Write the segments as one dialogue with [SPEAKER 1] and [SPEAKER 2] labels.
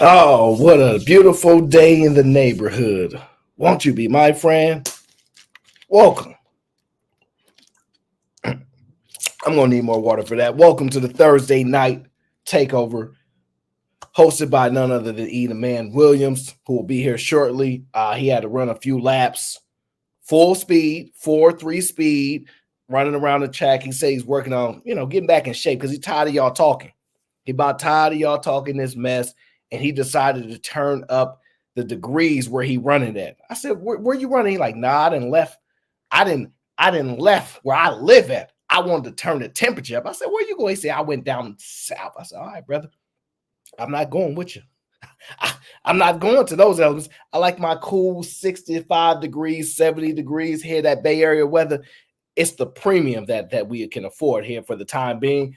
[SPEAKER 1] Oh, what a beautiful day in the neighborhood. Won't you be my friend? Welcome. I'm going to need more water for that. Welcome to the Thursday night takeover, hosted by none other than E. the Man Williams, who will be here shortly. He had to run a few laps, full speed, 4-3 speed, running around the track. He says he's working on, getting back in shape because he's tired of y'all talking. He about tired of y'all talking this mess, and he decided to turn up the degrees where he running at. I said, where you running? He like, nah, I didn't left where I live at. I wanted to turn the temperature up. I said, where you going? He said, I went down south. I said, all right, brother, I'm not going with you. I'm not going to those elements. I like my cool 65 degrees, 70 degrees here, that Bay Area weather. It's the premium that we can afford here for the time being.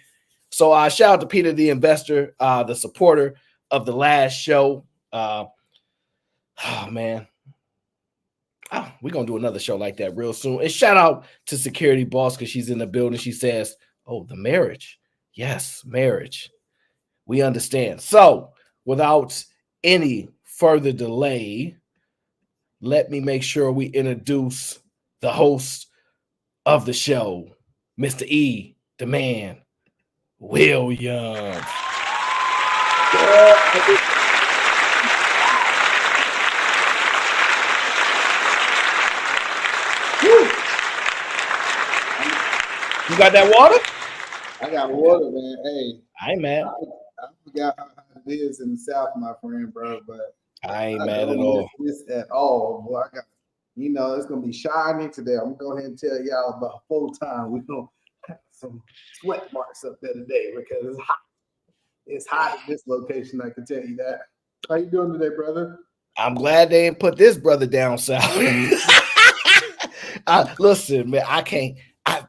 [SPEAKER 1] So shout out to Peter the investor, the supporter of the last show. Oh, man. We're going to do another show like that real soon. And shout out to Security Boss because she's in the building. She says, oh, the marriage. Yes, marriage. We understand. So without any further delay, let me make sure we introduce the host of the show, Mr. E, the Man Williams. You got that water?
[SPEAKER 2] I got water, man. Hey,
[SPEAKER 1] I ain't mad.
[SPEAKER 2] I forgot how it is in the South, my friend, bro. But
[SPEAKER 1] I ain't mad at all.
[SPEAKER 2] This at all, boy. I got, it's gonna be shiny today. I'm gonna go ahead and tell y'all about full time. We're gonna have some sweat marks up there today because it's hot. It's hot at this location. I can tell you that. How you doing today, brother?
[SPEAKER 1] I'm glad they didn't put this brother down south. Listen, man, I can't.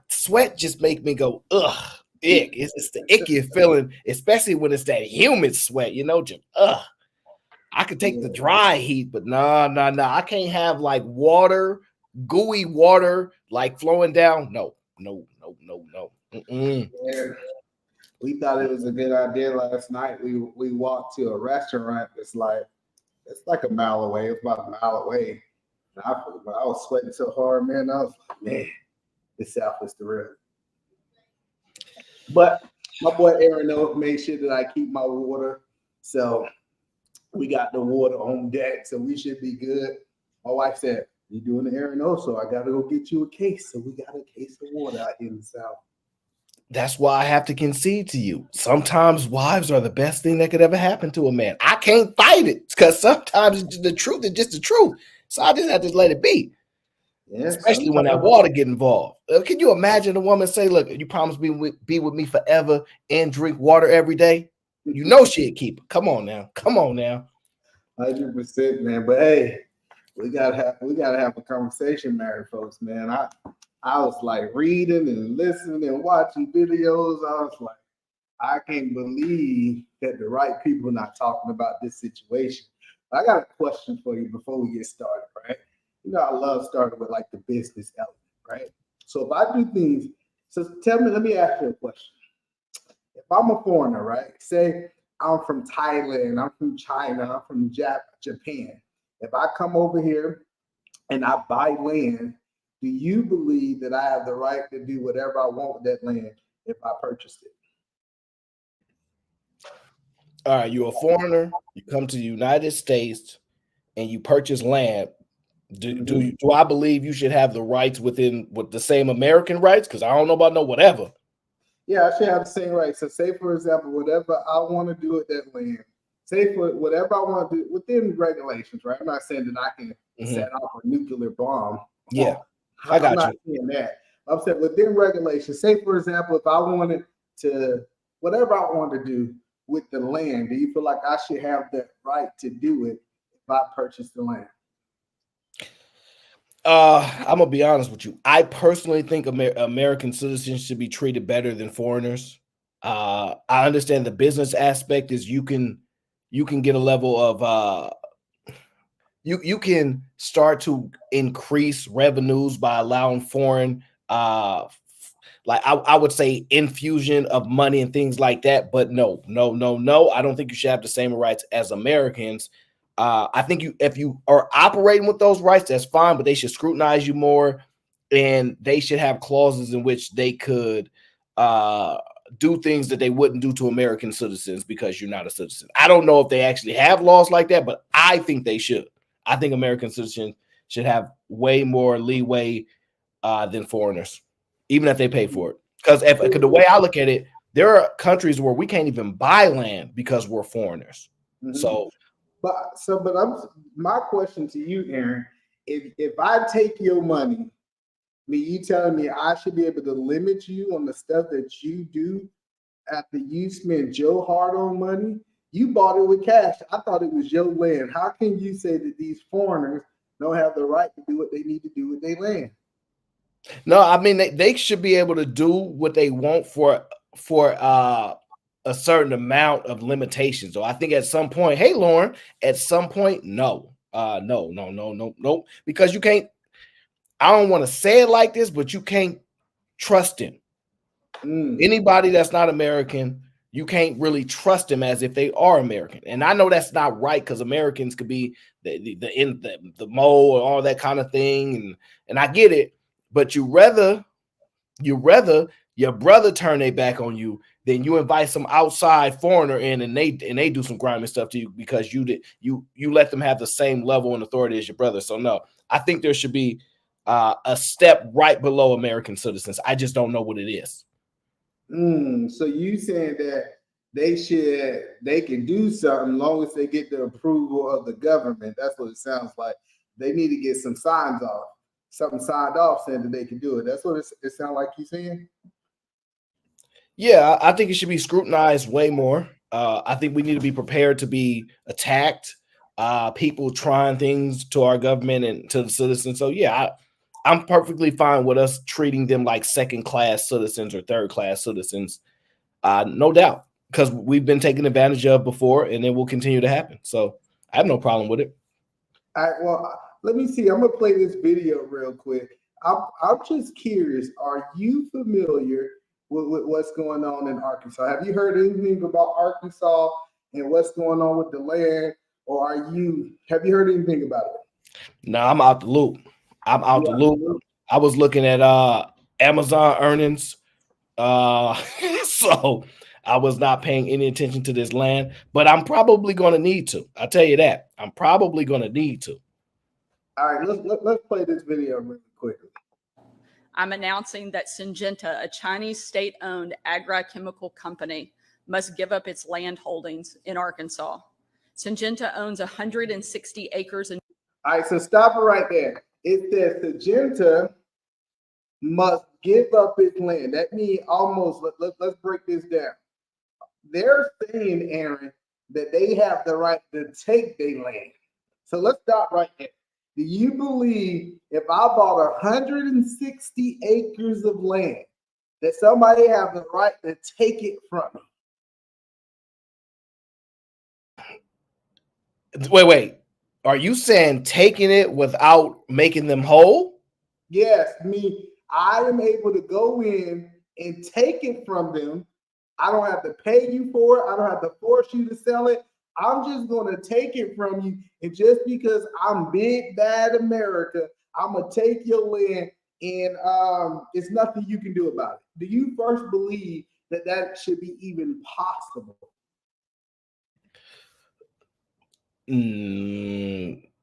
[SPEAKER 1] Sweat just make me go, ugh, ick. It's the ickiest feeling, especially when it's that humid sweat, just ugh. I could take the dry heat, but no. I can't have like water, gooey water, like flowing down. No.
[SPEAKER 2] Yeah. We thought it was a good idea last night. We walked to a restaurant that's like a mile away. It's about a mile away. And I was sweating so hard, man. I was like, man, the South is the real. But my boy Aaron made sure that I keep my water. So we got the water on deck, so we should be good. My wife said, you doing the Aaron so I got to go get you a case. So we got a case of water out here in the South.
[SPEAKER 1] That's why I have to concede to you. Sometimes wives are the best thing that could ever happen to a man. I can't fight it because sometimes the truth is just the truth. So I just have to let it be. Yeah, especially when that water get involved. Can you imagine a woman say, look, you promised me be with me forever and drink water every day? You know she'd keep it. Come on now.
[SPEAKER 2] 100%, man. But hey, we gotta have a conversation, married folks, man. I was like reading and listening and watching videos. I was like, I can't believe that the right people are not talking about this situation. I got a question for you before we get started, right? I love starting with like the business element, right? So if I do things, so let me ask you a question. If I'm a foreigner, right? Say I'm from Thailand, I'm from China, I'm from Japan. If I come over here and I buy land, do you believe that I have the right to do whatever I want with that land if I purchased it?
[SPEAKER 1] All right, you're a foreigner, you come to the United States and you purchase land. Do I believe you should have the rights with the same American rights? Because I don't know about whatever.
[SPEAKER 2] Yeah, I should have the same rights. So say, for example, whatever I want to do with that land, say for whatever I want to do within regulations, right? I'm not saying that I can set off a nuclear bomb.
[SPEAKER 1] Yeah, I got
[SPEAKER 2] I'm not saying that. I'm saying within regulations. Say, for example, if I wanted to, whatever I want to do with the land, do you feel like I should have the right to do it if I purchase the land?
[SPEAKER 1] I'm gonna be honest with you. I personally think American citizens should be treated better than foreigners. I understand the business aspect is you can get a level of you can start to increase revenues by allowing foreign like I would say infusion of money and things like that. But no. I don't think you should have the same rights as Americans. I think if you are operating with those rights, that's fine, but they should scrutinize you more, and they should have clauses in which they could do things that they wouldn't do to American citizens because you're not a citizen. I don't know if they actually have laws like that, but I think they should. I think American citizens should have way more leeway than foreigners, even if they pay for it. Because the way I look at it, there are countries where we can't even buy land because we're foreigners. So,
[SPEAKER 2] my question to you, Aaron, if I take your money, you telling me I should be able to limit you on the stuff that you do after you spend your hard-earned money? You bought it with cash. I thought it was your land. How can you say that these foreigners don't have the right to do what they need to do with their land?
[SPEAKER 1] No, I mean they should be able to do what they want for a certain amount of limitations. So I think at some point, hey Lauren, at some point, no, because you can't. I don't want to say it like this, but you can't trust him. Anybody that's not American, you can't really trust them as if they are American. And I know that's not right, because Americans could be the mole and all that kind of thing, and I get it. But you rather your brother turn their back on you than you invite some outside foreigner in and they do some grimy stuff to you because you let them have the same level and authority as your brother. So no, I think there should be a step right below American citizens. I just don't know what it is.
[SPEAKER 2] So you saying that they can do something as long as they get the approval of the government? That's what it sounds like. They need to get some signs off, something signed off saying that they can do it. That's what it sounds like you're saying.
[SPEAKER 1] Yeah, I think it should be scrutinized way more. I think we need to be prepared to be attacked. People trying things to our government and to the citizens. So yeah, I'm perfectly fine with us treating them like second-class citizens or third-class citizens. No doubt, because we've been taken advantage of before, and it will continue to happen. So I have no problem with it.
[SPEAKER 2] All right, well, let me see. I'm gonna play this video real quick. I'm just curious. Are you familiar with what's going on in Arkansas? Have you heard anything about Arkansas and what's going on with the land, or have you heard anything about it?
[SPEAKER 1] No, I'm out the loop. I was looking at Amazon earnings, so I was not paying any attention to this land, but I'm probably going to need to. I'll tell you that. I'm probably going to need to.
[SPEAKER 2] All right, let's play this video really quickly.
[SPEAKER 3] I'm announcing that Syngenta, a Chinese state-owned agrochemical company, must give up its land holdings in Arkansas. Syngenta owns 160 acres. All
[SPEAKER 2] right, so stop it right there. It says Syngenta must give up its land. That means almost, let's break this down. They're saying, Aaron, that they have the right to take their land. So let's stop right there. Do you believe if I bought 160 acres of land, that somebody have the right to take it from me?
[SPEAKER 1] Wait. Are you saying taking it without making them whole?
[SPEAKER 2] Yes, I am able to go in and take it from them. I don't have to pay you for it. I don't have to force you to sell it. I'm just going to take it from you. And just because I'm big, bad America, I'm going to take your land, and it's nothing you can do about it. Do you first believe that that should be even possible?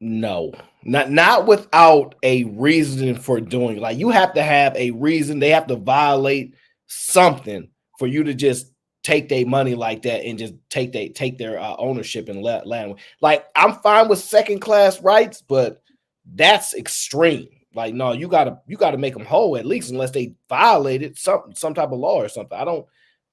[SPEAKER 1] No, not without a reason for doing it. Like, you have to have a reason. They have to violate something for you to just take their money like that and just take their ownership and land. Like, I'm fine with second class rights, but that's extreme. Like, no, you gotta make them whole at least, unless they violated some type of law or something.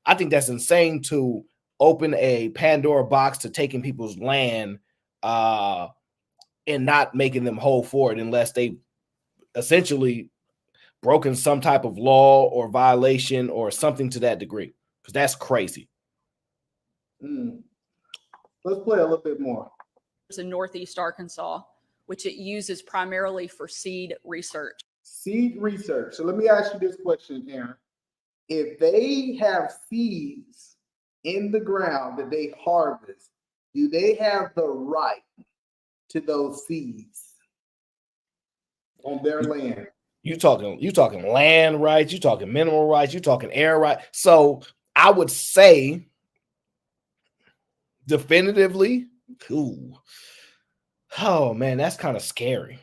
[SPEAKER 1] I think that's insane to open a Pandora box to taking people's land and not making them whole for it unless they essentially broken some type of law or violation or something to that degree, because that's crazy.
[SPEAKER 2] Let's play a little bit more.
[SPEAKER 3] In Northeast Arkansas, which it uses primarily for seed research.
[SPEAKER 2] Seed research. So let me ask you this question, Aaron. if they have seeds in the ground that they harvest, do they have the right to those seeds on their land?
[SPEAKER 1] You talking land rights, you talking mineral rights, you talking air rights. So I would say definitively, ooh, oh man, that's kind of scary.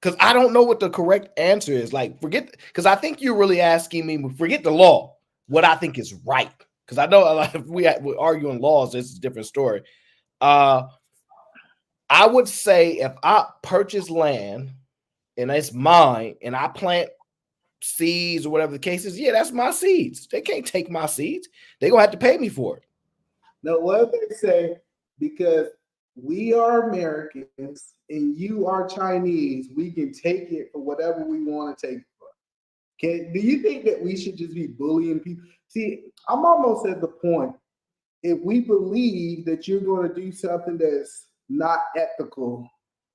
[SPEAKER 1] Because I don't know what the correct answer is. Like, because I think you're really asking me, forget the law, what I think is right. Because I know if we're arguing laws, this is a different story. I would say if I purchase land and it's mine and I plant seeds or whatever the case is, yeah, that's my seeds. They can't take my seeds. They're going to have to pay me for it.
[SPEAKER 2] No, what they say, because we are Americans and you are Chinese, we can take it for whatever we want to take it for. Do you think that we should just be bullying people? See, I'm almost at the point, if we believe that you're going to do something that's not ethical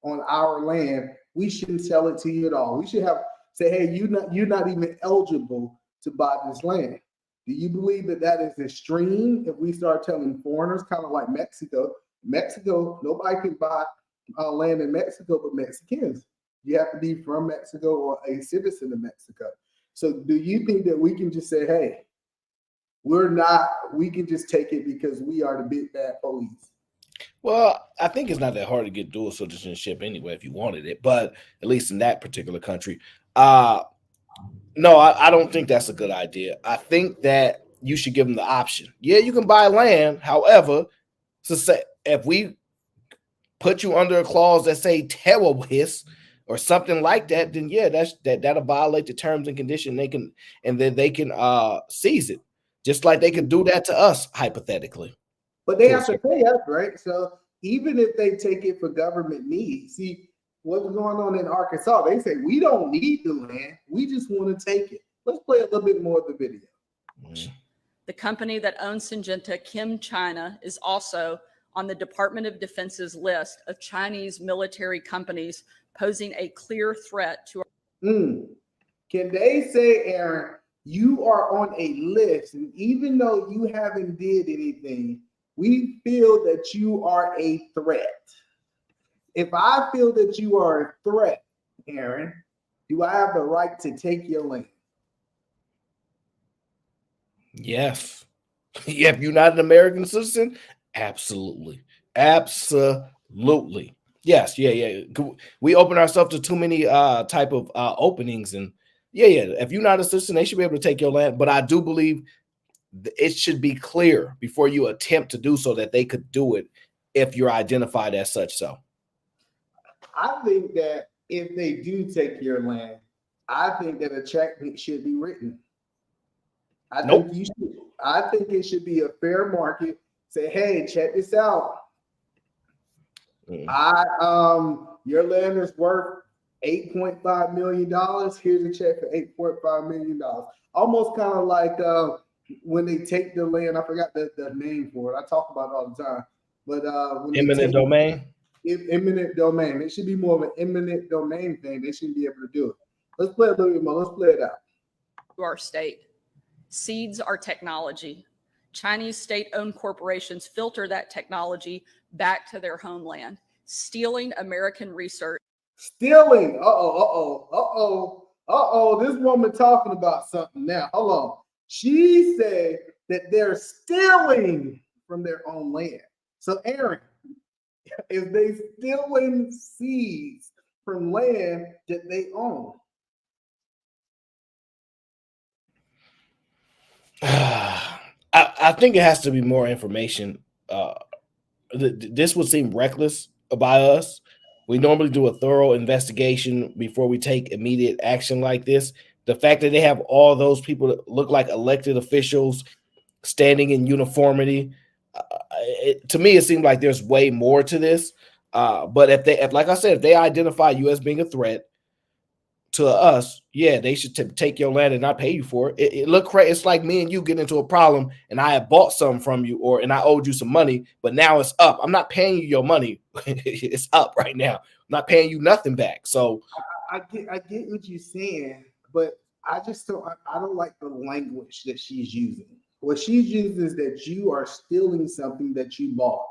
[SPEAKER 2] on our land, we shouldn't sell it to you at all. We should say, hey, you're not even eligible to buy this land. Do you believe that that is extreme if we start telling foreigners, kind of like Mexico, nobody can buy land in Mexico but Mexicans. You have to be from Mexico or a citizen of Mexico. So do you think that we can just say, hey, we can just take it because we are the big bad police?
[SPEAKER 1] Well, I think it's not that hard to get dual citizenship anyway if you wanted it, but at least in that particular country. No, I don't think that's a good idea. I think that you should give them the option. Yeah, you can buy land. However, so say if we put you under a clause that say terrorist or something like that, then yeah, that'll violate the terms and conditions. Then they can seize it, just like they can do that to us hypothetically.
[SPEAKER 2] But they have to pay us, right? So even if they take it for government needs, see what's going on in Arkansas. They say we don't need the land, we just want to take it. Let's play a little bit more of the video.
[SPEAKER 3] The company that owns Syngenta, Kim China, is also on the Department of Defense's list of Chinese military companies posing a clear threat to our.
[SPEAKER 2] Can they say, Aaron, you are on a list, and even though you haven't did anything, we feel that you are a threat? If I feel that you are a threat, Aaron, do I have the right to take your land?
[SPEAKER 1] Yes. If you're not an American citizen, absolutely. Absolutely. Yes. Yeah. We open ourselves to too many type of openings. And yeah. If you're not a citizen, they should be able to take your land. But I do believe it should be clear before you attempt to do so that they could do it if you're identified as such. So
[SPEAKER 2] I think that if they do take your land, I think that a check should be written. I think it should be a fair market. Say, hey, check this out. Your land is worth $8.5 million. Here's a check for $8.5 million. Almost kind of like when they take the land. I forgot the name for it. I talk about it all the time. But when
[SPEAKER 1] eminent domain.
[SPEAKER 2] Eminent domain. It should be more of an eminent domain thing. They shouldn't be able to do it. Let's play a little bit more. Let's play it out.
[SPEAKER 3] To our state. Seeds are technology. Chinese state-owned corporations filter that technology back to their homeland, stealing American research.
[SPEAKER 2] Stealing. This woman talking about something now. Hold on. She said that they're stealing from their own land. So, Aaron, if they stealing seeds from land that they own?
[SPEAKER 1] I think it has to be more information. This would seem reckless by us. We normally do a thorough investigation before we take immediate action like this. The fact that they have all those people that look like elected officials standing in uniformity, to me, it seems like there's way more to this. But if like I said, if they identify you as being a threat to us, yeah, they should take your land and not pay you for it. It look crazy. It's like me and you get into a problem, and I have bought something from you, and I owed you some money, but now it's up. I'm not paying you your money. It's up right now. I'm not paying you nothing back. So
[SPEAKER 2] I get what you're saying, but I just don't. I don't like the language that she's using. What she's using is that you are stealing something that you bought.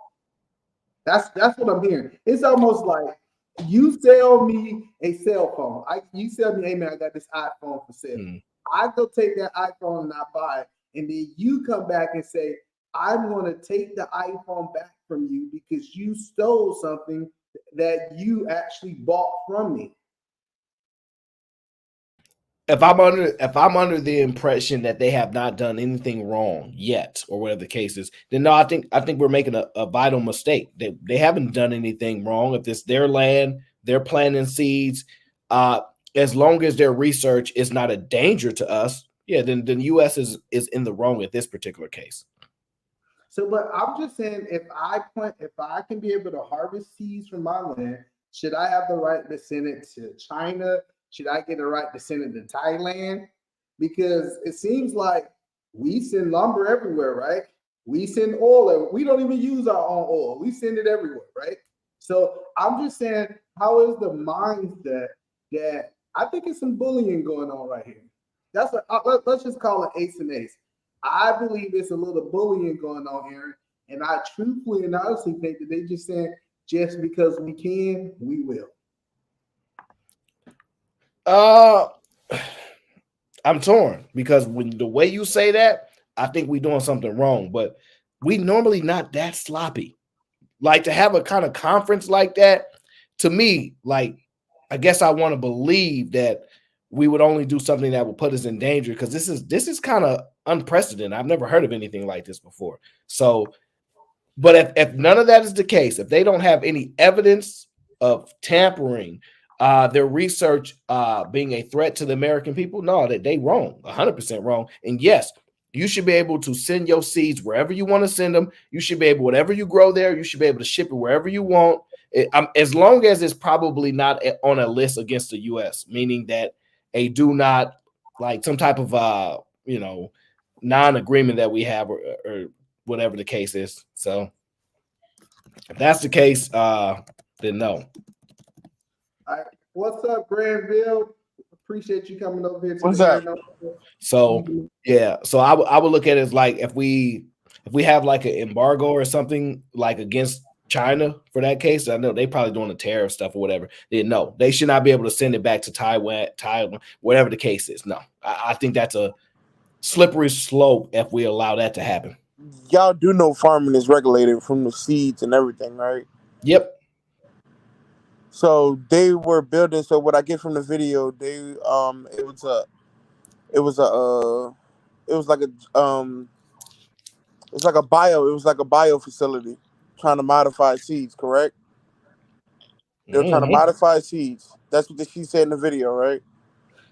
[SPEAKER 2] That's what I'm hearing. It's almost like you sell me a cell phone. You sell me, hey man, I got this iPhone for sale. I go take that iPhone and I buy it, and then you come back and say, I'm going to take the iPhone back from you because you stole something that you actually bought from me.
[SPEAKER 1] If I'm under the impression that they have not done anything wrong yet, or whatever the case is, then no, I think we're making a vital mistake. They haven't done anything wrong. If it's their land, they're planting seeds. As long as their research is not a danger to us, yeah, then the U.S. is in the wrong at this particular case.
[SPEAKER 2] So, but I'm just saying, if I can be able to harvest seeds from my land, should I have the right to send it to China? Should I get the right to send it to Thailand? Because it seems like we send lumber everywhere, right? We send oil. We don't even use our own oil. We send it everywhere, right? So I'm just saying, how is the mindset that I think it's some bullying going on right here? That's let's just call it ace and ace. I believe it's a little bullying going on here, and I truthfully and honestly think that they just saying just because we can, we will.
[SPEAKER 1] I'm torn because when the way you say that, I think we're doing something wrong, but we normally not that sloppy. Like to have a kind of conference like that, to me, like I guess I want to believe that we would only do something that would put us in danger because this is kind of unprecedented. I've never heard of anything like this before. So, but if none of that is the case, if they don't have any evidence of tampering, their research being a threat to the American people, no, they wrong, 100% wrong. And yes, you should be able to send your seeds wherever you want to send them. You should be able, whatever you grow there, you should be able to ship it wherever you want. As long as it's probably not on a list against the U.S., meaning that a do not, like some type of non-agreement that we have or whatever the case is. So if that's the case, then no.
[SPEAKER 2] All right. What's up, Granville? Appreciate you coming over here.
[SPEAKER 4] What's up?
[SPEAKER 1] So yeah, so I would look at it as like if we have like an embargo or something like against China for that case, I know they probably doing the tariff stuff or whatever. Then no, they should not be able to send it back to Taiwan, whatever the case is. No, I think that's a slippery slope if we allow that to happen.
[SPEAKER 4] Y'all do know farming is regulated from the seeds and everything, right?
[SPEAKER 1] Yep.
[SPEAKER 4] So they were building. So what I get from the video, it was like a bio facility trying to modify seeds, correct? They were trying to modify seeds. That's what she said in the video, right?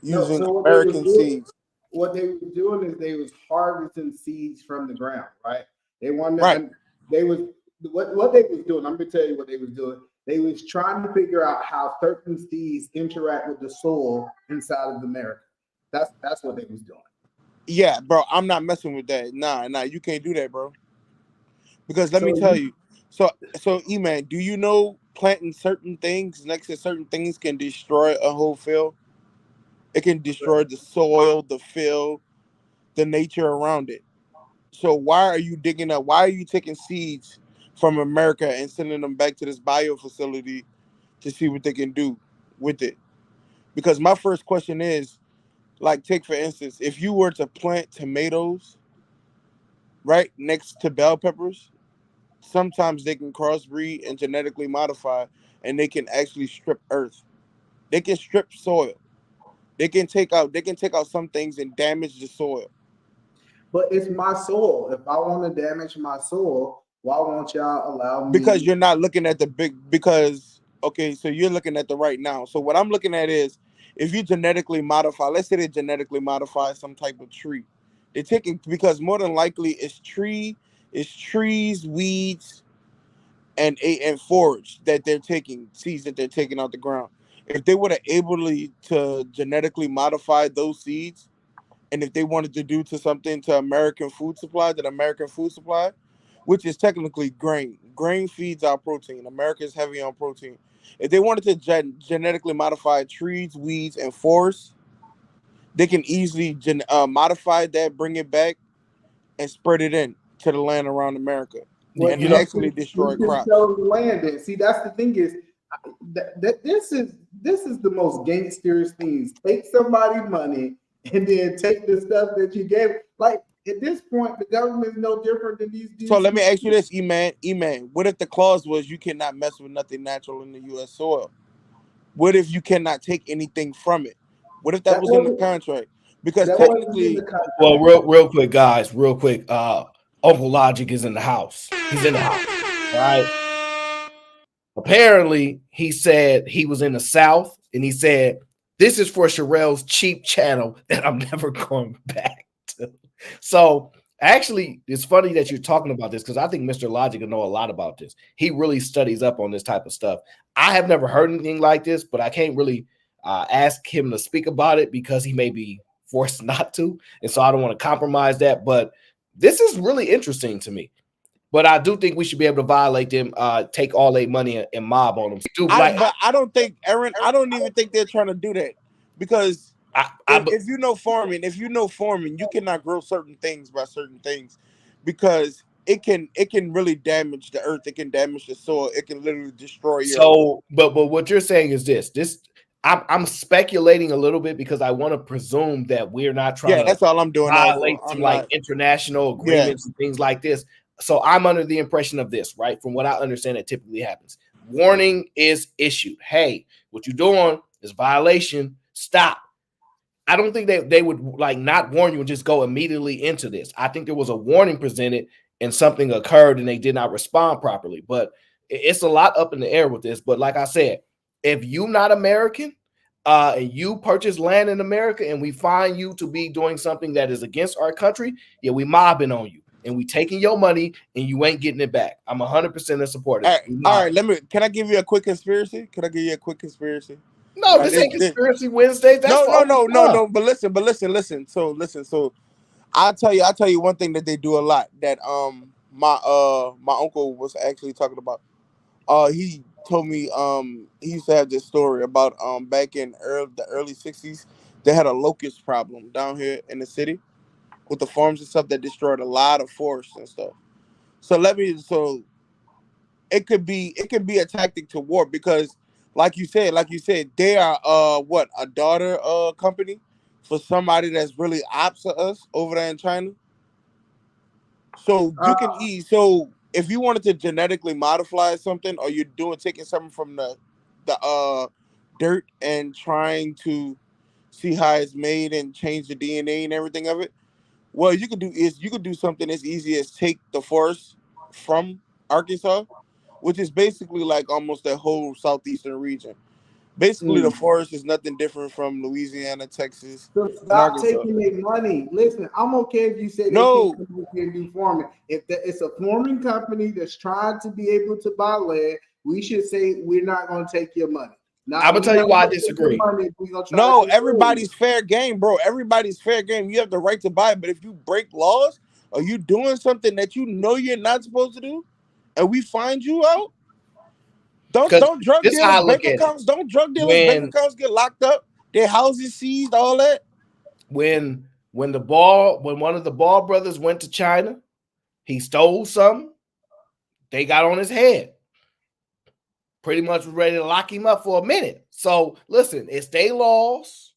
[SPEAKER 4] Using American seeds.
[SPEAKER 2] What they were doing is they was harvesting seeds from the ground, right? They wanted
[SPEAKER 4] right.
[SPEAKER 2] What they was doing. I'm gonna tell you what they was doing. They was trying to figure out how certain seeds interact with the soil inside of America. That's what they was doing.
[SPEAKER 4] Yeah, bro, I'm not messing with that. Nah, you can't do that, bro. Because let me tell you. So E-Man, do you know planting certain things next to certain things can destroy a whole field? It can destroy the soil, the field, the nature around it. So why are you digging up? Why are you taking seeds from America and sending them back to this bio facility to see what they can do with it? Because my first question is, like, take for instance, if you were to plant tomatoes right next to bell peppers, sometimes they can crossbreed and genetically modify, and they can actually strip earth. They can strip soil. They can take out some things and damage the soil.
[SPEAKER 2] But it's my soil. If I want to damage my soil, why won't y'all allow me?
[SPEAKER 4] Because you're not looking at so you're looking at the right now. So what I'm looking at is, if you genetically modify, let's say they genetically modify some type of tree. They're taking, because more than likely it's trees, weeds, and forage that they're taking, seeds that they're taking out the ground. If they were able to genetically modify those seeds, and if they wanted to do something to American food supply, which is technically grain feeds our protein. America is heavy on protein. If they wanted to genetically modify trees, weeds, and forests, they can easily modify that, bring it back, and spread it in to the land around America,
[SPEAKER 2] Well,
[SPEAKER 4] and
[SPEAKER 1] You
[SPEAKER 4] then
[SPEAKER 1] know,
[SPEAKER 4] actually destroy
[SPEAKER 2] you can
[SPEAKER 4] crops.
[SPEAKER 2] sell the land. And see, that's the thing is that this is the most gangsterish things. Take somebody's money and then take the stuff that you gave. Like at this point, the government is no different than these dudes.
[SPEAKER 4] So let me ask you this, E-Man. What if the clause was you cannot mess with nothing natural in the U.S. soil? What if you cannot take anything from it? What if that was in the contract? Because
[SPEAKER 2] That wasn't in
[SPEAKER 4] technically,
[SPEAKER 2] the contract.
[SPEAKER 1] well, real quick, guys, real quick. Uncle Logic is in the house. He's in the house, right? Apparently, he said he was in the South, and he said, "This is for Sherelle's cheap channel that I'm never going back to." So, actually, it's funny that you're talking about this because I think Mr. Logic will know a lot about this. He really studies up on this type of stuff. I have never heard anything like this, but I can't really ask him to speak about it because he may be forced not to, and so I don't want to compromise that. But this is really interesting to me. But I do think we should be able to violate them, take all their money and mob on them.
[SPEAKER 4] but I don't think, Aaron. I don't even think they're trying to do that because if you know farming, you cannot grow certain things by certain things because it can really damage the earth. It can damage the soil. It can literally destroy your.
[SPEAKER 1] So, but what you're saying is this. I'm speculating a little bit because I want to presume that we're not trying to.
[SPEAKER 4] That's all I'm doing.
[SPEAKER 1] Violate some like international agreements and things like this. So I'm under the impression of this, right? From what I understand, it typically happens. Warning is issued. Hey, what you're doing is violation. Stop. I don't think they would like not warn you and just go immediately into this. I think there was a warning presented and something occurred and they did not respond properly. But it's a lot up in the air with this. But like I said, if you're not American and you purchase land in America and we find you to be doing something that is against our country, yeah, we mobbing on you. And we taking your money and you ain't getting it back. I'm 100% in support of it.
[SPEAKER 4] All right, can I give you a quick conspiracy?
[SPEAKER 1] No, this ain't Conspiracy Wednesday. That's
[SPEAKER 4] no. But listen. So I'll tell you one thing that they do a lot that my uncle was actually talking about. He told me he used to have this story about back in the early 60s, they had a locust problem down here in the city with the farms and stuff that destroyed a lot of forests and stuff. So it could be a tactic to war because like you said, they are a daughter company for somebody that's really opposite us over there in China. So you can so if you wanted to genetically modify something or you're taking something from the dirt and trying to see how it's made and change the DNA and everything of it, what you could do something as easy as take the forest from Arkansas, which is basically like almost that whole southeastern region. Basically, the forest is nothing different from Louisiana, Texas.
[SPEAKER 2] So stop taking their money. Listen, I'm okay if you say
[SPEAKER 4] no.
[SPEAKER 2] They can't do farming. If it's a farming company that's trying to be able to buy land, we should say we're not going to take your money.
[SPEAKER 1] I'm gonna tell you why I disagree.
[SPEAKER 4] No, everybody's fair game, bro. Everybody's fair game. You have the right to buy it, but if you break laws or you doing something that you know you're not supposed to do, and we find you out, don't drug dealers bank accounts. Don't drug dealers bank accounts get locked up. Their houses seized, all that.
[SPEAKER 1] When one of the Ball brothers went to China, he stole something. They got on his head. Pretty much was ready to lock him up for a minute. So listen, it's their laws.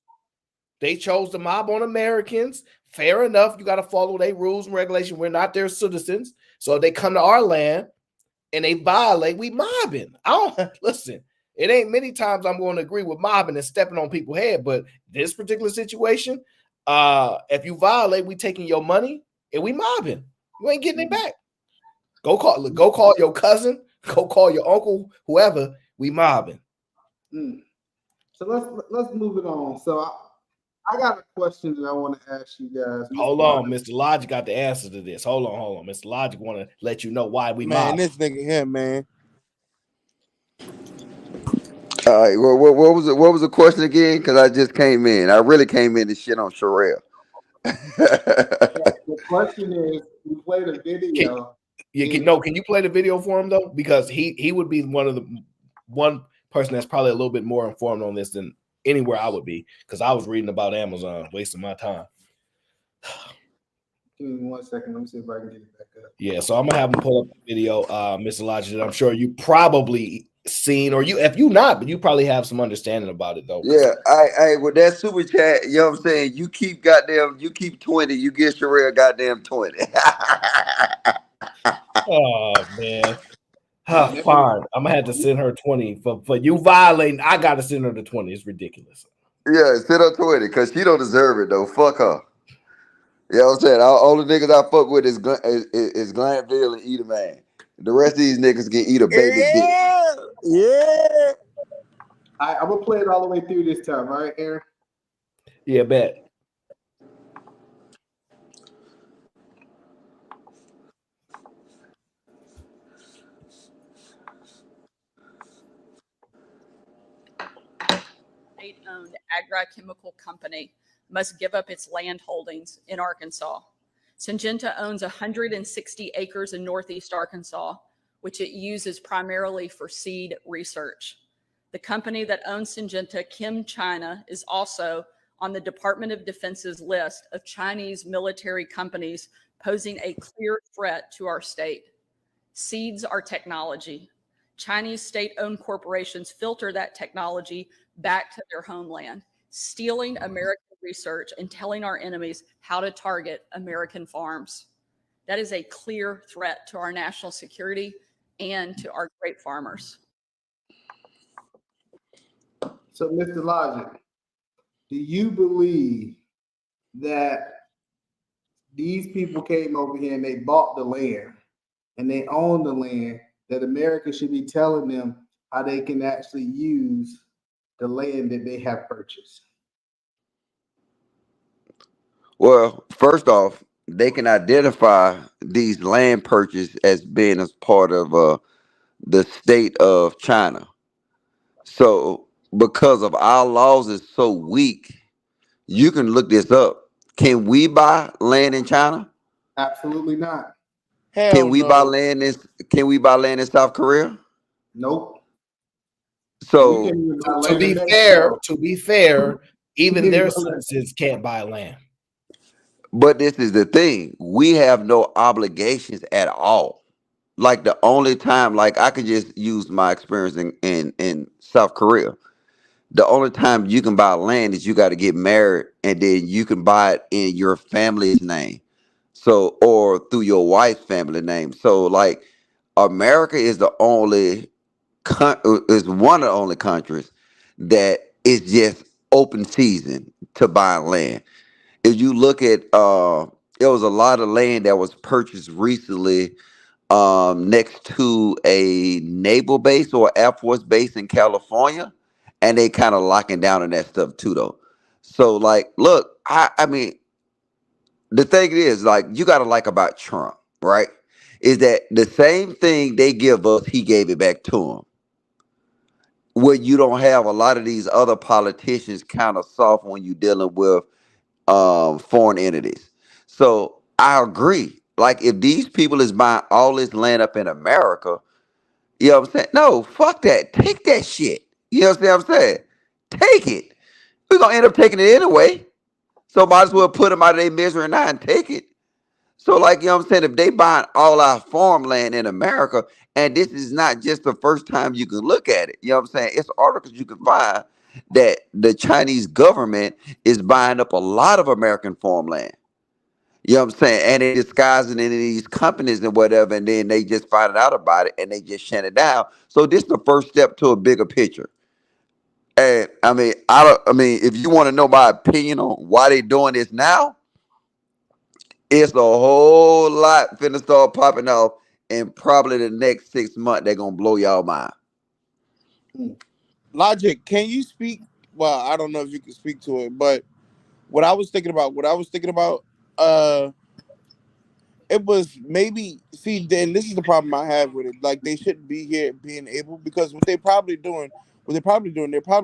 [SPEAKER 1] They chose to mob on Americans. Fair enough. You got to follow their rules and regulations. We're not their citizens. So if they come to our land and they violate, we mobbing. Listen, it ain't many times I'm going to agree with mobbing and stepping on people's head, but this particular situation, if you violate, we taking your money and we mobbing. You ain't getting it back. Go call your cousin. Go call your uncle, whoever. We mobbing.
[SPEAKER 2] So let's move it on. So I got a question that I want to ask you guys.
[SPEAKER 1] Hold on, Mr. Logic got the answer to this. Hold on. Mr. Logic want to let you know why we mobbing.
[SPEAKER 4] This nigga here, man.
[SPEAKER 5] All right. Well, what was the question again? Because I just came in. I really came in to shit on Sherelle.
[SPEAKER 2] The question is, we played a video.
[SPEAKER 1] Can you play the video for him though? Because he would be one person that's probably a little bit more informed on this than anywhere I would be, because I was reading about Amazon, wasting my time.
[SPEAKER 2] Give me 1 second. Let me see if I can get it back up.
[SPEAKER 1] Yeah, so I'm gonna have him pull up the video, Mr. Logic, that I'm sure you probably seen, or you, if you not, but you probably have some understanding about it though.
[SPEAKER 5] Yeah, I with that super chat, you know what I'm saying? You keep 20, you get Sherelle goddamn 20.
[SPEAKER 1] Oh man. Fine. I'm gonna have to send her 20 for you violating. I gotta send her the 20. It's ridiculous.
[SPEAKER 5] Yeah, send her 20 because she don't deserve it though. Fuck her. You know what I'm saying? All the niggas I fuck with is Glanville and Eat a Man. The rest of these niggas can eat a baby dick.
[SPEAKER 4] Yeah.
[SPEAKER 2] I'm gonna play it all the way through this time, all right, Aaron?
[SPEAKER 1] Yeah, bet.
[SPEAKER 3] State-owned agrochemical company must give up its land holdings in Arkansas. Syngenta owns 160 acres in Northeast Arkansas, which it uses primarily for seed research. The company that owns Syngenta, ChemChina, is also on the Department of Defense's list of Chinese military companies posing a clear threat to our state. Seeds are technology. Chinese state-owned corporations filter that technology back to their homeland, stealing American research and telling our enemies how to target American farms. That is a clear threat to our national security and to our grape farmers.
[SPEAKER 2] So, Mr. Logic, do you believe that these people came over here and they bought the land and they own the land, that America should be telling them how they can actually use the land that they have purchased?
[SPEAKER 5] Well, first off, they can identify these land purchases as being as part of the state of China. So because of our laws is so weak, you can look this up. Can we buy land in China?
[SPEAKER 2] Absolutely not.
[SPEAKER 4] Hell
[SPEAKER 5] Can we buy
[SPEAKER 4] no.
[SPEAKER 5] land in South Korea?
[SPEAKER 2] Nope. We
[SPEAKER 5] So
[SPEAKER 2] can't even buy
[SPEAKER 1] To
[SPEAKER 2] land
[SPEAKER 1] be
[SPEAKER 2] in
[SPEAKER 1] fair,
[SPEAKER 2] Mexico.
[SPEAKER 1] even their citizens can't buy land.
[SPEAKER 5] but this is the thing. We have no obligations at all. Like the only time, like I could just use my experience in South Korea. The only time you can buy land is you got to get married and then you can buy it in your family's name. So, or through your wife's family name. So like America is the only is one of the only countries that is just open season to buy land. If you look at there was a lot of land that was purchased recently next to a naval base or Air Force base in California, and they kind of locking down on that stuff too, though. So, like, look, I mean, the thing is, like, you got to like about Trump, right? Is that the same thing they give us, he gave it back to him. Where you don't have a lot of these other politicians kind of soft when you're dealing with foreign entities. So I agree. Like if these people is buying all this land up in America, you know what I'm saying? No, fuck that. Take that shit. You know what I'm saying? Take it. We're gonna end up taking it anyway. So might as well put them out of their misery now and take it. So, like, you know what I'm saying? If they buying all our farmland in America, and this is not just the first time you can look at it, you know what I'm saying? It's articles you can find that the Chinese government is buying up a lot of American farmland. You know what I'm saying? And they disguising it in these companies and whatever, and then they just find out about it and they just shut it down. So this is the first step to a bigger picture. And I mean, if you want to know my opinion on why they doing this now, it's a whole lot finna start popping off, and probably the next 6 months they're gonna blow y'all mind.
[SPEAKER 4] Logic, can you speak? Well, I don't know if you can speak to it, but what I was thinking about, uh, it was maybe see. Then this is the problem I have with it. Like they shouldn't be here being able because they're probably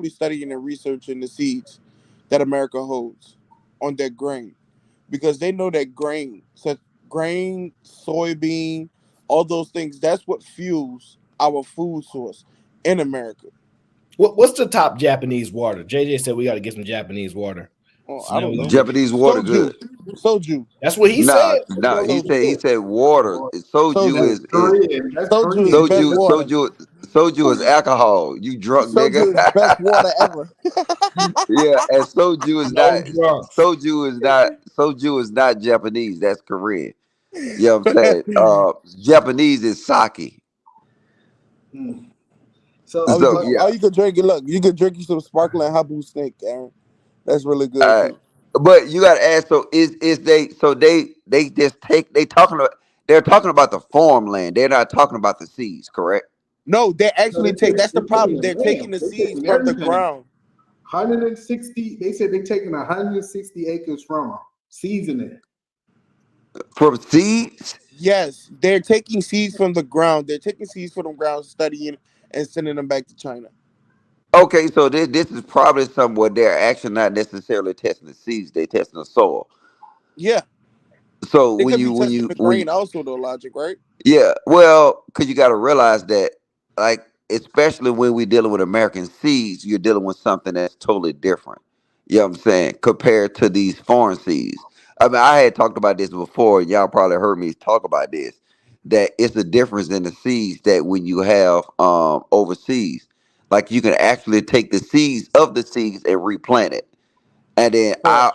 [SPEAKER 4] studying and researching the seeds that America holds on their grain because they know that grain, soybean, all those things. That's what fuels our food source in America.
[SPEAKER 1] What's the top Japanese water? JJ said we got to get some Japanese water.
[SPEAKER 4] Oh,
[SPEAKER 1] So
[SPEAKER 4] I
[SPEAKER 1] now
[SPEAKER 4] don't
[SPEAKER 1] we
[SPEAKER 4] know.
[SPEAKER 1] gonna get
[SPEAKER 5] Japanese water
[SPEAKER 4] Soju.
[SPEAKER 5] good.
[SPEAKER 4] Soju.
[SPEAKER 1] that's what he
[SPEAKER 5] Nah,
[SPEAKER 1] said.
[SPEAKER 5] nah. He
[SPEAKER 4] Soju.
[SPEAKER 5] said water. Soju
[SPEAKER 2] That's
[SPEAKER 4] Soju.
[SPEAKER 5] is
[SPEAKER 2] Korean. That's
[SPEAKER 4] Soju is
[SPEAKER 2] Korean.
[SPEAKER 4] best water.
[SPEAKER 5] soju is alcohol. You drunk nigga.
[SPEAKER 4] Soju is best water ever.
[SPEAKER 5] Yeah, and
[SPEAKER 1] No drunks.
[SPEAKER 5] soju is not Japanese. That's Korean. You know what I'm saying? Japanese is sake.
[SPEAKER 2] Mm. So,
[SPEAKER 4] Oh,
[SPEAKER 5] So
[SPEAKER 2] but
[SPEAKER 5] yeah.
[SPEAKER 4] you could drink it. Look, you could drink you some sparkling habu snake, Aaron. That's really good
[SPEAKER 5] Uh,
[SPEAKER 4] too.
[SPEAKER 5] but you got to ask. So is they? So they just take. They're talking about the farmland. They're not talking about the seeds. Correct.
[SPEAKER 4] No, they
[SPEAKER 2] no,
[SPEAKER 4] actually take. That's the
[SPEAKER 2] they're taking
[SPEAKER 4] problem.
[SPEAKER 2] the
[SPEAKER 4] They're
[SPEAKER 2] land.
[SPEAKER 4] taking the
[SPEAKER 2] They're
[SPEAKER 4] seeds
[SPEAKER 2] taking
[SPEAKER 4] from the
[SPEAKER 2] everything.
[SPEAKER 4] ground.
[SPEAKER 2] 160. They said they're taking 160 acres from them, seasoning it.
[SPEAKER 5] From seeds.
[SPEAKER 4] Yes, they're taking seeds from the ground. They're taking seeds from the ground, studying and sending them back to China.
[SPEAKER 5] Okay, so this is probably somewhere they're actually not necessarily testing the seeds. They testing the soil.
[SPEAKER 4] Yeah,
[SPEAKER 5] So
[SPEAKER 4] they could be testing the grain also, though. Logic, right?
[SPEAKER 5] yeah, well, because you got to realize that, like, especially when we're dealing with American seeds, you're dealing with something that's totally different. You know what I'm saying? Compared to these foreign seeds. I mean, I had talked about this before. Y'all probably heard me talk about this. That it's a difference in the seeds that when you have overseas, like you can actually take the seeds of the seeds and replant it. And then
[SPEAKER 4] Correct.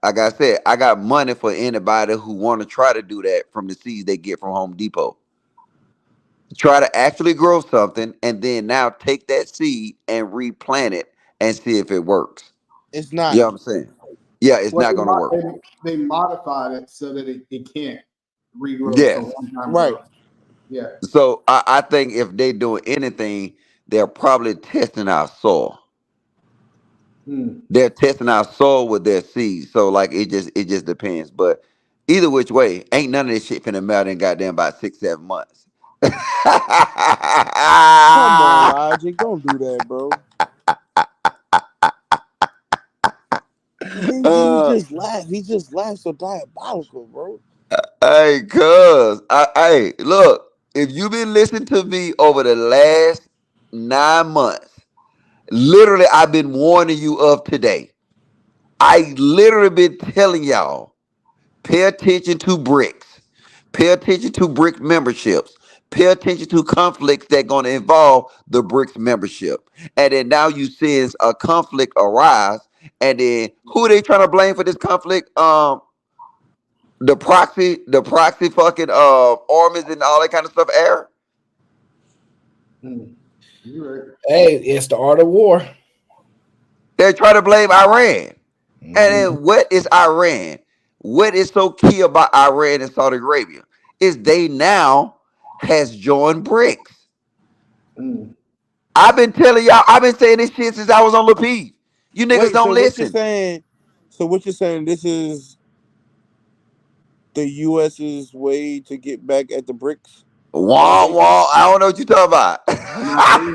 [SPEAKER 5] like I said, I got money for anybody who want to try to do that from the seeds they get from Home Depot. Try to actually grow something and then now take that seed and replant it and see if it works.
[SPEAKER 4] It's not.
[SPEAKER 5] You know what I'm saying? Yeah, it's
[SPEAKER 2] Well,
[SPEAKER 5] not gonna work.
[SPEAKER 2] they modified it so that it can't regrow. So
[SPEAKER 5] Yes.
[SPEAKER 2] one time
[SPEAKER 4] Right.
[SPEAKER 2] growth. Yeah.
[SPEAKER 5] So I think if they doing anything, they're probably testing our soil.
[SPEAKER 2] Hmm.
[SPEAKER 5] They're testing our soil with their seeds. So like it just depends. But either which way, ain't none of this shit finna melt in goddamn about 6, 7 months.
[SPEAKER 4] Come on, Logic. Don't do that, bro. He
[SPEAKER 5] uh,
[SPEAKER 4] just laughed. He just laughed so diabolical, bro.
[SPEAKER 5] hey, cuz, hey, look, if you've been listening to me over the last 9 months, literally, I've been warning you of today. I literally been telling y'all, pay attention to BRICS, pay attention to BRICS memberships, pay attention to conflicts that going to involve the BRICS membership. And then now you see a conflict arise, and then who they trying to blame for this conflict? The proxy fucking armies and all that kind of stuff. Air.
[SPEAKER 2] Hmm. You're right.
[SPEAKER 1] Hey, it's the art of war.
[SPEAKER 5] They're trying to blame Iran. And
[SPEAKER 1] Mhm.
[SPEAKER 5] then what is Iran? What is so key about Iran and Saudi Arabia is they now has joined BRICS.
[SPEAKER 2] Hmm.
[SPEAKER 5] I've been telling y'all, I've been saying this shit since I was on LaPie. You niggas
[SPEAKER 4] Wait,
[SPEAKER 5] don't
[SPEAKER 4] so what you're
[SPEAKER 5] listen.
[SPEAKER 4] saying? So what you're saying? This is the U.S.'s way to get back at the BRICS
[SPEAKER 5] Wah,
[SPEAKER 4] foundation?
[SPEAKER 5] wah. I don't know what you talking about.
[SPEAKER 2] Nah, we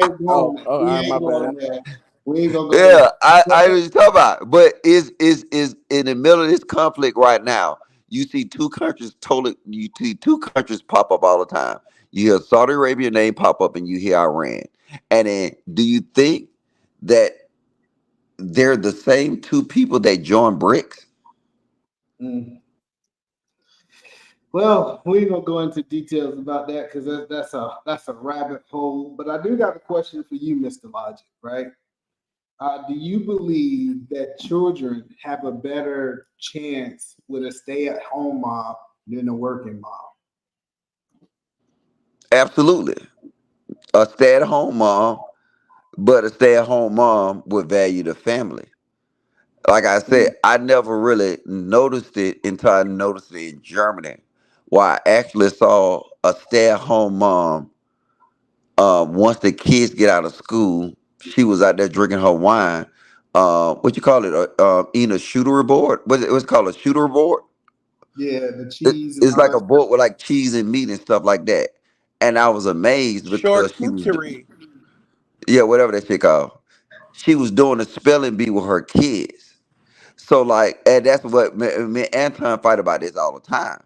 [SPEAKER 2] ain't
[SPEAKER 4] Oh,
[SPEAKER 2] going.
[SPEAKER 4] oh, all
[SPEAKER 2] We
[SPEAKER 4] right, my
[SPEAKER 2] ain't
[SPEAKER 4] bad.
[SPEAKER 2] going there. We ain't gonna go there.
[SPEAKER 5] Yeah, I know
[SPEAKER 2] But
[SPEAKER 5] what you talking about. But is in the middle of this conflict right now, you see two countries pop up all the time. You hear Saudi Arabia name pop up and you hear Iran. And then do you think that they're the same two people that joined BRICS?
[SPEAKER 2] mm, well, we ain't gonna go into details about that because that's a rabbit hole. But I do got a question for you, Mr. Logic. Right? Do you believe that children have a better chance with a stay-at-home mom than a working mom?
[SPEAKER 5] Absolutely. A stay-at-home mom, but a stay-at-home mom would value the family. Like I said,
[SPEAKER 2] Mm,
[SPEAKER 5] I never really noticed it until I noticed it in Germany, where I actually saw a stay-at-home mom. Once the kids get out of school, she was out there drinking her wine. What you call it? Eating a shooter board. What's it called? A shooter board.
[SPEAKER 2] yeah, the
[SPEAKER 5] It,
[SPEAKER 2] cheese and
[SPEAKER 5] it's
[SPEAKER 2] all
[SPEAKER 5] like
[SPEAKER 2] that
[SPEAKER 5] a
[SPEAKER 2] stuff.
[SPEAKER 5] board with like cheese and meat and stuff like that. And I was amazed because she was,
[SPEAKER 4] Charcuterie.
[SPEAKER 5] yeah, whatever that shit called. She was doing a spelling bee with her kids. So like, and that's what me and Anton fight about this all the time.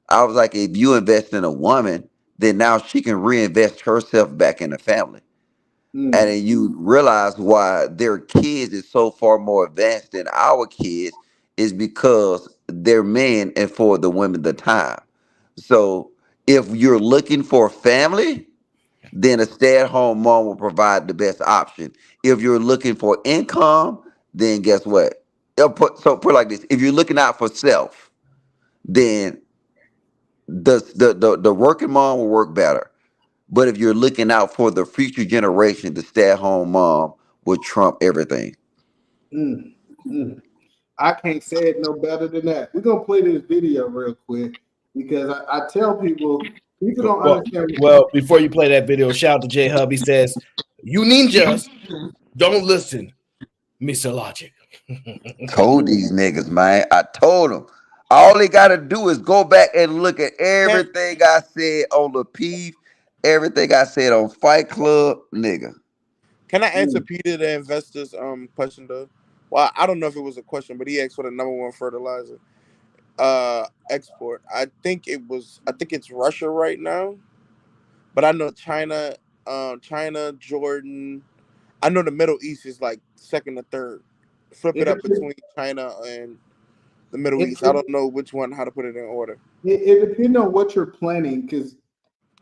[SPEAKER 5] I was like, if you invest in a woman, then now she can reinvest herself back in the family. And then you realize why their kids is so far more advanced than our kids is because they're men and for the women the time. So if you're looking for family, then a stay-at-home mom will provide the best option. If you're looking for income, then guess what? Put it like this: if you're looking out for self, then the working mom will work better. But if you're looking out for the future generation, the stay-at-home mom will trump everything.
[SPEAKER 2] Mm, mm. I can't say it no better than that. We're gonna play this video real quick because I tell people don't understand.
[SPEAKER 1] Well, before you play that video, shout out to J Hub. He says, "You ninjas don't listen, Mr. Logic."
[SPEAKER 5] Told these niggas, man. I told them. All they gotta do is go back and look at
[SPEAKER 4] Can,
[SPEAKER 5] everything I said on the Peeve, everything I said on Fight Club, nigga.
[SPEAKER 4] can I answer
[SPEAKER 2] Mm.
[SPEAKER 4] Peter the investor's question though? Well, I don't know if it was a question, but he asked for the number one fertilizer export. I think it's Russia right now, but I know China, Jordan. I know the Middle East is like second or third. Flip it
[SPEAKER 2] It,
[SPEAKER 4] up
[SPEAKER 2] depends-
[SPEAKER 4] between China and the Middle
[SPEAKER 2] it,
[SPEAKER 4] East. I
[SPEAKER 2] it,
[SPEAKER 4] don't know which one, how to put it in order.
[SPEAKER 2] it depends on what you're planting because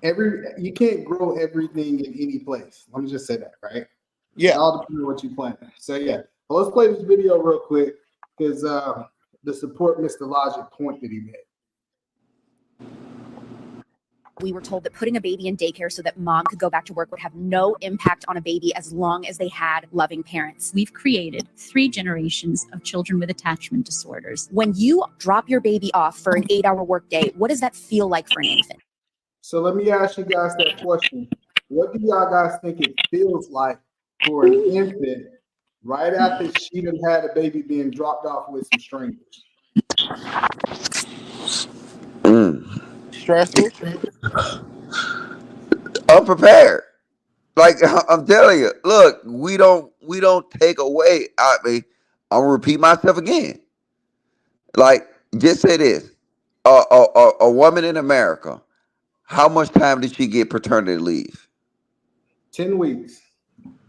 [SPEAKER 2] you can't grow everything in any place. Let me just say that, right? It
[SPEAKER 4] Yeah.
[SPEAKER 2] all depends on what you plant. So yeah, well, let's play this video real quick because to support Mr. Logic point that he made.
[SPEAKER 6] We were told that putting a baby in daycare so that mom could go back to work would have no impact on a baby as long as they had loving parents.
[SPEAKER 7] We've created 3 generations of children with attachment disorders.
[SPEAKER 6] When you drop your baby off for an 8-hour workday, what does that feel like for an infant?
[SPEAKER 2] So let me ask you guys that question. What do y'all guys think it feels like for an infant right after she done had a baby being dropped off with some strangers?
[SPEAKER 4] Stressful.
[SPEAKER 5] Unprepared. Like I'm telling you, look, we don't take away. I mean, I'm gonna repeat myself again. Like, just say this: a woman in America, how much time did she get paternity leave?
[SPEAKER 2] 10 weeks,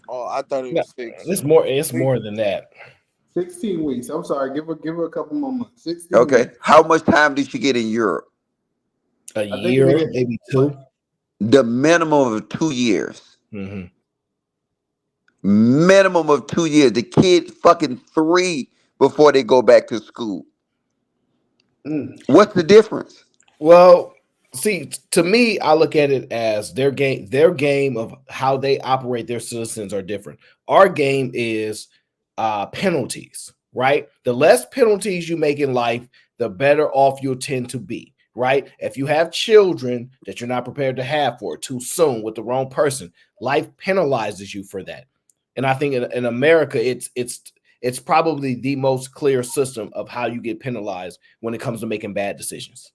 [SPEAKER 4] Oh, I thought it
[SPEAKER 1] No,
[SPEAKER 4] was 6.
[SPEAKER 1] it's more than that.
[SPEAKER 2] 16 weeks. I'm sorry, give her a couple more months. 16
[SPEAKER 5] Okay,
[SPEAKER 2] weeks.
[SPEAKER 5] how much time did she get in Europe?
[SPEAKER 1] A
[SPEAKER 2] I think
[SPEAKER 1] year,
[SPEAKER 2] they get-
[SPEAKER 1] maybe 2.
[SPEAKER 5] The minimum of 2 years.
[SPEAKER 1] Mm-hmm.
[SPEAKER 5] Minimum of 2 years. The kid fucking 3 before they go back to school.
[SPEAKER 2] Mm.
[SPEAKER 5] What's the difference?
[SPEAKER 1] Well, see, to me, I look at it as their game of how they operate their citizens are different. Our game is penalties, right? The less penalties you make in life, the better off you'll tend to be, right? If you have children that you're not prepared to have for too soon with the wrong person, life penalizes you for that. And I think in America, it's probably the most clear system of how you get penalized when it comes to making bad decisions.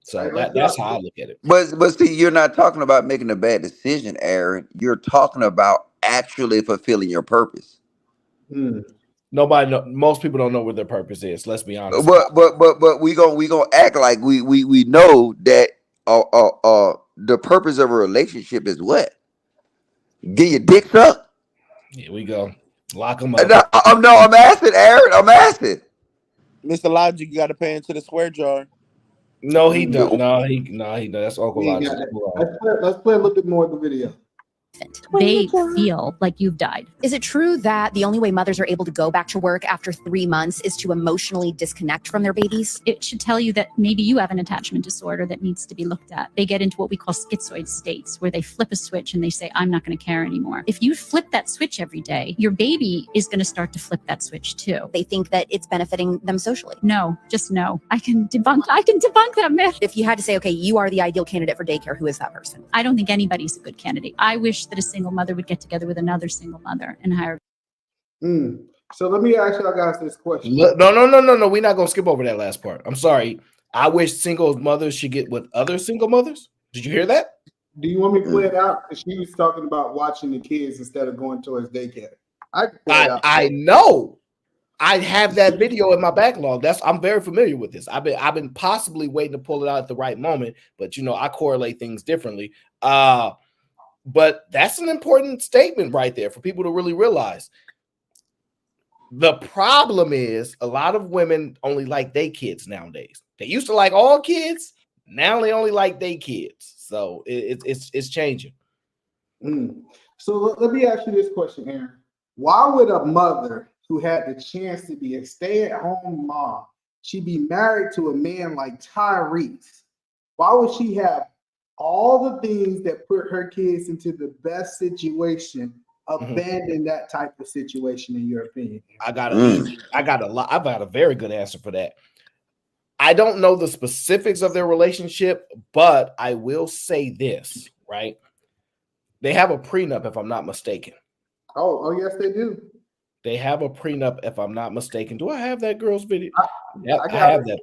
[SPEAKER 1] So that's how I look at it.
[SPEAKER 5] But see, you're not talking about making a bad decision, Aaron. You're talking about actually fulfilling your purpose.
[SPEAKER 2] Mm.
[SPEAKER 1] Most people don't know what their purpose is. Let's be honest.
[SPEAKER 5] But we gonna act like we know that the purpose of a relationship is what? Get your dick sucked?
[SPEAKER 1] Here we go. Lock them up.
[SPEAKER 5] No, I'm asking, Aaron. I'm asking.
[SPEAKER 4] Mr. Logic, you got to pay into the swear jar.
[SPEAKER 1] No, he don't. No, he don't. That's Uncle
[SPEAKER 2] We ain't
[SPEAKER 1] Logic.
[SPEAKER 2] got that. Let's play a little bit more of the video.
[SPEAKER 7] They feel like you've died.
[SPEAKER 6] Is it true that the only way mothers are able to go back to work after 3 months is to emotionally disconnect from their babies?
[SPEAKER 7] It should tell you that maybe you have an attachment disorder that needs to be looked at. They get into what we call schizoid states, where they flip a switch and they say, I'm not going to care anymore. If you flip that switch every day, your baby is going to start to flip that switch too.
[SPEAKER 6] They think that it's benefiting them socially.
[SPEAKER 7] No, just no. I can debunk that myth.
[SPEAKER 6] If you had to say, okay, you are the ideal candidate for daycare, who is that person?
[SPEAKER 7] I don't think anybody's a good candidate. I wish that a single mother would get together with another single mother and hire.
[SPEAKER 2] So let me ask y'all guys this question.
[SPEAKER 1] No. We're not gonna skip over that last part. I'm sorry. I wish single mothers should get with other single mothers. Did you hear that?
[SPEAKER 2] Do you want me to play it out? Because she was talking about watching the kids instead of going towards daycare. I can play it out.
[SPEAKER 1] I know. I have that video in my backlog. I'm very familiar with this. I've been possibly waiting to pull it out at the right moment, but I correlate things differently. But that's an important statement right there for people to really realize. The problem is a lot of women only like their kids nowadays. They used to like all kids. Now they only like their kids. So it's changing.
[SPEAKER 2] So let me ask you this question, Aaron. Why would a mother who had the chance to be a stay-at-home mom, she be married to a man like Tyrese? Why would she have all the things that put her kids into the best situation, abandon that type of situation, in your opinion?
[SPEAKER 1] I've got a very good answer for that. I don't know the specifics of their relationship, but I will say this, right? They have a prenup, if I'm not mistaken.
[SPEAKER 2] Oh, yes, they do.
[SPEAKER 1] They have a prenup, if I'm not mistaken. Do I have that girl's video?
[SPEAKER 2] I
[SPEAKER 1] have that.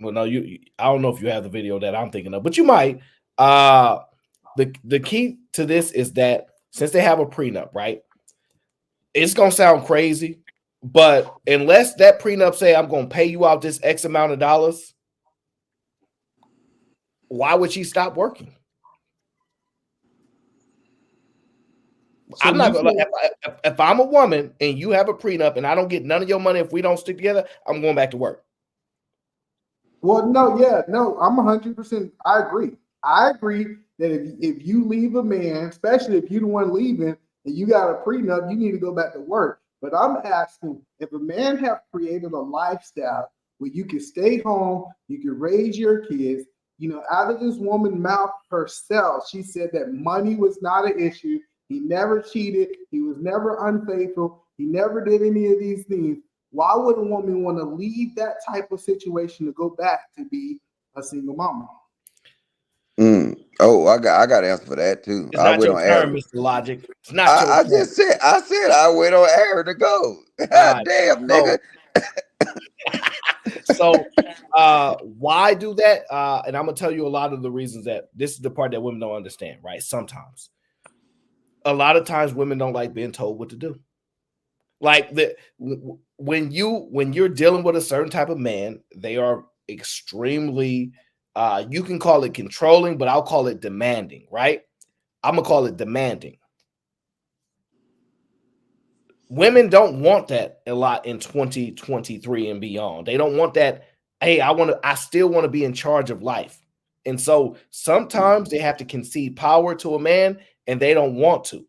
[SPEAKER 1] Well, no, I don't know if you have the video that I'm thinking of, but you might. The key to this is that since they have a prenup, right? It's gonna sound crazy, but unless that prenup say I'm gonna pay you out this X amount of dollars, why would she stop working? So I'm not gonna. If I'm a woman and you have a prenup and I don't get none of your money if we don't stick together, I'm going back to work.
[SPEAKER 2] Well, no, I'm 100%. I agree. I agree that if you leave a man, especially if you're the one leaving and you got a prenup, you need to go back to work. But I'm asking, if a man have created a lifestyle where you can stay home, you can raise your kids, out of this woman's mouth herself, she said that money was not an issue. He never cheated. He was never unfaithful. He never did any of these things. Why would a woman want to leave that type of situation to go back to be a single mama?
[SPEAKER 5] Oh, I got an answer for that too.
[SPEAKER 1] It's not your turn, Mr. Logic. It's not your turn.
[SPEAKER 5] I said I went on air to go. Damn, nigga.
[SPEAKER 1] So why do that? And I'm gonna tell you a lot of the reasons that this is the part that women don't understand, right? Sometimes. A lot of times women don't like being told what to do. Like when you're dealing with a certain type of man, they are extremely you can call it controlling, but I'll call it demanding, right? I'm gonna call it demanding. Women don't want that a lot in 2023 and beyond. They don't want that. Hey, I still want to be in charge of life. And so sometimes they have to concede power to a man and they don't want to,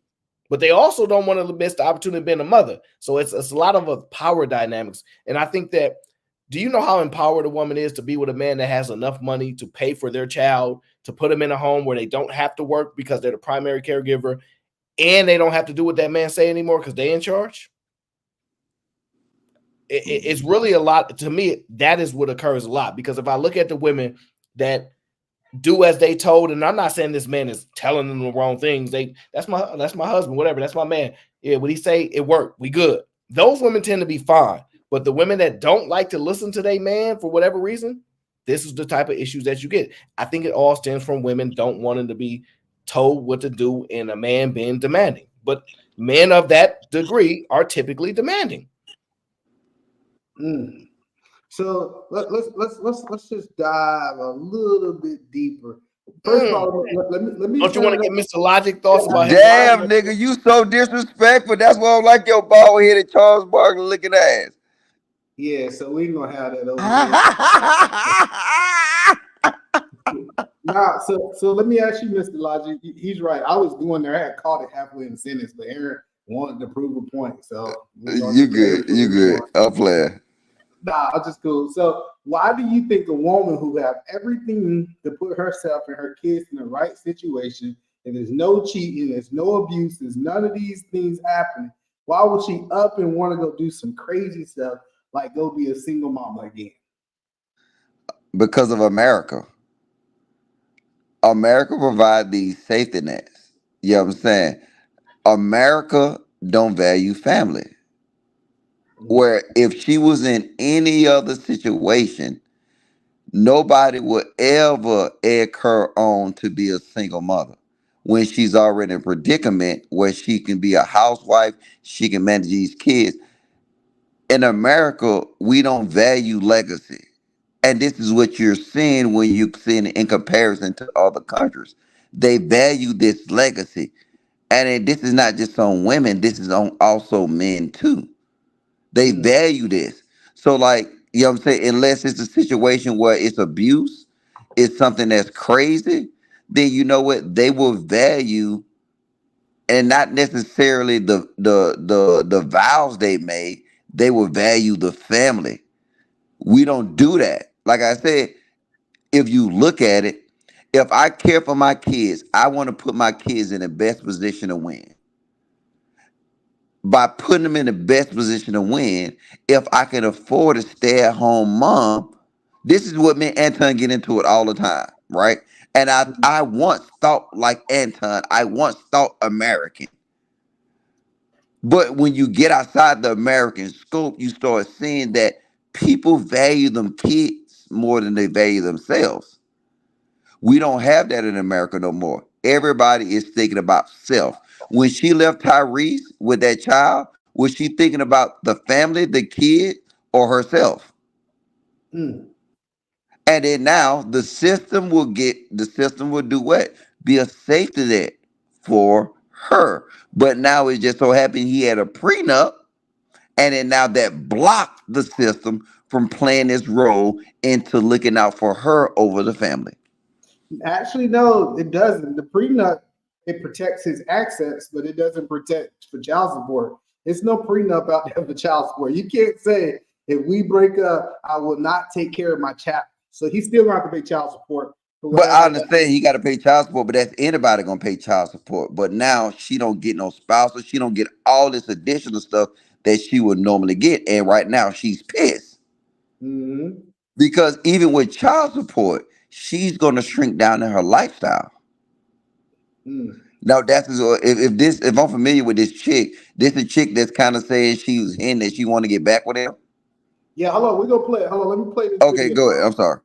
[SPEAKER 1] but they also don't want to miss the opportunity of being a mother. So it's a lot of power dynamics. And I think that, do you know how empowered a woman is to be with a man that has enough money to pay for their child, to put them in a home where they don't have to work because they're the primary caregiver, and they don't have to do what that man say anymore because they're in charge? It's really a lot. To me, that is what occurs a lot, because if I look at the women that do as they told, and I'm not saying this man is telling them the wrong things. That's my husband, whatever. That's my man. Yeah, what he say, it worked. We good. Those women tend to be fine. But the women that don't like to listen to their man for whatever reason, this is the type of issues that you get. I think it all stems from women don't wanting to be told what to do and a man being demanding. But men of that degree are typically demanding.
[SPEAKER 2] So let's just dive a little bit deeper. First of all, let me.
[SPEAKER 1] Don't you want to get Mr. Logic thoughts about his
[SPEAKER 5] Damn, nigga, you so disrespectful. That's why I don't like your bald headed Charles Barkley looking ass.
[SPEAKER 2] Yeah, so we ain't gonna have that over here. Nah, so let me ask you, Mr. Logic. He's right. I was going there. I had caught it halfway in the sentence, but Aaron wanted to prove a point. So
[SPEAKER 5] you good. I'll play.
[SPEAKER 2] Nah, I'll just go. So why do you think a woman who have everything to put herself and her kids in the right situation, and there's no cheating, there's no abuse, there's none of these things happening, why would she up and want to go do some crazy stuff like go be a single mom again?
[SPEAKER 5] Because of America. America provide these safety nets. You know what I'm saying? America don't value family. Where if she was in any other situation, nobody would ever egg her on to be a single mother when she's already in a predicament where she can be a housewife, she can manage these kids. In America, we don't value legacy. And this is what you're seeing when you're seeing in comparison to other countries. They value this legacy. And then this is not just on women, this is on also men too. They value this. So like, you know what I'm saying, unless it's a situation where it's abuse, it's something that's crazy, then you know what? They will value, and not necessarily the vows they made, they will value the family. We don't do that. Like I said, if you look at it, if I care for my kids, I want to put my kids in the best position to win. By putting them in the best position to win, if I can afford a stay-at-home mom, this is what me and Anton get into it all the time, right? And I once thought like Anton, I once thought American. But when you get outside the American scope, you start seeing that people value them kids more than they value themselves. We don't have that in America no more. Everybody is thinking about self. When she left Tyrese with that child, was she thinking about the family, the kid, or herself?
[SPEAKER 2] Mm.
[SPEAKER 5] And then now the system will do what? Be a safety net for her. But now it just so happened he had a prenup, and then now that blocked the system from playing this role into looking out for her over the family.
[SPEAKER 2] Actually, no, it doesn't. The prenup, it protects his assets, but it doesn't protect for child support. It's no prenup out there for child support. You can't say, if we break up, I will not take care of my child. So he's still going to have to pay child support.
[SPEAKER 5] But I understand he got to pay child support, but that's anybody gonna pay child support. But now she don't get no spousal. She don't get all this additional stuff that she would normally get. And right now she's pissed because even with child support, she's gonna shrink down in her lifestyle. Now that's if I'm familiar with this a chick that's kind of saying she was in that she want to get back with him.
[SPEAKER 2] Yeah, hold on, we're gonna play it. Hold on, let me play this.
[SPEAKER 5] Okay,
[SPEAKER 2] video.
[SPEAKER 5] go ahead. I'm sorry.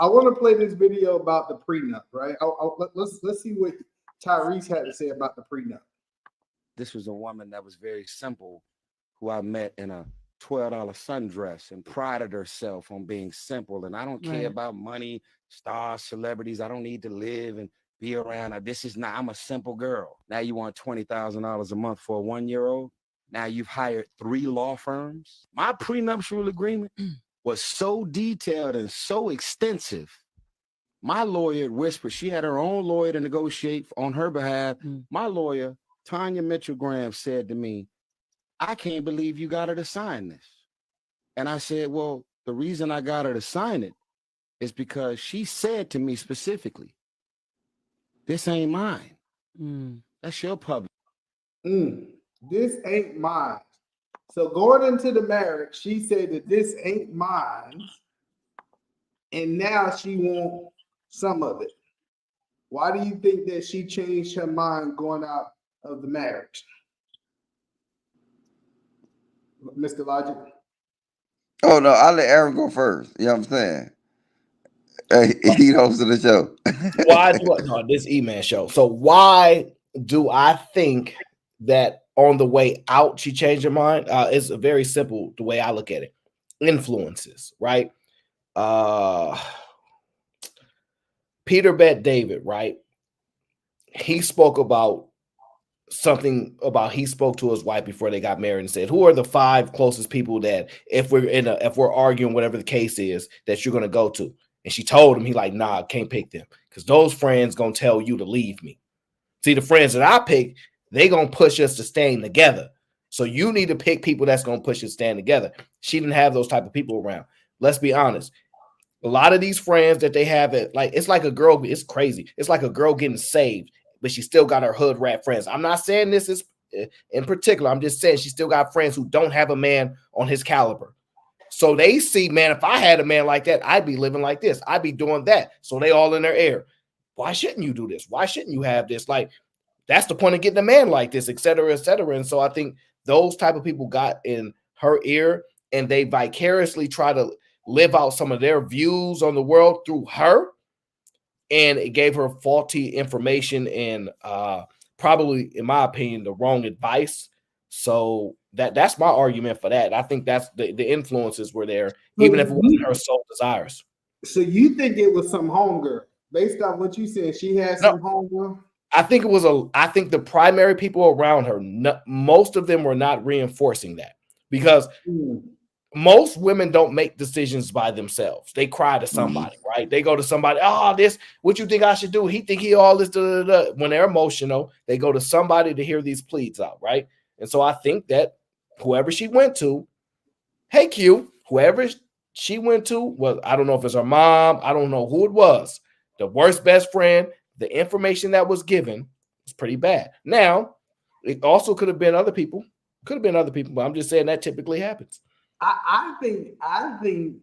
[SPEAKER 2] I want to play this video about the prenup, right? Let's see what Tyrese had to say about the prenup.
[SPEAKER 8] This was a woman that was very simple, who I met in a $12 sundress and prided herself on being simple. And I don't care about money, stars, celebrities. I don't need to live and be around. I'm a simple girl. Now you want $20,000 a month for a 1-year-old? Now you've hired 3 law firms. My prenuptial agreement was so detailed and so extensive. My lawyer whispered, she had her own lawyer to negotiate on her behalf. My lawyer, Tanya Mitchell Graham, said to me, I can't believe you got her to sign this. And I said, well, the reason I got her to sign it is because she said to me specifically, this ain't mine. That's your public.
[SPEAKER 2] This ain't mine. So going into the marriage, she said that this ain't mine. And now she wants some of it. Why do you think that she changed her mind going out of the marriage? Mr. Logic?
[SPEAKER 5] Oh no, I'll let Aaron go first. You know what I'm saying? He hosted the show.
[SPEAKER 1] Why do this E-Man show? So why do I think that on the way out she changed her mind? It's very simple the way I look at it. Influences, right? Peter Bet David, right? He spoke about something about he spoke to his wife before they got married and said, who are the 5 closest people that if we're arguing, whatever the case is, that you're gonna go to? And she told him, he like, nah, can't pick them because those friends gonna tell you to leave me. See, the friends that I pick, they gonna push us to staying together. So you need to pick people that's gonna push us to stand together. She didn't have those type of people around. Let's be honest. A lot of these friends that they have, it's like a girl. It's crazy. It's like a girl getting saved, but she still got her hood rat friends. I'm not saying this is in particular. I'm just saying she still got friends who don't have a man on his caliber. So they see, man, if I had a man like that, I'd be living like this. I'd be doing that. So they all in their ear. Why shouldn't you do this? Why shouldn't you have this? Like, that's the point of getting a man like this, et cetera, et cetera. And so I think those type of people got in her ear and they vicariously try to live out some of their views on the world through her. And it gave her faulty information and probably, in my opinion, the wrong advice. So that's my argument for that. I think that's the influences were there, even if it wasn't her sole desires.
[SPEAKER 2] So you think it was some homegirl? Based on what you said, she had some homegirl?
[SPEAKER 1] I think it was I think the primary people around her, most of them were not reinforcing that, because most women don't make decisions by themselves. They cry to somebody, right? They go to somebody. Oh, this, what you think I should do? He think he all this. Da, da, da. When they're emotional, they go to somebody to hear these pleas out, right? And so I think that whoever she went to, hey Q, whoever she went to, well, I don't know if it's her mom, I don't know who it was. The worst best friend, the information that was given was pretty bad. Now, it also could have been other people. Could have been other people, but I'm just saying that typically happens.
[SPEAKER 2] I think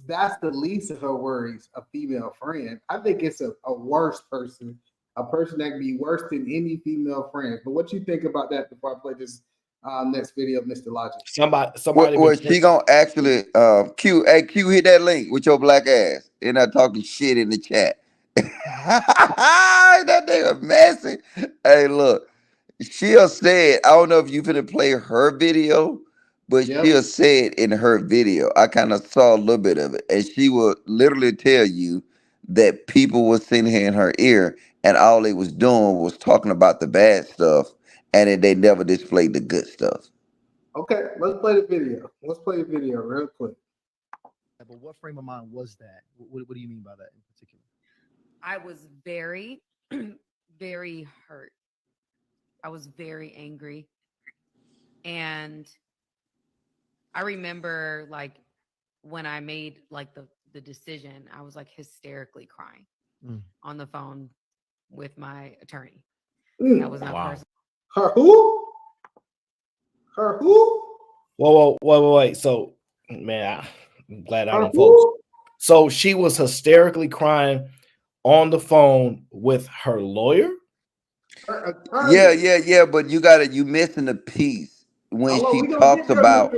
[SPEAKER 2] that's the least of her worries, a female friend. I think it's a worse person, a person that can be worse than any female friend. But what you think about that before I play this next video of Mr. Logic?
[SPEAKER 1] Somebody
[SPEAKER 5] well, she gonna actually Q, hey Q, hit that link with your black ass. And not talking shit in the chat. That nigga messy. Hey, look. She'll say it. I don't know if you finna play her video, but she'll say it in her video. I kind of saw a little bit of it, and she will literally tell you that people were sitting here in her ear, and all they was doing was talking about the bad stuff, and that they never displayed the good stuff.
[SPEAKER 2] Okay, let's play the video. Let's play the video real quick.
[SPEAKER 9] But what frame of mind was that? What do you mean by that in particular?
[SPEAKER 10] I was very, very hurt. I was very angry. And I remember like when I made like the decision, I was like hysterically crying on the phone with my attorney. That was not personal.
[SPEAKER 2] Her who? Her who?
[SPEAKER 1] Whoa, wait. So, man, I'm glad I don't folks. So she was hysterically crying on the phone with her lawyer?
[SPEAKER 5] Yeah, but you missing the piece when she talks about.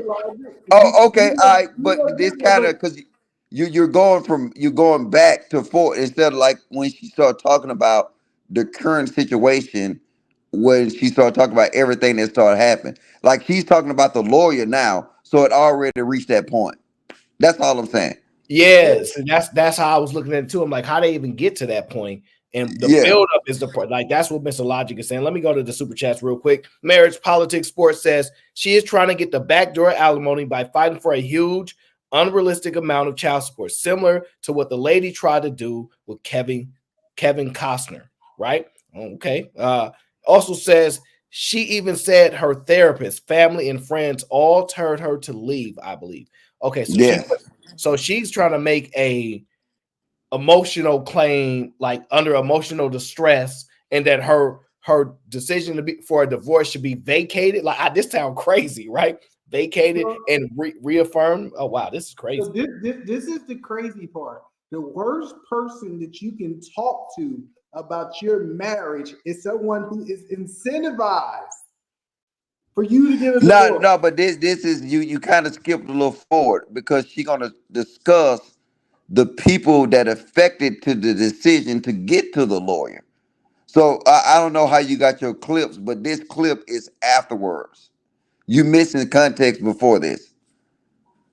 [SPEAKER 5] Oh, okay, all right, but this kind of, because you're going back to forth instead of like when she started talking about the current situation, when she started talking about everything that started happening. Like she's talking about the lawyer now, so it already reached that point. That's all I'm saying.
[SPEAKER 1] Yes, and that's how I was looking at it too. I'm like, how they even get to that point? And the build up is the part. Like that's what Mr. Logic is saying. Let me go to the super chats real quick. Marriage Politics Sports says she is trying to get the backdoor alimony by fighting for a huge, unrealistic amount of child support, similar to what the lady tried to do with Kevin Costner. Right? Okay. Also says she even said her therapist, family, and friends all told her to leave. I believe. Okay, so she's trying to make a emotional claim, like under emotional distress, and that her decision to be for a divorce should be vacated. Like this sounds crazy, right? Vacated and reaffirmed. Oh wow, this is crazy.
[SPEAKER 2] So this is the crazy part. The worst person that you can talk to about your marriage is someone who is incentivized for you to get a divorce.
[SPEAKER 5] No, but this is you kind of skipped a little forward because she's gonna discuss the people that affected to the decision to get to the lawyer. So I don't know how you got your clips, but this clip is afterwards. You missing context before this.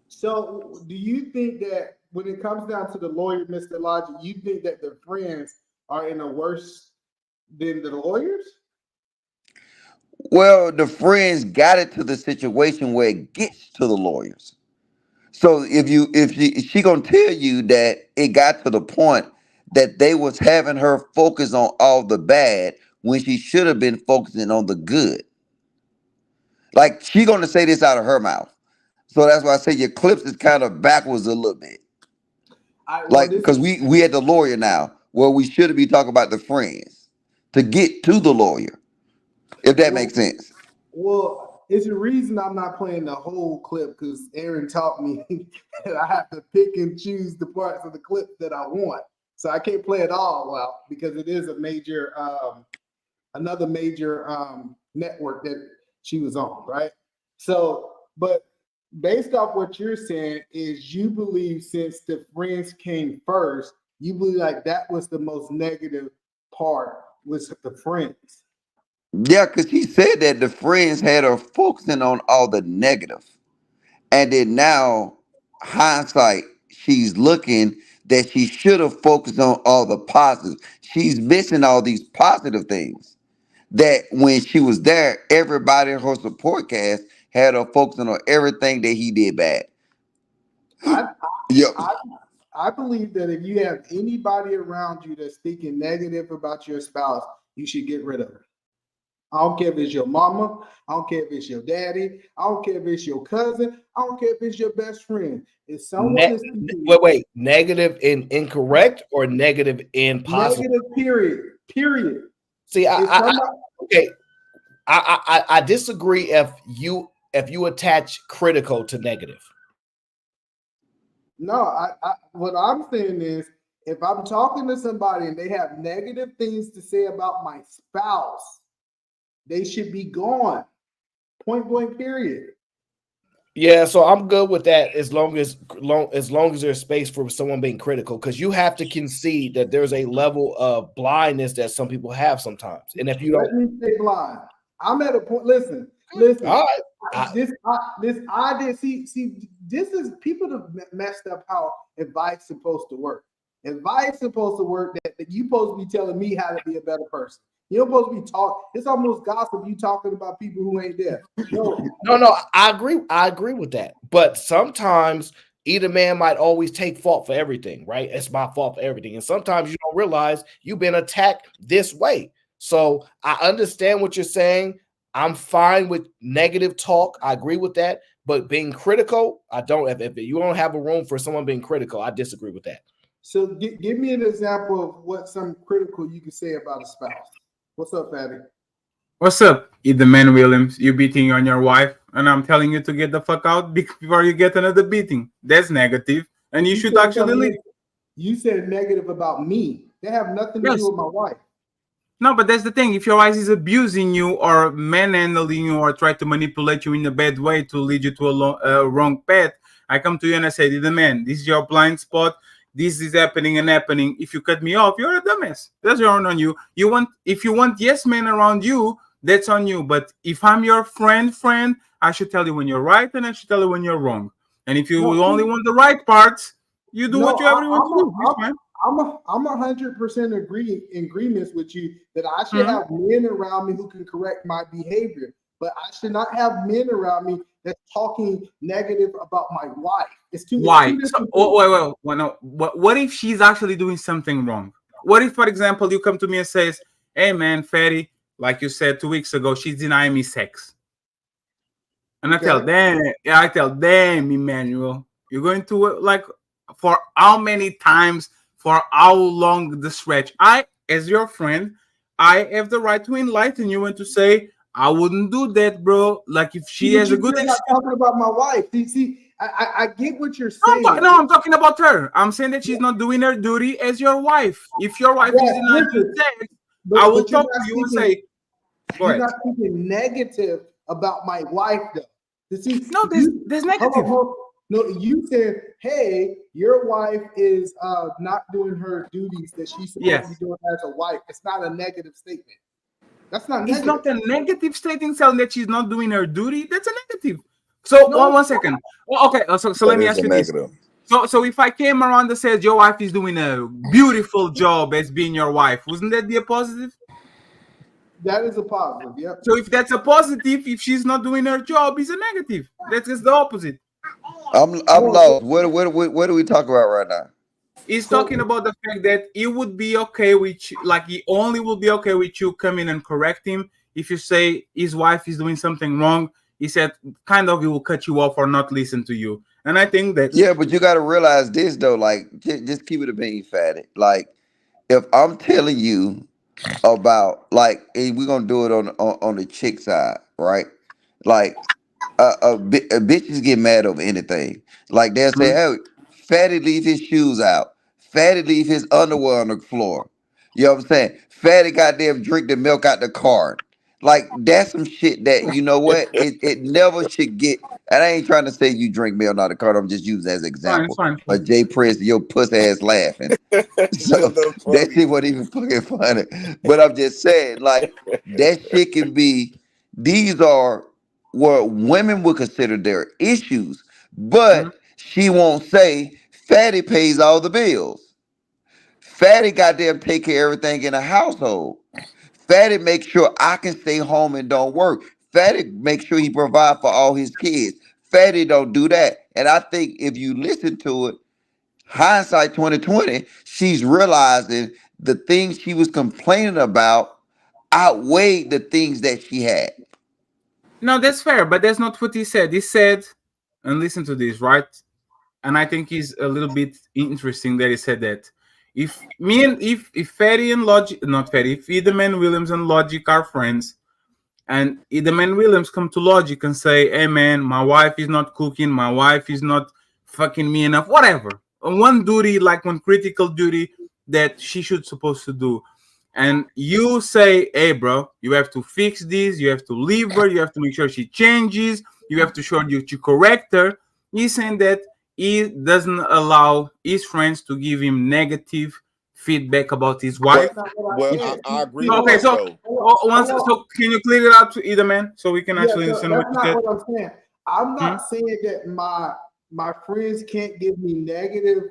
[SPEAKER 2] So do you think that when it comes down to the lawyer, Mr. Logic, you think that the friends are in a worse than the lawyers?
[SPEAKER 5] Well, the friends got it to the situation where it gets to the lawyers. So if she gonna tell you that it got to the point that they was having her focus on all the bad when she should have been focusing on the good. Like she gonna say this out of her mouth. So that's why I say your clips is kind of backwards a little bit. Like because we at the lawyer now, where we should be talking about the friends to get to the lawyer. If that makes sense.
[SPEAKER 2] Well, it's a reason I'm not playing the whole clip because Aaron taught me that I have to pick and choose the parts of the clip that I want. So I can't play it all out because it is a major, another major network that she was on, right? So, but based off what you're saying is you believe since the friends came first, you believe like that was the most negative part was the friends.
[SPEAKER 5] Yeah, because he said that the friends had her focusing on all the negative. And then now, hindsight, she's looking that she should have focused on all the positives. She's missing all these positive things that when she was there, everybody in her support cast had her focusing on everything that he did bad.
[SPEAKER 2] I,
[SPEAKER 5] Yep.
[SPEAKER 2] I believe that if you have anybody around you that's thinking negative about your spouse, you should get rid of her. I don't care if it's your mama. I don't care if it's your daddy. I don't care if it's your cousin. I don't care if it's your best friend. If someone is thinking
[SPEAKER 1] wait, negative in incorrect or negative in positive?
[SPEAKER 2] negative, period.
[SPEAKER 1] See, I disagree if you attach critical to negative.
[SPEAKER 2] No, what I'm saying is if I'm talking to somebody and they have negative things to say about my spouse, they should be gone. Point blank, period.
[SPEAKER 1] Yeah, so I'm good with that as long as there's space for someone being critical, because you have to concede that there's a level of blindness that some people have sometimes. And if you
[SPEAKER 2] Let me stay blind. I'm at a point. Listen. All right. This is people have messed up how advice is supposed to work. Advice is supposed to work that you supposed to be telling me how to be a better person. You're supposed to be talking. It's almost gossip. You talking about people who ain't there.
[SPEAKER 1] No, I agree with that. But sometimes either man might always take fault for everything, right? It's my fault for everything. And sometimes you don't realize you've been attacked this way. So I understand what you're saying. I'm fine with negative talk. I agree with that. But being critical, I don't. If you don't have a room for someone being critical, I disagree with that.
[SPEAKER 2] So give me an example of what some critical you can say about a spouse. What's up, Fatty?
[SPEAKER 11] What's up, the man Williams? You beating on your wife, and I'm telling you to get the fuck out before you get another beating. That's negative, and you should actually leave.
[SPEAKER 2] You said negative about me. They have nothing to do with my wife.
[SPEAKER 11] No, but that's the thing. If your wife is abusing you or manhandling you or try to manipulate you in a bad way to lead you to a wrong path, I come to you and I say, the man, this is your blind spot. This is happening. If you cut me off, you're a dumbass. That's on you. If you want yes men around you, that's on you. But if I'm your friend, I should tell you when you're right and I should tell you when you're wrong. And if you only want the right parts, you do whatever you want to do.
[SPEAKER 2] I'm 100% agreements with you that I should have men around me who can correct my behavior, but I should not have men around me that's talking negative about my wife. It's too.
[SPEAKER 11] Why? What if she's actually doing something wrong? What if, for example, you come to me and says, "Hey, man, Fatty, like you said 2 weeks ago, she's denying me sex," and I tell them, Emmanuel, you're going to like for how many times? For how long the stretch? I, as your friend, I have the right to enlighten you and to say, I wouldn't do that, bro. Like if she has a good
[SPEAKER 2] excuse. I'm talking about my wife. See, I get what you're saying.
[SPEAKER 11] I'm talking about her. I'm saying that she's not doing her duty as your wife. If your wife is denying you sex, I will talk to you and say,
[SPEAKER 2] you're not speaking negative about my wife, though. See,
[SPEAKER 11] no, there's negative.
[SPEAKER 2] No, you said, hey, your wife is not doing her duties that she's supposed to be doing as a wife. It's not a negative statement. That's not negative.
[SPEAKER 11] It's not a negative statement saying that she's not doing her duty. That's a negative. So one second. Okay, so let me ask you this. So if I came around and said your wife is doing a beautiful job as being your wife, wouldn't that be a positive?
[SPEAKER 2] That is a positive, yep.
[SPEAKER 11] So if that's a positive, if she's not doing her job, it's a negative. That is the opposite.
[SPEAKER 5] I'm lost. What are we talking about right now?
[SPEAKER 11] He's talking about the fact that it would be okay with you, like he only will be okay with you coming and correct him if you say his wife is doing something wrong. He said kind of he will cut you off or not listen to you. And I think that
[SPEAKER 5] but you got to realize this though, like just keep it a being fatty. Like if I'm telling you about like we're gonna do it on the chick side, right? Like bitches get mad over anything. Like they'll say, "Hey, Fatty leave his shoes out. Fatty leave his underwear on the floor." You know what I'm saying? Fatty goddamn drink the milk out the cart. Like that's some shit that you know what it never should get. And I ain't trying to say you drink milk out of the cart. I'm just using as an example.
[SPEAKER 11] Fine.
[SPEAKER 5] But Jay Prince, your puss ass laughing. So that shit wasn't even fucking funny. But I'm just saying, like that shit can be. These are what women would consider their issues, but she won't say Fatty pays all the bills. Fatty goddamn take care of everything in the household. Fatty makes sure I can stay home and don't work. Fatty makes sure he provide for all his kids. Fatty don't do that. And I think if you listen to it, hindsight 2020, she's realizing the things she was complaining about outweighed the things that she had.
[SPEAKER 11] No, that's fair, but that's not what he said. He said, and listen to this, right? And I think it's a little bit interesting that he said that. If Ferry and Logic, not Ferry, if Edelman Williams and Logic are friends, and Edelman Williams come to Logic and say, "Hey man, my wife is not cooking, my wife is not fucking me enough," whatever. One duty, like one critical duty that she should supposed to do. And you say, "Hey bro, you have to fix this, you have to leave her, you have to make sure she changes, you have to show you to correct her." He's saying that he doesn't allow his friends to give him negative feedback about his wife.
[SPEAKER 12] I agree
[SPEAKER 11] Okay,
[SPEAKER 12] with
[SPEAKER 11] so so can you clear it out to either man so we can actually understand what you said?
[SPEAKER 2] That's not what I'm saying. I'm not saying that my friends can't give me negative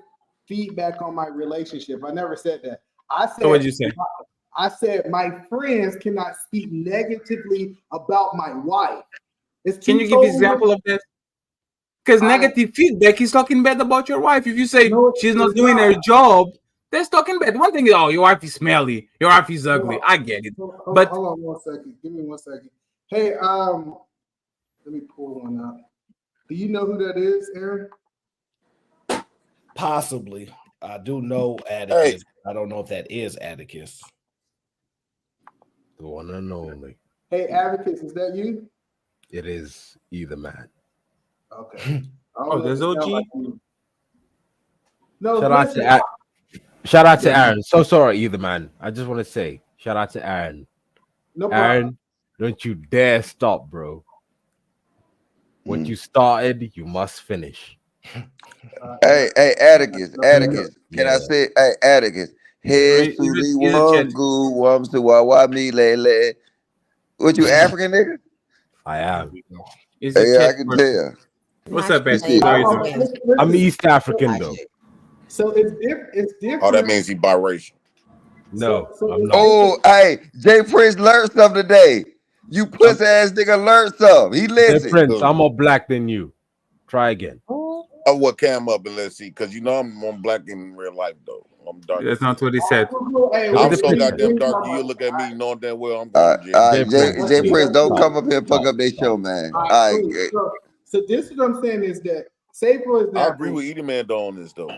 [SPEAKER 2] feedback on my relationship. I never said that. I said,
[SPEAKER 11] so what'd you say?
[SPEAKER 2] I said my friends cannot speak negatively about my wife.
[SPEAKER 11] Can you give an example of that? Because negative feedback is talking bad about your wife. If you say she's not doing her job, that's talking bad. One thing is, oh, your wife is smelly, your wife is ugly. I get it. But
[SPEAKER 2] hold on 1 second. Give me 1 second. Hey, let me pull one up. Do you know who that is, Aaron?
[SPEAKER 1] Possibly. I do know Atticus. I don't know if that is Atticus.
[SPEAKER 12] The one and only.
[SPEAKER 2] Hey, Atticus, is that you?
[SPEAKER 12] It is either man.
[SPEAKER 2] Okay.
[SPEAKER 11] Oh, there's OG.
[SPEAKER 2] No,
[SPEAKER 12] shout out to Aaron. So sorry, either man. I just want to say, shout out to Aaron.
[SPEAKER 2] No
[SPEAKER 12] Aaron,
[SPEAKER 2] problem.
[SPEAKER 12] don't you dare stop, bro. What you started, you must finish.
[SPEAKER 5] Hey, Atticus, can I say, hey, Atticus, hey, Suli Wangu, Wamsu Wawa Mi Lele. What you African nigga?
[SPEAKER 12] I am.
[SPEAKER 5] Hey, I can tell.
[SPEAKER 11] What's up, man?
[SPEAKER 12] I'm East African though.
[SPEAKER 2] So it's different.
[SPEAKER 12] Oh, that means he biracial. No, I'm not.
[SPEAKER 5] Oh, hey, Jay Prince learned something today. You pussy ass nigga learned something. He listened.
[SPEAKER 12] Jay Prince, I'm more black than you. Try again.
[SPEAKER 13] Oh, what cam up and let's see, because you know I'm black in real life though. I'm dark.
[SPEAKER 11] That's not what he said.
[SPEAKER 13] I'm so goddamn dark. You look at me knowing damn well I'm going to jail.
[SPEAKER 5] Jay Prince, don't come up here and fuck up their show, man. All right.
[SPEAKER 2] So this is what I'm saying is that, say for example,
[SPEAKER 13] I agree with Edie Man though on this though.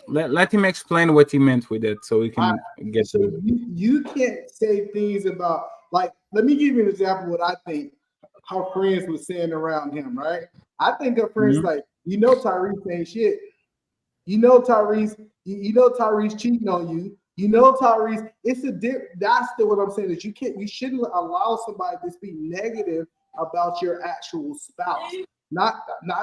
[SPEAKER 11] Let him explain what he meant with it, so we can get
[SPEAKER 2] to it. You can't say things about, like, let me give you an example of what I think her friends were saying around him, right? I think her friends like, you know, Tyrese ain't shit. You know, Tyrese, you know Tyrese cheating on you. You know, Tyrese, it's a that's what I'm saying, is you shouldn't allow somebody to speak negative about your actual spouse. Not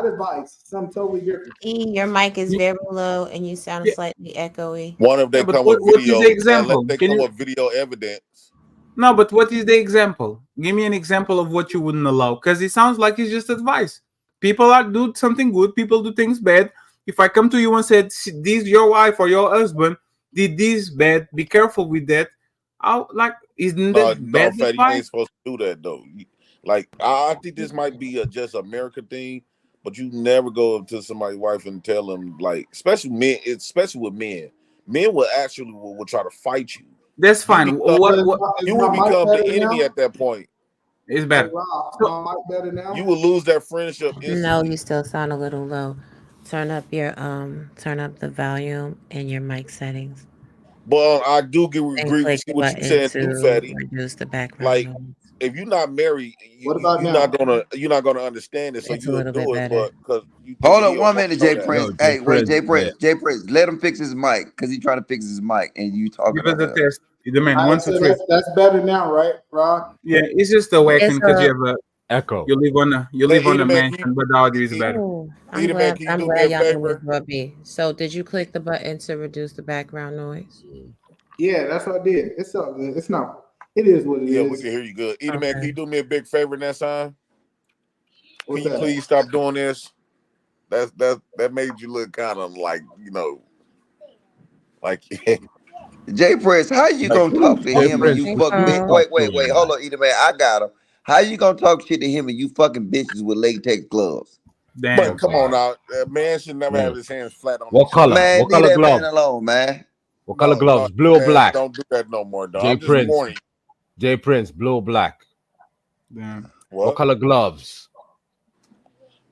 [SPEAKER 2] advice, something totally different.
[SPEAKER 14] Your mic is very low and you sound slightly echoey.
[SPEAKER 13] One of them come with video. Unless they come with video evidence.
[SPEAKER 11] No, but what is the example? Give me an example of what you wouldn't allow, because it sounds like it's just advice. People do something good, people do things bad. If I come to you and said, this your wife or your husband did this bad, be careful with that. Isn't that bad
[SPEAKER 13] Fatty, you
[SPEAKER 11] advice?
[SPEAKER 13] ain't supposed to do that though. Like, I think this might be just American thing, but you never go up to somebody's wife and tell them, like, especially with men. Men will actually will try to fight you.
[SPEAKER 11] That's fine.
[SPEAKER 13] You will become the enemy at that point.
[SPEAKER 11] It's better.
[SPEAKER 13] You will lose that friendship instantly.
[SPEAKER 14] No, you still sound a little low. Turn up the volume and your mic settings.
[SPEAKER 13] But I do agree with what you saying too, Fatty.
[SPEAKER 14] Reduce the background.
[SPEAKER 13] Like, if you're not married, you're not gonna understand it, so you'll do it. But because
[SPEAKER 5] hold on 1 minute, Jay Prince. Hey, wait, Jay Prince. Let him fix his mic because he's trying to fix his mic, and you talking
[SPEAKER 11] about
[SPEAKER 5] that.
[SPEAKER 11] Test. The man,
[SPEAKER 2] Right,
[SPEAKER 11] 1, 2, 3.
[SPEAKER 2] That's better now, right, Rob?
[SPEAKER 11] Yeah, it's just a waking because you have a
[SPEAKER 12] echo.
[SPEAKER 11] You live on a mansion, but the audio is better.
[SPEAKER 14] I'm glad y'all know what be. So did you click the button to reduce the background noise?
[SPEAKER 2] Yeah, that's what I did. It's all good. It's not. It is what it is.
[SPEAKER 13] Yeah, we can hear you good. Edie Man, can you do me a big favor next time?
[SPEAKER 2] What's
[SPEAKER 13] Can you
[SPEAKER 2] that?
[SPEAKER 13] please stop doing this? That made you look kind of like, like
[SPEAKER 5] Jay Prince, how you
[SPEAKER 12] Like,
[SPEAKER 5] gonna talk to
[SPEAKER 12] Jay
[SPEAKER 5] him and
[SPEAKER 12] Prince,
[SPEAKER 5] you
[SPEAKER 12] you
[SPEAKER 5] fuck
[SPEAKER 12] can't
[SPEAKER 5] bitch?
[SPEAKER 14] Oh.
[SPEAKER 12] talk
[SPEAKER 5] Wait,
[SPEAKER 12] to him,
[SPEAKER 5] hold
[SPEAKER 12] man.
[SPEAKER 5] on, either man. I got him. How you gonna talk shit to him and you fucking bitches with latex gloves?
[SPEAKER 11] Damn.
[SPEAKER 13] But come on now, a man should never have his hands flat on
[SPEAKER 12] What
[SPEAKER 13] his
[SPEAKER 12] color?
[SPEAKER 13] chest.
[SPEAKER 5] Man,
[SPEAKER 12] What
[SPEAKER 5] leave
[SPEAKER 12] color
[SPEAKER 5] that man
[SPEAKER 12] gloves?
[SPEAKER 5] alone, man.
[SPEAKER 12] What color
[SPEAKER 13] No,
[SPEAKER 12] gloves? Blue or
[SPEAKER 13] man,
[SPEAKER 12] black?
[SPEAKER 13] don't do that no more, dog.
[SPEAKER 12] Jay
[SPEAKER 13] I'm just
[SPEAKER 12] Prince.
[SPEAKER 13] warning you.
[SPEAKER 12] Jay Prince, blue or black?
[SPEAKER 11] Damn.
[SPEAKER 12] What color gloves?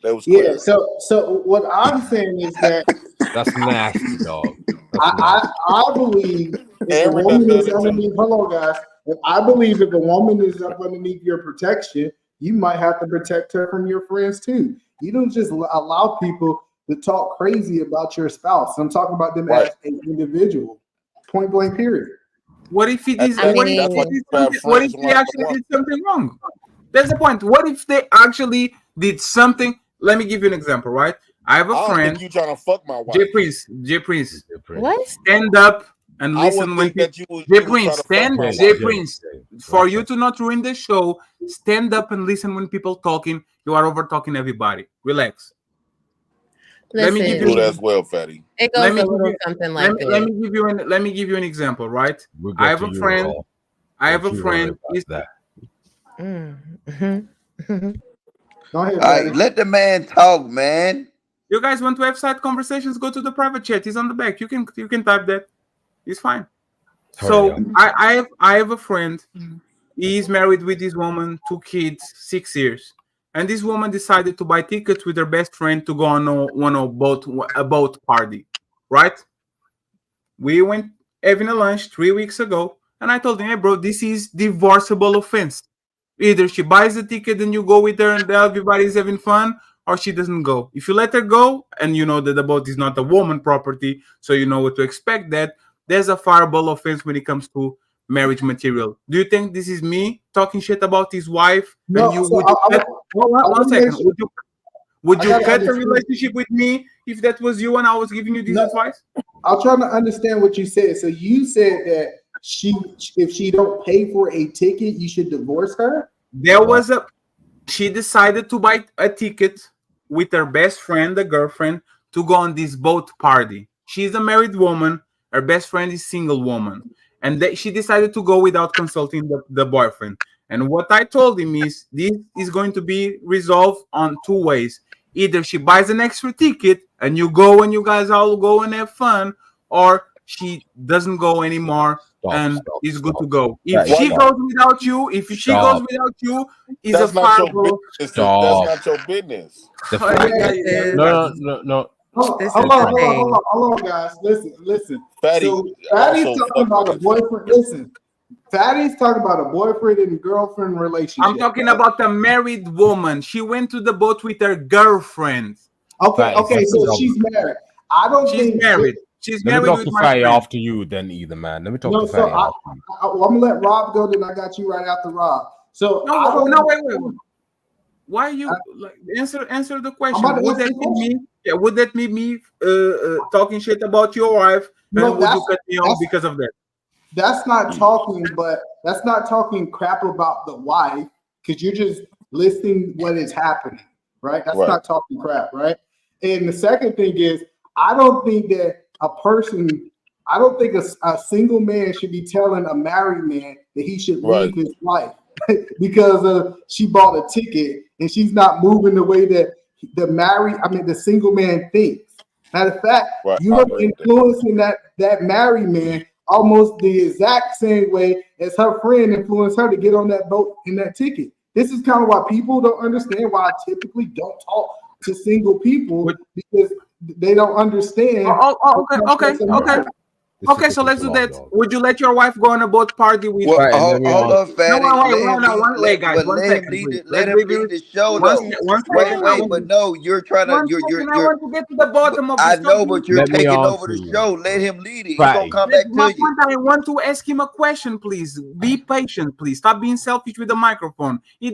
[SPEAKER 13] That was
[SPEAKER 2] Yeah.
[SPEAKER 13] clear.
[SPEAKER 2] So what I'm saying is that
[SPEAKER 12] That's nasty, dog. That's
[SPEAKER 2] I believe if a
[SPEAKER 13] Aaron done
[SPEAKER 2] woman is
[SPEAKER 13] it too.
[SPEAKER 2] underneath, hold on, guys. I believe if a woman is up underneath your protection, you might have to protect her from your friends too. You don't just allow people to talk crazy about your spouse. I'm talking about them as an individual. Point blank. Period.
[SPEAKER 11] What if he did?
[SPEAKER 14] I
[SPEAKER 11] What if
[SPEAKER 14] mean-
[SPEAKER 11] he did something? What if they actually did something wrong? That's the point. What if they actually did something? Let me give you an example, right? I have a
[SPEAKER 13] I don't
[SPEAKER 11] friend.
[SPEAKER 13] think you trying to fuck my wife.
[SPEAKER 11] Jay Prince.
[SPEAKER 14] What?
[SPEAKER 11] Stand up and
[SPEAKER 13] I
[SPEAKER 11] listen
[SPEAKER 13] would
[SPEAKER 11] when
[SPEAKER 13] think that
[SPEAKER 11] people.
[SPEAKER 13] you would
[SPEAKER 11] Jay
[SPEAKER 13] try
[SPEAKER 11] Prince,
[SPEAKER 13] to fuck
[SPEAKER 11] stand.
[SPEAKER 13] my
[SPEAKER 11] Jay
[SPEAKER 13] wife.
[SPEAKER 11] Prince, for you to not ruin the show, stand up and listen when people talking. You are over talking everybody. Relax. Let me give
[SPEAKER 13] Do
[SPEAKER 11] you.
[SPEAKER 13] that as well, fatty.
[SPEAKER 14] It
[SPEAKER 11] Let
[SPEAKER 14] goes
[SPEAKER 11] me
[SPEAKER 14] a
[SPEAKER 11] give
[SPEAKER 14] little
[SPEAKER 11] you.
[SPEAKER 14] something like
[SPEAKER 11] Let me give you an. Let me give you an example, right?
[SPEAKER 12] We'll
[SPEAKER 11] I
[SPEAKER 12] get
[SPEAKER 11] have
[SPEAKER 12] to
[SPEAKER 11] a
[SPEAKER 12] you
[SPEAKER 11] friend.
[SPEAKER 12] all.
[SPEAKER 11] I have a
[SPEAKER 12] Don't you worry
[SPEAKER 11] friend.
[SPEAKER 12] about
[SPEAKER 11] He's
[SPEAKER 12] that.
[SPEAKER 14] Mm-hmm.
[SPEAKER 2] Go ahead,
[SPEAKER 5] All right, let the man talk, man.
[SPEAKER 11] You guys want to have side conversations? Go to the private chat. He's on the back. You can type that. It's fine. So I have a friend. He's married with this woman, 2 kids, 6 years, and this woman decided to buy tickets with her best friend to go on a boat party, right? We went having a lunch 3 weeks ago, and I told him, "Hey, bro, this is divorceable offense. Either she buys the ticket and you go with her and everybody's having fun, or she doesn't go. If you let her go, and you know that the boat is not a woman property, so you know what to expect, that there's a fireable offense when it comes to marriage material. Do you think this is me talking shit about his wife?
[SPEAKER 2] No,
[SPEAKER 11] And you
[SPEAKER 2] so
[SPEAKER 11] would you cut, one second. Would you
[SPEAKER 2] gotta
[SPEAKER 11] cut a
[SPEAKER 2] understand.
[SPEAKER 11] relationship with me if that was you and I was giving you this advice?
[SPEAKER 2] I'm trying to understand what you said. So you said that if she don't pay for a ticket, you should divorce her?
[SPEAKER 11] She decided to buy a ticket with her best friend, the girlfriend, to go on this boat party. She's a married woman. Her best friend is single woman. And she decided to go without consulting the boyfriend. And what I told him is this is going to be resolved on 2 ways. Either she buys an extra ticket and you go and you guys all go and have fun, or she doesn't go anymore and is good to go. If she goes without you, it's
[SPEAKER 13] That's
[SPEAKER 11] a
[SPEAKER 13] not your
[SPEAKER 11] fireable.
[SPEAKER 13] business. That's not your business.
[SPEAKER 12] No.
[SPEAKER 2] Hold on, guys. Listen.
[SPEAKER 13] Fatty
[SPEAKER 2] So Fatty's
[SPEAKER 13] also
[SPEAKER 2] talking about a
[SPEAKER 13] fucked
[SPEAKER 2] boyfriend. Listen, Fatty's talking about a boyfriend and girlfriend relationship.
[SPEAKER 11] I'm talking about a married woman. She went to the boat with her girlfriend.
[SPEAKER 2] Okay, so she's married. I don't
[SPEAKER 11] She's
[SPEAKER 2] think
[SPEAKER 11] married. She's
[SPEAKER 12] Let me
[SPEAKER 11] married
[SPEAKER 12] talk
[SPEAKER 11] with
[SPEAKER 12] to
[SPEAKER 11] my
[SPEAKER 12] Fatty
[SPEAKER 11] friend.
[SPEAKER 12] after you, then either man. Let me talk
[SPEAKER 2] No,
[SPEAKER 12] to
[SPEAKER 2] so
[SPEAKER 12] Fatty after you.
[SPEAKER 2] I'm gonna let Rob go. Then I got you right after Rob. So
[SPEAKER 11] Wait. Why are you answer the question?
[SPEAKER 2] about to
[SPEAKER 11] Would
[SPEAKER 2] answer
[SPEAKER 11] that
[SPEAKER 2] the
[SPEAKER 11] be me? Yeah, would that be me talking shit about your wife? And
[SPEAKER 2] No,
[SPEAKER 11] would you cut me off because of that?
[SPEAKER 2] That's not talking, but that's not talking crap about the wife because you're just listing what is happening, right? That's not talking crap, right? And the second thing is, I don't think that a single man should be telling a married man that he should leave his wife because she bought a ticket and she's not moving the way that the single man thinks. Matter of fact, you are influencing that married man almost the exact same way as her friend influenced her to get on that boat in that ticket. This is kind of why people don't understand why I typically don't talk to single people because they don't understand.
[SPEAKER 11] Okay, so let's do that. Would you let your wife go on a boat party with?
[SPEAKER 5] Well, hold up, Fatty.
[SPEAKER 11] Wait, guys.
[SPEAKER 5] But let him lead the show, though. Wait, but no, you're trying to.
[SPEAKER 11] I want to get to the bottom of this.
[SPEAKER 5] I know, but you're taking over the show. Let him lead it. He's gonna come back to you.
[SPEAKER 11] I want to ask him a question, please. Be patient, please. Stop being selfish with the microphone. Hey,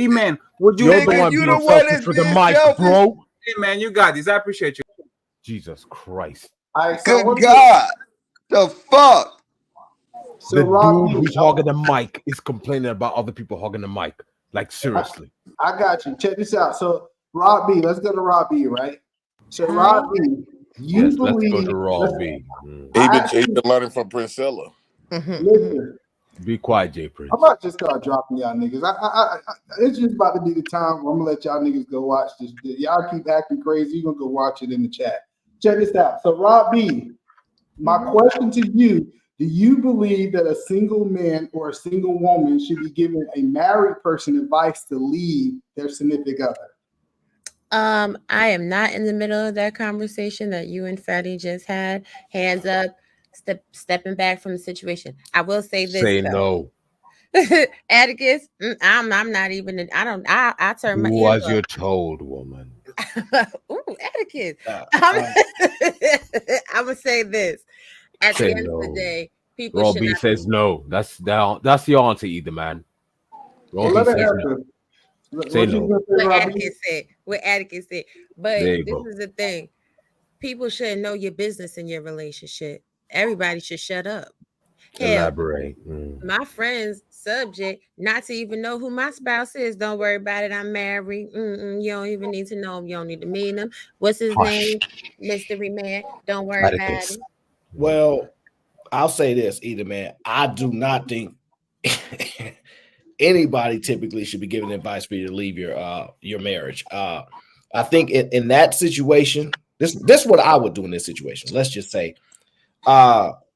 [SPEAKER 11] man, would you?
[SPEAKER 12] You're the one being selfish with the mic, bro.
[SPEAKER 11] Hey, man, you got this. I appreciate you.
[SPEAKER 12] Jesus Christ.
[SPEAKER 5] Good God. The fuck?
[SPEAKER 12] The dude who's hogging the mic is complaining about other people hogging the mic. Like, seriously.
[SPEAKER 2] I got you. Check this out. So Rob B, let's go to Rob B, right? So Rob B, you
[SPEAKER 12] Yes, let's go
[SPEAKER 2] believe?
[SPEAKER 12] to Raw
[SPEAKER 2] Listen,
[SPEAKER 12] B.
[SPEAKER 13] He been learning from Priscilla.
[SPEAKER 2] listen,
[SPEAKER 12] Be quiet, J Prince.
[SPEAKER 2] I'm about to just start dropping y'all niggas. It's just about to be the time where I'm gonna let y'all niggas go watch this. Y'all keep acting crazy. You're gonna go watch it in the chat. Check this out. So Rob B, my question to you: do you believe that a single man or a single woman should be giving a married person advice to leave their significant other?
[SPEAKER 14] I am not in the middle of that conversation that you and Fatty just had. Hands up, stepping back from the situation. I will say this.
[SPEAKER 12] Say
[SPEAKER 14] though.
[SPEAKER 12] no.
[SPEAKER 14] Atticus, I'm not even. I turn my
[SPEAKER 12] Who
[SPEAKER 14] ears
[SPEAKER 12] was your told woman?
[SPEAKER 14] Ooh, Atticus. I'm gonna say this. At
[SPEAKER 12] Say
[SPEAKER 14] the end of the
[SPEAKER 12] no.
[SPEAKER 14] day, people
[SPEAKER 12] Raw
[SPEAKER 14] should
[SPEAKER 12] B
[SPEAKER 14] not
[SPEAKER 12] says no. That's the answer, either man. Raw B
[SPEAKER 2] Let
[SPEAKER 12] says
[SPEAKER 2] it
[SPEAKER 12] no.
[SPEAKER 2] happen.
[SPEAKER 12] Say
[SPEAKER 2] What you
[SPEAKER 12] no.
[SPEAKER 2] gonna say,
[SPEAKER 14] what
[SPEAKER 2] Rob B?
[SPEAKER 14] Atticus said. What Atticus said. But
[SPEAKER 12] There you
[SPEAKER 14] this
[SPEAKER 12] go.
[SPEAKER 14] is the thing. People should know your business in your relationship. Everybody should shut up. Hell,
[SPEAKER 12] Elaborate.
[SPEAKER 14] my friend's subject not to even know who my spouse is. Don't worry about it. I'm married. You don't even need to know him. You don't need to meet him. What's his name? Mystery man. Don't worry about
[SPEAKER 12] Atticus.
[SPEAKER 14] it.
[SPEAKER 1] Well, I'll say this, either man. I do not think anybody typically should be giving advice for you to leave your marriage. I think in that situation, this is what I would do in this situation. Let's just say,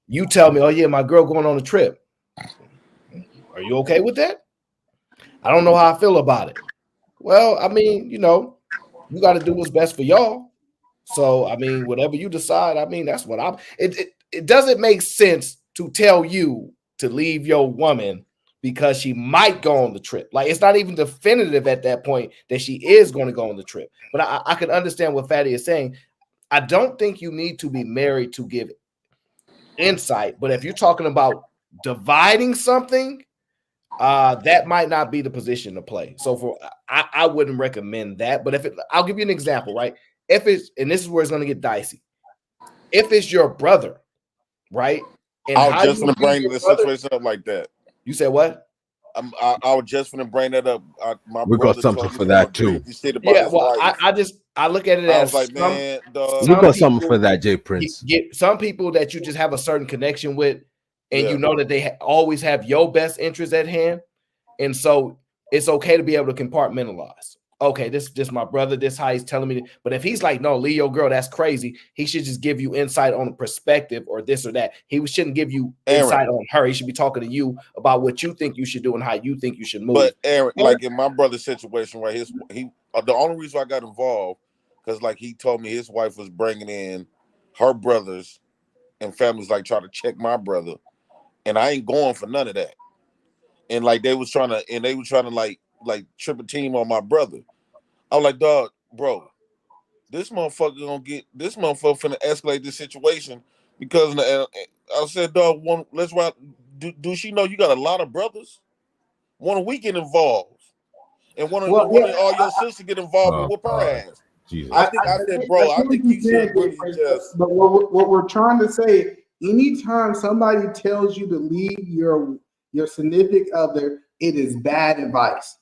[SPEAKER 1] you tell me, oh yeah, my girl going on a trip. Are you okay with that? I don't know how I feel about it. Well, I mean, you got to do what's best for y'all. So, I mean, whatever you decide, I mean, that's what I'm. It doesn't make sense to tell you to leave your woman because she might go on the trip. Like, it's not even definitive at that point that she is going to go on the trip. But I can understand what Fatty is saying. I don't think you need to be married to give insight. But if you're talking about dividing something, that might not be the position to play. So I wouldn't recommend that. But I'll give you an example, right? If it's, and this is where it's going to get dicey. If it's your brother, right? And
[SPEAKER 13] I was
[SPEAKER 1] how
[SPEAKER 13] just
[SPEAKER 1] you
[SPEAKER 13] gonna
[SPEAKER 1] leave
[SPEAKER 13] bring
[SPEAKER 1] your
[SPEAKER 13] the
[SPEAKER 1] brother,
[SPEAKER 13] situation up like that.
[SPEAKER 1] you said what?
[SPEAKER 13] I was just gonna bring that up. My
[SPEAKER 12] We got
[SPEAKER 13] brother
[SPEAKER 12] something
[SPEAKER 13] told me
[SPEAKER 12] for
[SPEAKER 13] some
[SPEAKER 12] that too.
[SPEAKER 13] crazy shit about
[SPEAKER 1] Yeah,
[SPEAKER 13] his
[SPEAKER 1] well,
[SPEAKER 13] wife.
[SPEAKER 1] I look at it
[SPEAKER 13] I
[SPEAKER 1] as
[SPEAKER 13] was like, man, dog.
[SPEAKER 12] We
[SPEAKER 1] some
[SPEAKER 12] got something for
[SPEAKER 1] people
[SPEAKER 12] that, J Prince.
[SPEAKER 1] get some people that you just have a certain connection with, and
[SPEAKER 13] Yeah.
[SPEAKER 1] you know that they always have your best interest at hand, and so it's okay to be able to compartmentalize. Okay, this my brother. This how he's telling me. But if he's like, no, leave your girl, that's crazy. He should just give you insight on the perspective or this or that. He shouldn't give you insight on her. He should be talking to you about what you think you should do and how you think you should move.
[SPEAKER 13] But Aaron, like in my brother's situation, right? The only reason I got involved because like he told me his wife was bringing in her brothers and families like trying to check my brother, and I ain't going for none of that. And like they was trying to like triple team on my brother. I was like, dog, bro, this motherfucker finna escalate this situation because I said, dog, let's ride. Do she know you got a lot of brothers? Want we get involved, and want all your sisters get involved and whoop her ass.
[SPEAKER 12] Jesus.
[SPEAKER 13] I said, bro, I think you should really just.
[SPEAKER 2] But what we're trying to say, anytime somebody tells you to leave your significant other, it is bad advice.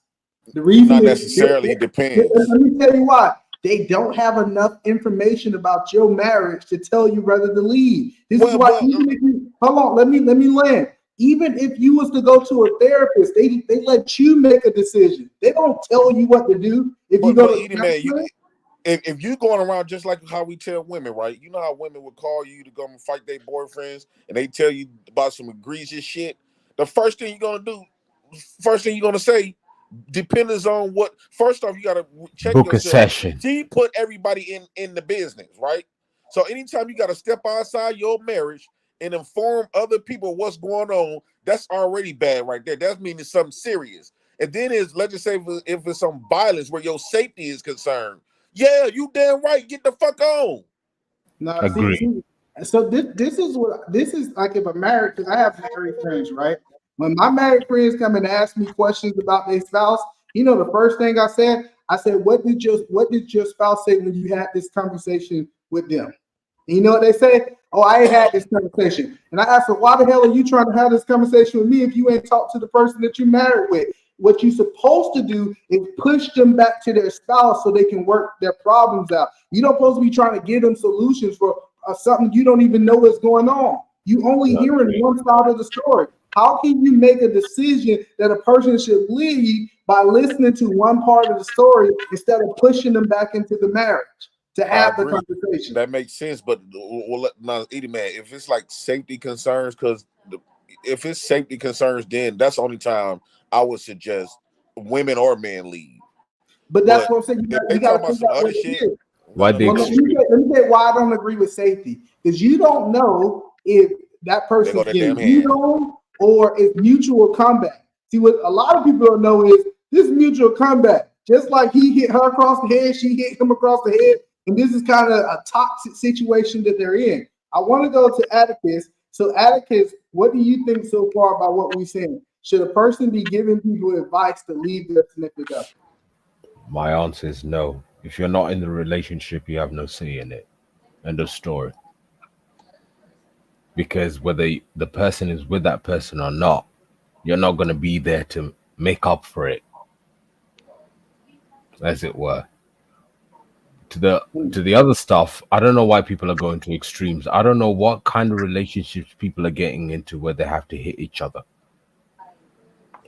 [SPEAKER 2] The reason
[SPEAKER 13] Not
[SPEAKER 2] is,
[SPEAKER 13] necessarily. It depends.
[SPEAKER 2] Let me tell you why. They don't have enough information about your marriage to tell you whether to leave. This is why even if you hold on, let me land. Even if you was to go to a therapist, they let you make a decision. They don't tell you what to do. If you go to
[SPEAKER 13] if you going around just like how we tell women, right? You know how women would call you to go and fight their boyfriends, and they tell you about some egregious shit. The first thing you're gonna say, depends on what. First off, you gotta check
[SPEAKER 12] Book
[SPEAKER 13] yourself.
[SPEAKER 12] a session.
[SPEAKER 13] She put everybody in the business, right? So anytime you gotta step outside your marriage and inform other people what's going on, that's already bad right there. That's meaning something serious. And then let's just say if it's some violence where your safety is concerned. Yeah, you damn right. Get the fuck on.
[SPEAKER 2] No,
[SPEAKER 12] Agree.
[SPEAKER 2] So this is like if a married, because I have married friends, right? When my married friends come and ask me questions about their spouse, the first thing I said, what did your spouse say when you had this conversation with them? And you know what they say? Oh, I ain't had this conversation. And I asked her, why the hell are you trying to have this conversation with me if you ain't talked to the person that you married with? what you're supposed to do is push them back to their spouse so they can work their problems out. You don't supposed to be trying to give them solutions for something you don't even know what's going on. You only hearing one side of the story. How can you make a decision that a person should leave by listening to one part of the story instead of pushing them back into the marriage to have the conversation?
[SPEAKER 13] That makes sense, but now, Edie, man, if it's like safety concerns, if it's safety concerns, then that's the only time I would suggest women or men leave.
[SPEAKER 2] But that's what I'm saying. You got to figure out what it is.
[SPEAKER 12] Why
[SPEAKER 2] Let me tell you why I don't agree with safety. Because you don't know if that person's getting beat on or it's mutual combat. See, what a lot of people don't know is this mutual combat. Just like he hit her across the head, she hit him across the head. And this is kind of a toxic situation that they're in. I want to go to Atticus. So, Atticus, what do you think so far about what we're saying? Should a person be giving people advice to leave their significant other?
[SPEAKER 12] My answer is no. If you're not in the relationship, you have no say in it. End of story. Because whether the person is with that person or not, you're not going to be there to make up for it, as it were. To the other stuff, I don't know why people are going to extremes. I don't know what kind of relationships people are getting into where they have to hit each other.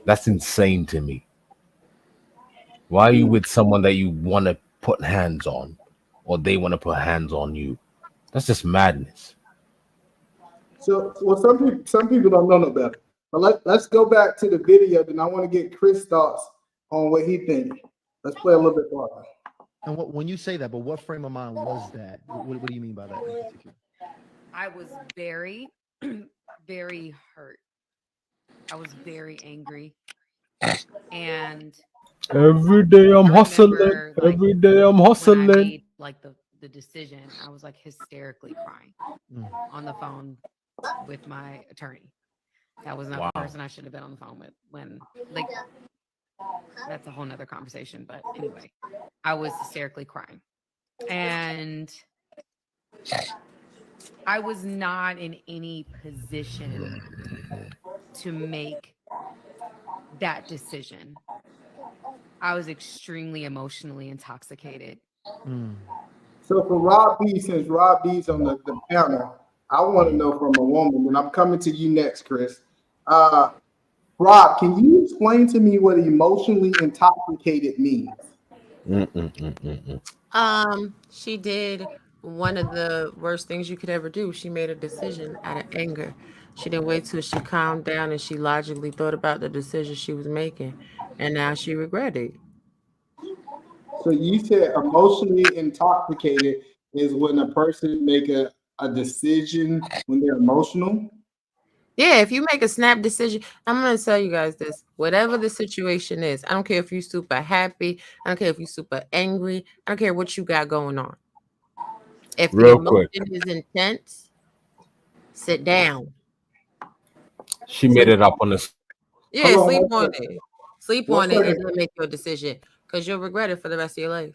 [SPEAKER 12] That's insane to me. Why are you with someone that you want to put hands on, or they want to put hands on you? That's just madness.
[SPEAKER 2] So, well, some people don't know no better. But let's go back to the video. Then I want to get Chris' thoughts on what he thinks. Let's play a little bit farther.
[SPEAKER 9] And when you say that, but what frame of mind was that? What do you mean by that in particular?
[SPEAKER 10] I was very, very hurt. I was very angry. And
[SPEAKER 12] every day I'm hustling. Every day I'm hustling.
[SPEAKER 10] When I made like the decision, I was like hysterically crying on the phone with my attorney. That was not the person I should have been on the phone with when, like, that's a whole nother conversation. But anyway, I was hysterically crying. And I was not in any position to make that decision. I was extremely emotionally intoxicated.
[SPEAKER 2] So for Rob B, since Rob B's on the panel, I want to know from a woman, and I'm coming to you next, Chris. Rob, can you explain to me what emotionally intoxicated means?
[SPEAKER 14] She did one of the worst things you could ever do. She made a decision out of anger. She didn't wait till she calmed down and she logically thought about the decision she was making, and now she regretted it.
[SPEAKER 2] So you said emotionally intoxicated is when a person make a decision when they're emotional?
[SPEAKER 14] Yeah, if you make a snap decision, I'm going to tell you guys this. Whatever the situation is, I don't care if you're super happy. I don't care if you're super angry. I don't care what you got going on. If the emotion is intense, sit down.
[SPEAKER 12] She made it up on this.
[SPEAKER 14] Yeah, sleep on it. Sleep on it and then make your decision because you'll regret it for the rest of your life.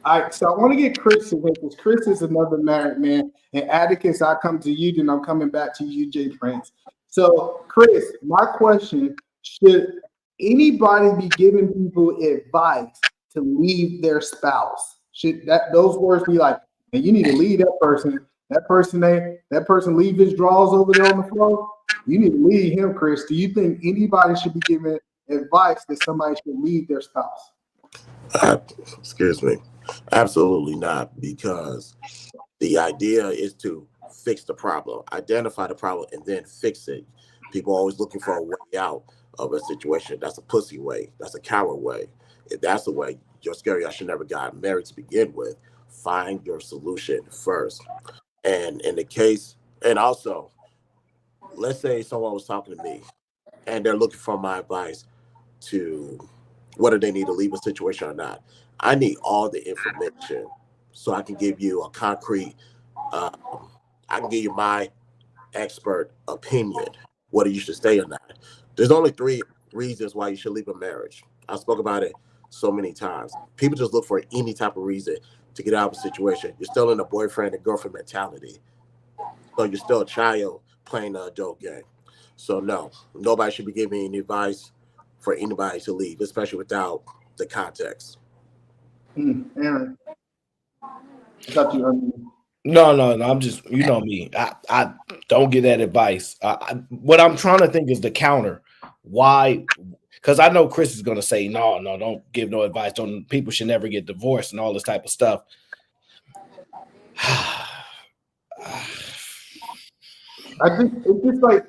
[SPEAKER 2] All right, so I want to get Chris in here because Chris is another married man. And Atticus, I come to you, then I'm coming back to you, Jay Prince. So, Chris, my question, should anybody be giving people advice to leave their spouse? Should those words be like, man, you need to leave that person. That person leave his drawers over there on the floor? You need to leave him, Chris. Do you think anybody should be giving advice that somebody should leave their spouse?
[SPEAKER 15] Excuse me. Absolutely not, because the idea is to fix the problem, identify the problem, and then fix it. People are always looking for a way out of a situation. That's a pussy way. That's a coward way. If that's the way, you're scary. I should never got married to begin with. Find your solution first. And in the case, and also, let's say someone was talking to me and they're looking for my advice to whether they need to leave a situation or not. I need all the information so I can give you a concrete, I can give you my expert opinion, whether you should stay or not. There's only 3 reasons why you should leave a marriage. I spoke about it so many times. People just look for any type of reason to get out of a situation. You're still in a boyfriend and girlfriend mentality. So you're still a child playing the adult game. So no, nobody should be giving any advice. for anybody to leave, especially without the context.
[SPEAKER 2] Aaron, I thought you.
[SPEAKER 1] No, I'm just, you know me. I don't get that advice. What I'm trying to think is the counter. Why? Because I know Chris is going to say, no, don't give no advice. People should never get divorced and all this type of stuff.
[SPEAKER 2] I think it's just like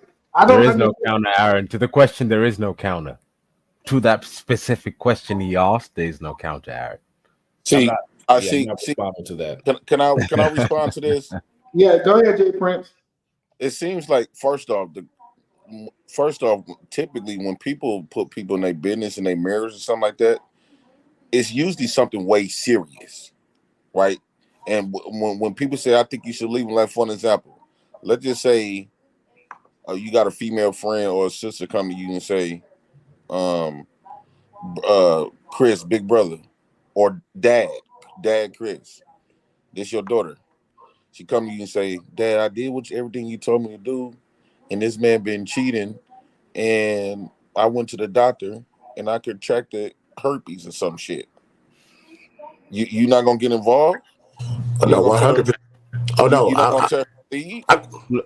[SPEAKER 12] There is no counter, Aaron. To the question, there is no counter. To that specific question he asked, there is no counter, Aaron.
[SPEAKER 13] See,
[SPEAKER 1] I'm not responding to that.
[SPEAKER 13] Can I respond to this?
[SPEAKER 2] Yeah, go ahead, Jay Prince.
[SPEAKER 13] It seems like first off, typically when people put people in their business and their marriage or something like that, it's usually something way serious, right? And when people say, "I think you should leave," like for an example, let's just say you got a female friend or a sister come to you and say, Chris, big brother, or dad Chris, this your daughter. She come to you and say, Dad, I did everything you told me to do, and this man been cheating, and I went to the doctor and I contracted herpes or some shit. You not gonna get involved?
[SPEAKER 15] No, 100%. Oh no,
[SPEAKER 13] you not gonna tell her to leave?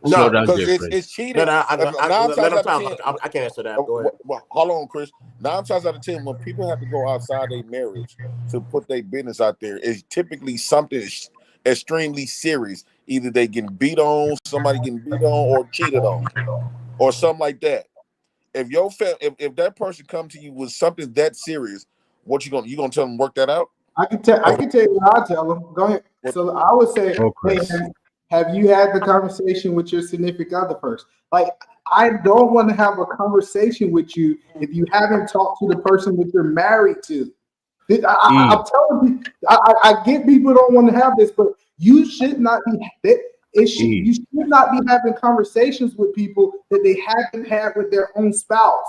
[SPEAKER 15] No,
[SPEAKER 13] because it's cheating.
[SPEAKER 15] I can't answer that. Go ahead.
[SPEAKER 13] Well, hold on, Chris. 9 times out of 10, when people have to go outside their marriage to put their business out there, it's typically something extremely serious. Either they getting beat on, somebody getting beat on, or cheated on, or something like that. If if that person come to you with something that serious, what you gonna tell them work that out?
[SPEAKER 2] I can tell you what I tell them. Go ahead. So I would say, hey, have you had the conversation with your significant other first? Like, I don't want to have a conversation with you if you haven't talked to the person that you're married to. I'm telling you, I get people don't want to have this, but you should not be. You should not be having conversations with people that they haven't had with their own spouse.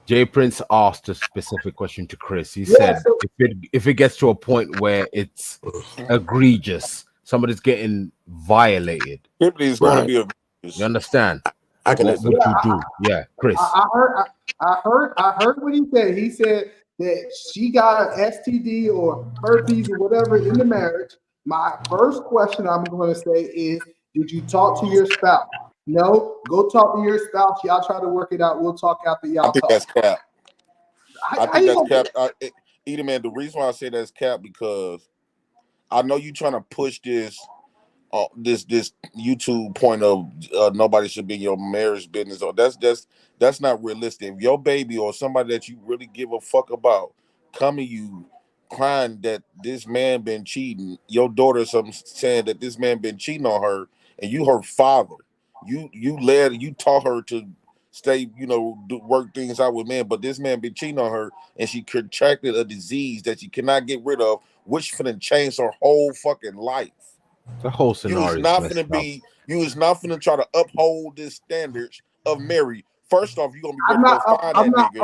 [SPEAKER 12] Jay Prince asked a specific question to Chris. He said, if it gets to a point where it's egregious, somebody's getting violated.
[SPEAKER 13] Typically, it's going to be egregious.
[SPEAKER 12] You understand?
[SPEAKER 15] I can
[SPEAKER 12] what you do. Yeah, Chris.
[SPEAKER 2] I heard what he said. He said that she got an STD or herpes or whatever in the marriage. My first question I'm going to say is, did you talk to your spouse? No, go talk to your spouse. Y'all try to work it out. We'll talk after y'all talk.
[SPEAKER 13] That's cap. I think that's cap. Either man, the reason why I say that's cap because I know you trying to push this YouTube point of nobody should be in your marriage business. Or that's not realistic. If your baby or somebody that you really give a fuck about come to you crying that this man been cheating, your daughter saying that this man been cheating on her, and you her father. You taught her to stay, work things out with men, but this man been cheating on her, and she contracted a disease that she cannot get rid of, which finna change her whole fucking life.
[SPEAKER 12] The whole scenario.
[SPEAKER 13] You is not finna try to uphold this standards of marriage. First off, you're gonna be ready to find that nigga.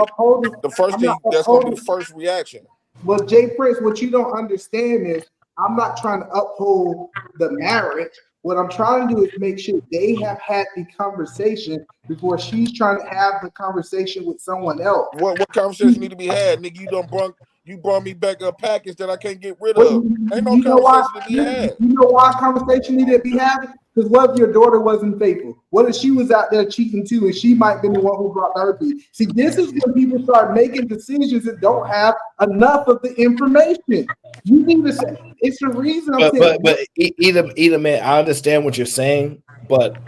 [SPEAKER 13] That's gonna be the first reaction.
[SPEAKER 2] But Jay Prince, what you don't understand is I'm not trying to uphold the marriage. What I'm trying to do is make sure they have had the conversation before she's trying to have the conversation with someone else.
[SPEAKER 13] What conversation need to be had, nigga? You brought me back a package that I can't get rid of. Ain't no conversation to be had.
[SPEAKER 2] You know why conversation needed to be had? Because what if your daughter wasn't faithful? What if she was out there cheating too, and she might be the one who brought the herpes? See, this is when people start making decisions that don't have enough of the information. You need to say it's the reason.
[SPEAKER 1] But either man, I understand what you're saying, but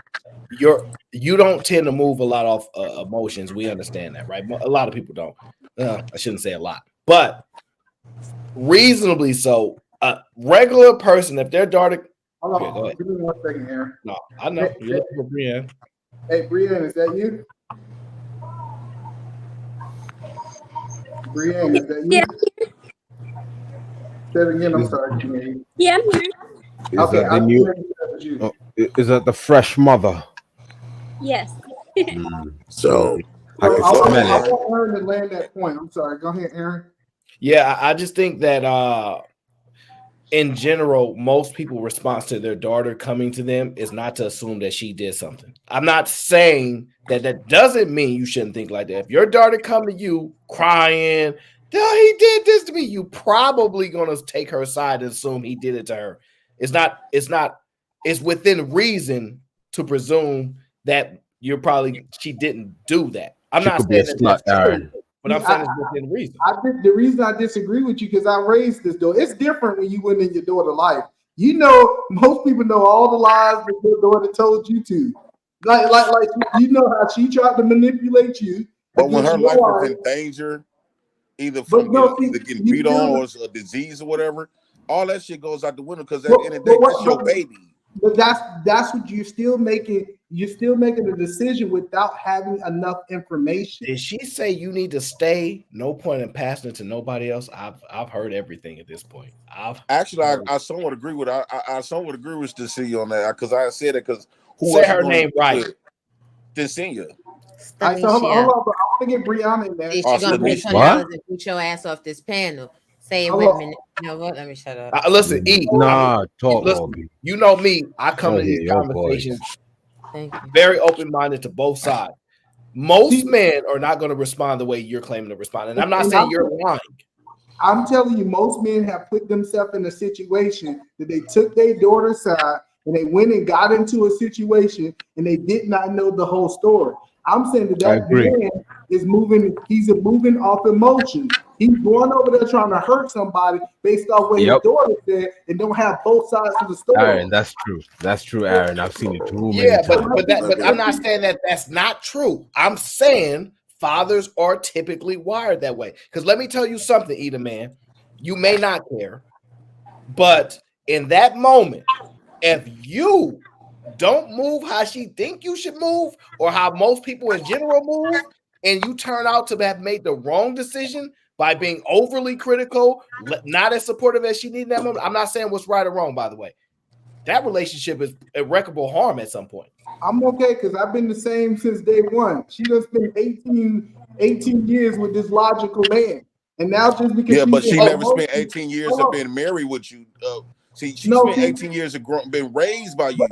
[SPEAKER 1] you don't tend to move a lot off emotions. We understand that, right? A lot of people don't. I shouldn't say a lot, but reasonably so. A regular person, if their daughter.
[SPEAKER 2] Hold on, give me 1 second here.
[SPEAKER 1] No, I know. You're looking for Brienne.
[SPEAKER 2] Hey, Brienne, is that you? Brienne, is that you?
[SPEAKER 16] Yeah.
[SPEAKER 2] Say it again, I'm sorry.
[SPEAKER 16] Yeah, I'm here.
[SPEAKER 12] Is that the fresh mother?
[SPEAKER 16] Yes.
[SPEAKER 15] So
[SPEAKER 2] I want Aaron to land that point. I'm sorry. Go ahead, Aaron.
[SPEAKER 1] Yeah, I just think that in general, most people response to their daughter coming to them is not to assume that she did something. I'm not saying that doesn't mean you shouldn't think like that. If your daughter come to you crying, he did this to me, you probably gonna take her side and assume he did it to her. It's within reason to presume that she didn't do that. I'm not saying that that's true, but I'm saying it's within reason.
[SPEAKER 2] The reason I disagree with you because I raised this daughter. It's different when you went in your daughter's life. You know, most people know all the lies that your daughter told you to. Like you know how she tried to manipulate you.
[SPEAKER 13] But when her life is in danger, either from either getting beat on or a disease or whatever, all that shit goes out the window because at the end of the day, that's your baby.
[SPEAKER 2] But that's what you're still making. You're still making a decision without having enough information.
[SPEAKER 1] Did she say you need to stay? No point in passing it to nobody else. I've heard everything at this point.
[SPEAKER 13] I somewhat agree with I somewhat agree with Cecilia on that because I said it because who
[SPEAKER 1] say her name right?
[SPEAKER 13] Cecilia.
[SPEAKER 2] So hold on, I want to get Brianna in there.
[SPEAKER 14] She's gonna put $10 and boot your ass off this panel. Say it with me. You know what? Let me shut up.
[SPEAKER 1] Listen, E.
[SPEAKER 12] Listen,
[SPEAKER 1] you know me. I come to these conversations very open-minded to both sides. Most men are not going to respond the way you're claiming to respond, and I'm not saying you're lying.
[SPEAKER 2] I'm telling you, most men have put themselves in a situation that they took their daughter's side and they went and got into a situation and they did not know the whole story. I'm saying that man is moving. He's moving off emotion. He's going over there trying to hurt somebody based off what his daughter said and don't have both sides of the story.
[SPEAKER 12] Aaron, that's true. That's true, Aaron. I've seen it too many times.
[SPEAKER 1] But I'm not saying that that's not true. I'm saying fathers are typically wired that way. Because let me tell you something, Eda man. You may not care, but in that moment, if you don't move how she think you should move or how most people in general move, and you turn out to have made the wrong decision by being overly critical, not as supportive as she needed in that moment. I'm not saying what's right or wrong, by the way. That relationship is irreparable harm at some point.
[SPEAKER 2] I'm okay because I've been the same since day one. She done spent 18 years with this logical man. And now just because
[SPEAKER 13] but she never spent 18 years of being married with you. She spent 18 years of been raised by you.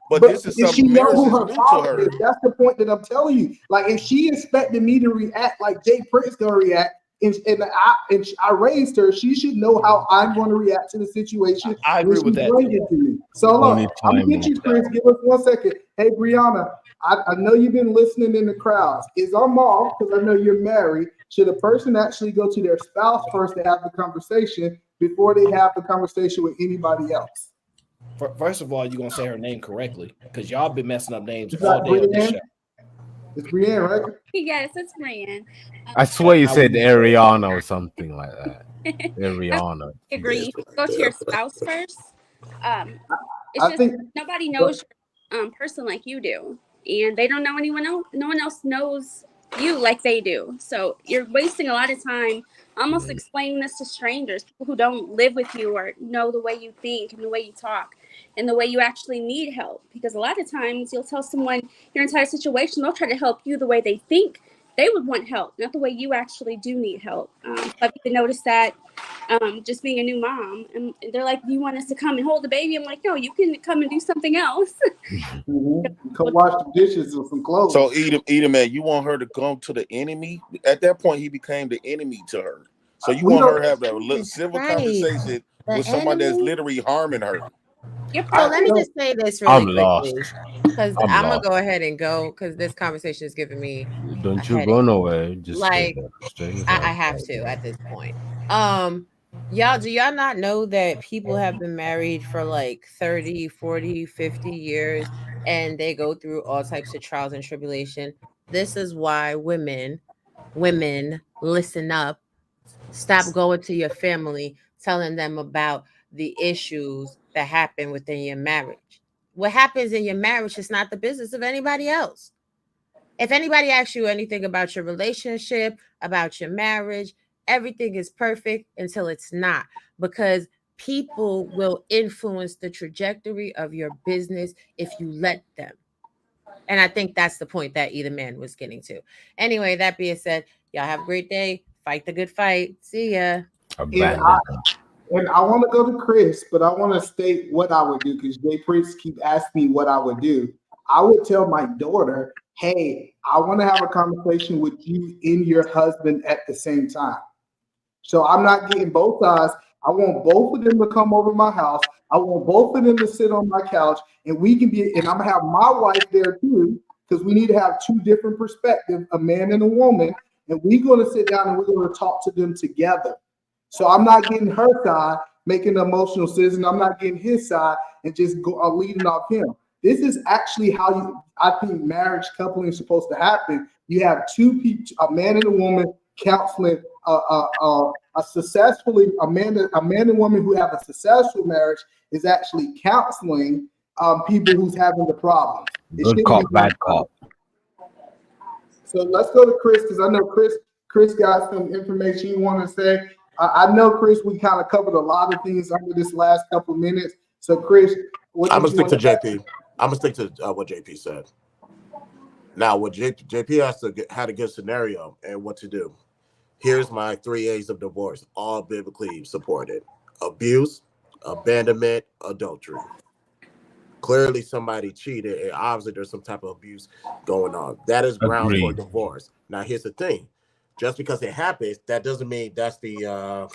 [SPEAKER 13] But this is something marriage is new to her.
[SPEAKER 2] That's the point that I'm telling you. Like if she expected me to react like Jay Prince gonna react, and I raised her, she should know how I'm going to react to the situation.
[SPEAKER 1] I agree with that.
[SPEAKER 2] To me. So look, I'm gonna get you, Chris. Give us 1 second. Hey, Brianna, I know you've been listening in the crowds. Is I'm off because I know you're married. Should a person actually go to their spouse first to have the conversation before they have the conversation with anybody else?
[SPEAKER 1] First of all, you're gonna say her name correctly because y'all been messing up names all day on this show.
[SPEAKER 2] It's Brienne, right?
[SPEAKER 16] Yes, it's Brienne.
[SPEAKER 12] I swear you said Ariana or something like that. Ariana.
[SPEAKER 16] I agree. Go to your spouse first. It's just nobody knows your person like you do, and they don't know anyone else. No one else knows you like they do. So you're wasting a lot of time almost explaining this to strangers, people who don't live with you or know the way you think and the way you talk and the way you actually need help. Because a lot of times you'll tell someone your entire situation, they'll try to help you the way they think they would want help, not the way you actually do need help. I've even noticed that just being a new mom, and they're like, "Do you want us to come and hold the baby?" I'm like, "No, you can come and do something else."
[SPEAKER 2] Come wash the dishes or some clothes.
[SPEAKER 13] So Edom, man, you want her to come to the enemy? At that point, he became the enemy to her. So you want her to have that civil conversation with somebody that's literally harming her.
[SPEAKER 14] So let me just say this really quickly, because I'm gonna go ahead and go because this conversation is giving me.
[SPEAKER 12] Don't you go nowhere. Just
[SPEAKER 14] like I have to at this point. Y'all, do y'all not know that people have been married for like 30, 40, 50 years and they go through all types of trials and tribulation? This is why women, listen up. Stop going to your family, telling them about the issues that happen within your marriage. What happens in your marriage is not the business of anybody else. If anybody asks you anything about your relationship, about your marriage, everything is perfect until it's not, because people will influence the trajectory of your business if you let them. And I think that's the point that either man was getting to. Anyway, that being said, y'all have a great day. Fight the good fight. See ya.
[SPEAKER 2] And I want to go to Chris, but I want to state what I would do because Jay Prince keep asking me what I would do. I would tell my daughter, hey, I want to have a conversation with you and your husband at the same time. So I'm not getting both sides. I want both of them to come over my house. I want both of them to sit on my couch, and we can be, and I'm gonna have my wife there too, because we need to have two different perspectives, a man and a woman, and we're gonna sit down and we're gonna talk to them together. So I'm not getting her side, making an emotional decision. I'm not getting his side and just leading off him. This is actually how I think marriage coupling is supposed to happen. You have two people, a man and a woman, counseling a man and woman who have a successful marriage is actually counseling people who's having the problem.
[SPEAKER 12] Good cop, bad cop.
[SPEAKER 2] So let's go to Chris because I know Chris got some information you want to say. I know, Chris, we kind of covered a lot of things under this last couple of minutes. So, Chris,
[SPEAKER 15] I'm gonna stick to JP. I'm gonna stick to what JP said. Now, what JP had a good scenario and what to do. Here's my 3 A's of divorce, all biblically supported: abuse, abandonment, adultery. Clearly, somebody cheated, and obviously there's some type of abuse going on. That is grounds for divorce. Now, here's the thing: just because it happens, that doesn't mean that's the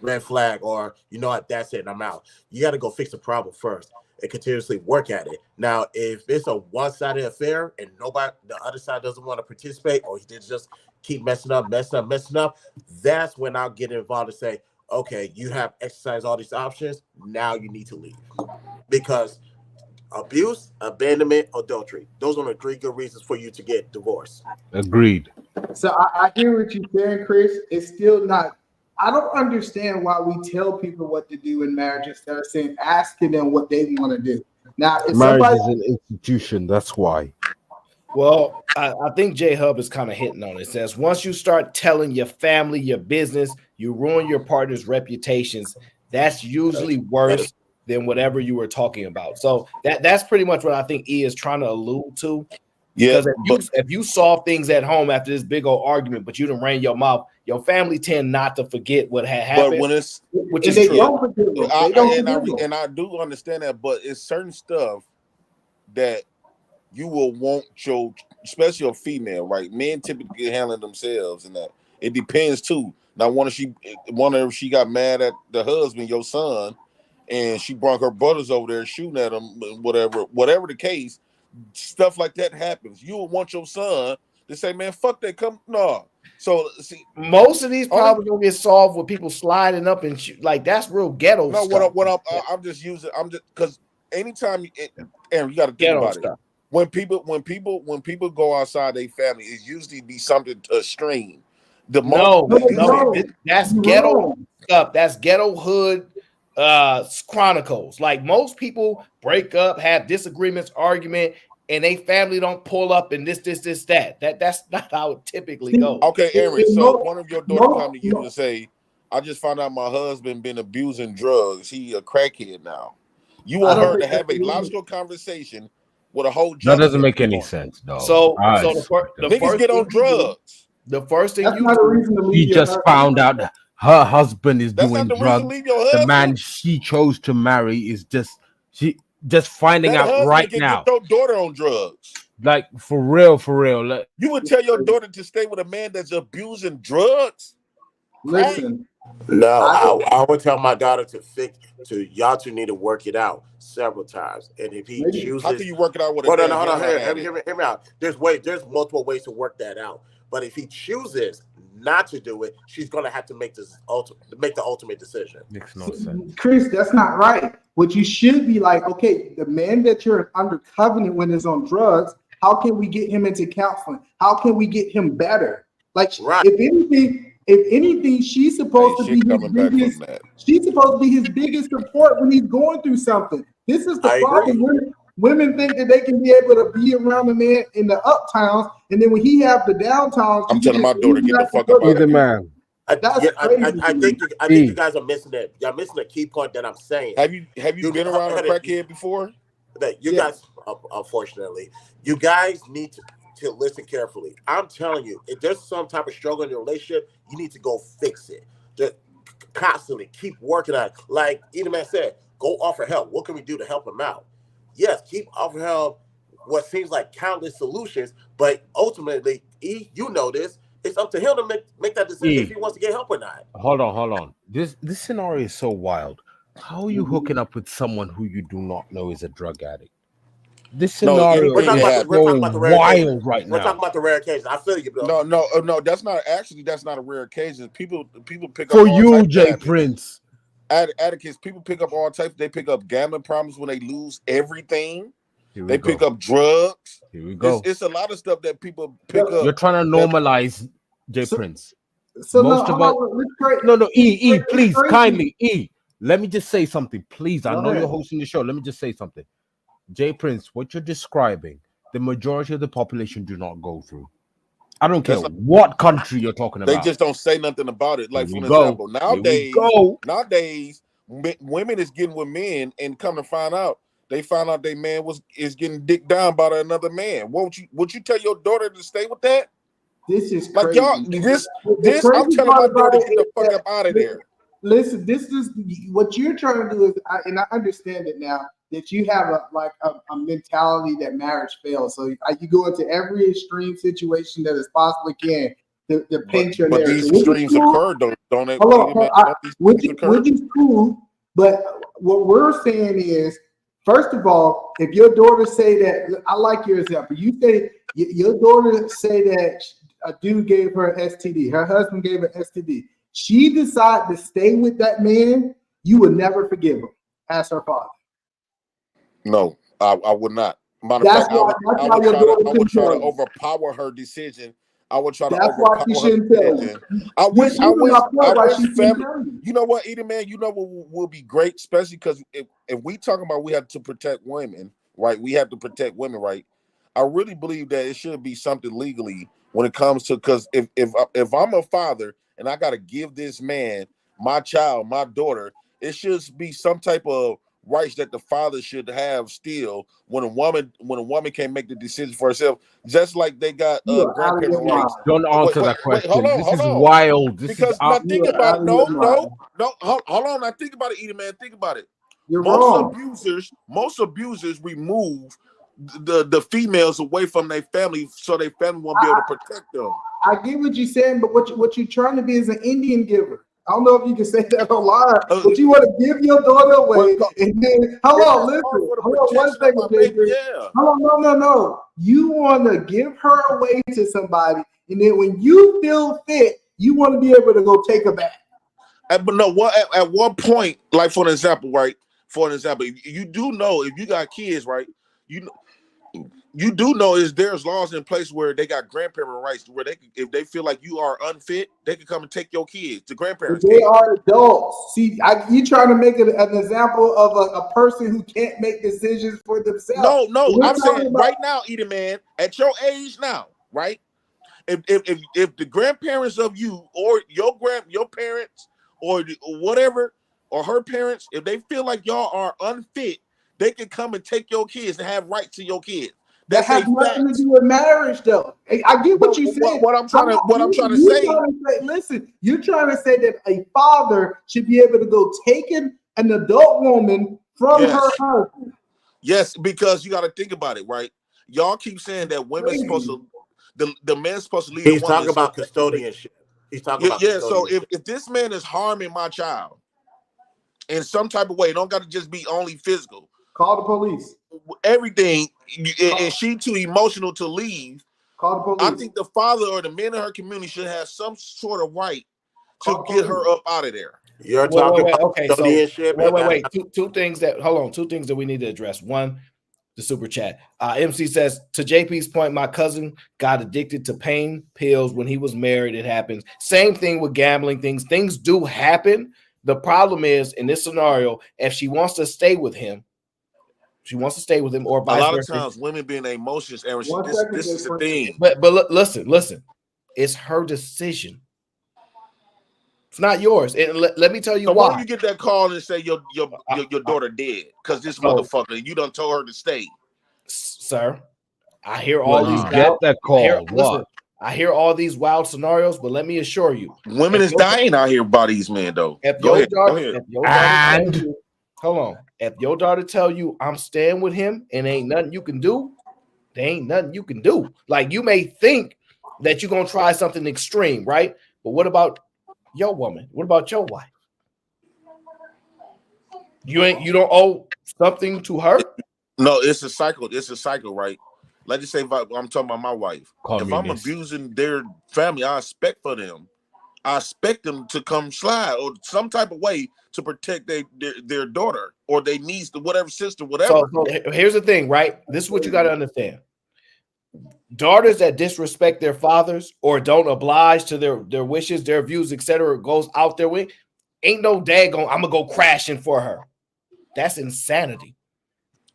[SPEAKER 15] red flag, or you know what, that's it, I'm out. You got to go fix the problem first and continuously work at it. Now, if it's a one-sided affair and the other side doesn't want to participate, or they just keep messing up, that's when I'll get involved and say, okay, you have exercised all these options, now you need to leave. Because abuse, abandonment, adultery, those are the 3 good reasons for you to get divorced.
[SPEAKER 12] Agreed.
[SPEAKER 2] So I hear what you're saying, Chris. It's still not, I don't understand why we tell people what to do in marriage instead of asking them what they want to do. Now, if
[SPEAKER 12] marriage is an institution, that's why.
[SPEAKER 1] Well, I think J Hub is kind of hitting on it. It says once you start telling your family, your business, you ruin your partner's reputations. That's usually worse than whatever you were talking about. So that's pretty much what I think E is trying to allude to.
[SPEAKER 13] Yeah,
[SPEAKER 1] because if you solve things at home after this big old argument, but you didn't ran your mouth, your family tend not to forget what had happened.
[SPEAKER 13] But when it's,
[SPEAKER 1] which is true.
[SPEAKER 13] And I do understand that, but it's certain stuff that you will want your, especially a female, right? Men typically handle themselves, and that it depends too. Now, one if she got mad at the husband, your son, and she brought her brothers over there shooting at him, whatever the case, stuff like that happens. You would want your son to say, "Man, fuck that, come no." So see,
[SPEAKER 1] most of these problems don't get solved with people sliding up and shoot. Like that's real ghetto stuff.
[SPEAKER 13] I'm just because anytime Aaron, you got to think about it. When people go outside their family, it usually be something extreme.
[SPEAKER 1] That's ghetto stuff. That's ghetto hood chronicles. Like most people break up, have disagreements, argument, and they family don't pull up and this, that. That's not how it typically goes.
[SPEAKER 13] Okay, Aaron. So one of your daughters come to you and say, "I just found out my husband been abusing drugs. He a crackhead now." You want her to have a logical conversation with a whole.
[SPEAKER 12] That doesn't make any sense, though.
[SPEAKER 1] So
[SPEAKER 13] the niggas get on drugs.
[SPEAKER 1] The first thing
[SPEAKER 12] she just found out that her husband is doing drugs. The man she chose to marry is just finding out right now.
[SPEAKER 13] Get your daughter on drugs.
[SPEAKER 12] Like for real. Like,
[SPEAKER 13] you would tell your daughter to stay with a man that's abusing drugs?
[SPEAKER 2] Listen.
[SPEAKER 15] No, I would tell my daughter y'all two need to work it out several times. And if he chooses,
[SPEAKER 13] how can you work it out with
[SPEAKER 15] hold on, hear me out. There's multiple ways to work that out. But if he chooses not to do it, she's gonna have to make the ultimate decision.
[SPEAKER 12] Makes no sense.
[SPEAKER 2] Chris, that's not right. What you should be like, okay, the man that you're under covenant with is on drugs. How can we get him into counseling? How can we get him better? Like, if anything, she's supposed to be his biggest. She's supposed to be his biggest support when he's going through something. This is the problem. Women think that they can be able to be around a man in the uptowns, and then when he have the downtowns,
[SPEAKER 13] I'm telling my daughter, get the fuck up out of here.
[SPEAKER 15] I think you guys are missing that. You're missing a key point that I'm saying.
[SPEAKER 13] Have you been around a crackhead before?
[SPEAKER 15] That you guys, unfortunately, you guys need to listen carefully. I'm telling you, if there's some type of struggle in your relationship, you need to go fix it. constantly keep working on it. Like Eden Man said, go offer help. What can we do to help him out? Yes, keep offering help what seems like countless solutions, but ultimately, you know this, it's up to him to make that decision if he wants to get help or not.
[SPEAKER 12] Hold on. This scenario is so wild. How are you hooking up with someone who you do not know is a drug addict? This scenario
[SPEAKER 15] we're talking
[SPEAKER 12] is
[SPEAKER 15] about the
[SPEAKER 12] so
[SPEAKER 15] rare
[SPEAKER 12] wild
[SPEAKER 15] occasion.
[SPEAKER 12] right
[SPEAKER 15] We're
[SPEAKER 12] now.
[SPEAKER 15] talking about the rare occasion. I feel you, bro.
[SPEAKER 13] No. That's not a rare occasion. People pick
[SPEAKER 12] For
[SPEAKER 13] up all
[SPEAKER 12] you,
[SPEAKER 13] types of
[SPEAKER 12] Jay
[SPEAKER 13] habits.
[SPEAKER 12] Prince.
[SPEAKER 13] Atticus, people pick up all types. They pick up gambling problems when they lose everything. They
[SPEAKER 12] go.
[SPEAKER 13] pick up drugs.
[SPEAKER 12] Here we go.
[SPEAKER 13] It's a lot of stuff that people pick up.
[SPEAKER 12] You're trying to normalize Jay Prince.
[SPEAKER 2] So
[SPEAKER 12] Most
[SPEAKER 2] no,
[SPEAKER 12] of us. No, please, kindly, let me just say something, please. I know you're hosting the show. Let me just say something. Jay Prince, what you're describing, the majority of the population do not go through. I don't care what country you're talking about.
[SPEAKER 13] They just don't say nothing about it. Like, for example, nowadays, women is getting with men, and come to find out, they found out their man is getting dicked down by another man. Would you tell your daughter to stay with that?
[SPEAKER 2] This is
[SPEAKER 13] like
[SPEAKER 2] crazy.
[SPEAKER 13] This I'm telling my daughter to get the fuck up out of there.
[SPEAKER 2] Listen, this is what you're trying to do is, and I understand it now, that you have a mentality that marriage fails. So you go into every extreme situation that is possibly can to paint your
[SPEAKER 13] narrative. But these extremes occur, don't they?
[SPEAKER 2] Which is cool. But what we're saying is, first of all, if your daughter say that, I like your example. You say your daughter say that a dude gave her an STD. Her husband gave her an STD. She decided to stay with that man. You would never forgive him as her father.
[SPEAKER 13] No, I would not. Matter of fact, I would try to overpower her decision. I would try to overpower her decision. I wish family. You know what, Eden Man? You know what will be great, especially because if we talking about we have to protect women, right? We have to protect women, right? I really believe that it should be something legally when it comes to, because if I'm a father and I got to give this man my child, my daughter, it should be some type of rights that the father should have still when a woman can't make the decision for herself, just like they got grandparent rights.
[SPEAKER 12] Don't answer that question.
[SPEAKER 13] Hold
[SPEAKER 12] This is
[SPEAKER 13] on.
[SPEAKER 12] wild.
[SPEAKER 13] Because now think about it. No, hold on. Now think about it, Eden Man. Think about it. Most abusers remove the females away from their family so their family won't be able to protect them.
[SPEAKER 2] I get what you're saying, but what you're trying to be is an Indian giver. I don't know if you can say that online, but you want to give your daughter away, and then hold on, listen. Hold on, one second, Hold on, no. You want to give her away to somebody, and then when you feel fit, you want to be able to go take her back.
[SPEAKER 13] But no, at one point, like for an example, right? For an example, you do know if you got kids, right? You do know there's laws in place where they got grandparent rights, where if they feel like you are unfit, they can come and take your kids to grandparents.
[SPEAKER 2] They are adults. See, you trying to make an example of a person who can't make decisions for themselves.
[SPEAKER 13] No, I'm saying right now, Eden Man, at your age now, right? If the grandparents of you or your parents or whatever or her parents, if they feel like y'all are unfit, they can come and take your kids and have rights to your kids.
[SPEAKER 2] That has nothing to do with marriage, though. I get what you said.
[SPEAKER 13] What I'm trying to say.
[SPEAKER 2] Listen, you're trying to say that a father should be able to go take an adult woman from her husband.
[SPEAKER 13] Yes, because you got to think about it, right? Y'all keep saying that women's supposed to, the man's supposed to leave.
[SPEAKER 15] He's talking about custodianship. He's talking about
[SPEAKER 13] So if this man is harming my child in some type of way, it don't got to just be only physical.
[SPEAKER 2] Call the police.
[SPEAKER 13] Everything, and she too emotional to leave.
[SPEAKER 2] Call the police.
[SPEAKER 13] I think the father or the men in her community should have some sort of right to get her up out of there.
[SPEAKER 15] You're talking about
[SPEAKER 1] custodianship. Wait. Two things that we need to address. One, the super chat. MC says, to JP's point, my cousin got addicted to pain pills when he was married. It happens. Same thing with gambling. Things do happen. The problem is, in this scenario, if she wants to stay with him, or vice versa.
[SPEAKER 13] A lot of times, women being emotions, Aaron, this is the thing.
[SPEAKER 1] But listen, it's her decision. It's not yours. And let me tell you why.
[SPEAKER 13] Why don't you get that call and say your daughter dead because this motherfucker, you done told her to stay,
[SPEAKER 1] sir? I hear all these.
[SPEAKER 12] Get that call.
[SPEAKER 1] I hear all these wild scenarios, but let me assure you,
[SPEAKER 13] women is dying out here by these men, though. Go ahead.
[SPEAKER 1] If your daughter tell you, hold on, if your daughter tell you I'm staying with him and ain't nothing you can do, there ain't nothing you can do. Like, you may think that you're gonna try something extreme, right? But what about your woman? What about your wife? You don't owe something to her?
[SPEAKER 13] No, it's a cycle. It's a cycle, right? Let's just say if I'm talking about my wife. If I'm
[SPEAKER 12] Communist.
[SPEAKER 13] abusing their family, I expect for them. I expect them to come slide or some type of way to protect their daughter or their niece, whatever sister, whatever.
[SPEAKER 1] So here's the thing, right? This is what you got to understand. Daughters that disrespect their fathers or don't oblige to their wishes, their views, etc., goes out their way. Ain't no daggone, I'm gonna go crashing for her. That's insanity.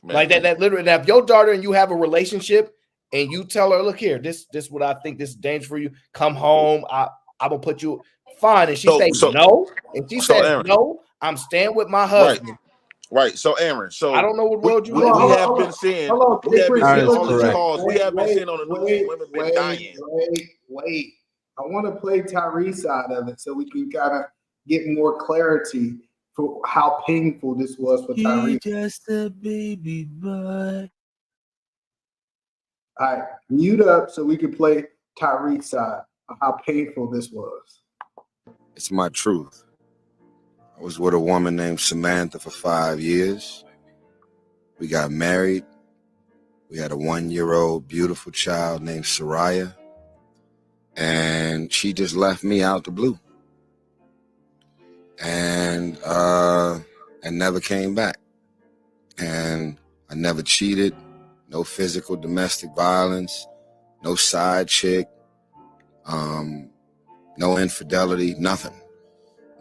[SPEAKER 1] Man. Like that literally. Now, if your daughter and you have a relationship and you tell her, look here, this what I think this is dangerous for you. Come home. I'm gonna put you fine. And she says no. And she says
[SPEAKER 13] Aaron,
[SPEAKER 1] no, I'm staying with my husband.
[SPEAKER 13] Right. So Aaron,
[SPEAKER 1] I don't know what world you
[SPEAKER 13] we have been seeing. We have been seeing all these calls. We have been seeing on the news. Women been dying.
[SPEAKER 2] Wait. I want to play Tyrese side of it so we can kind of get more clarity for how painful this was for Tyrese.
[SPEAKER 8] Just a baby boy.
[SPEAKER 2] All right, mute up so we can play Tyrese side of how painful this was.
[SPEAKER 8] It's my truth. I was with a woman named Samantha for 5 years. We got married. We had a 1-year-old beautiful child named Soraya. And she just left me out the blue. And never came back. And I never cheated. No physical domestic violence. No side chick. No infidelity. Nothing.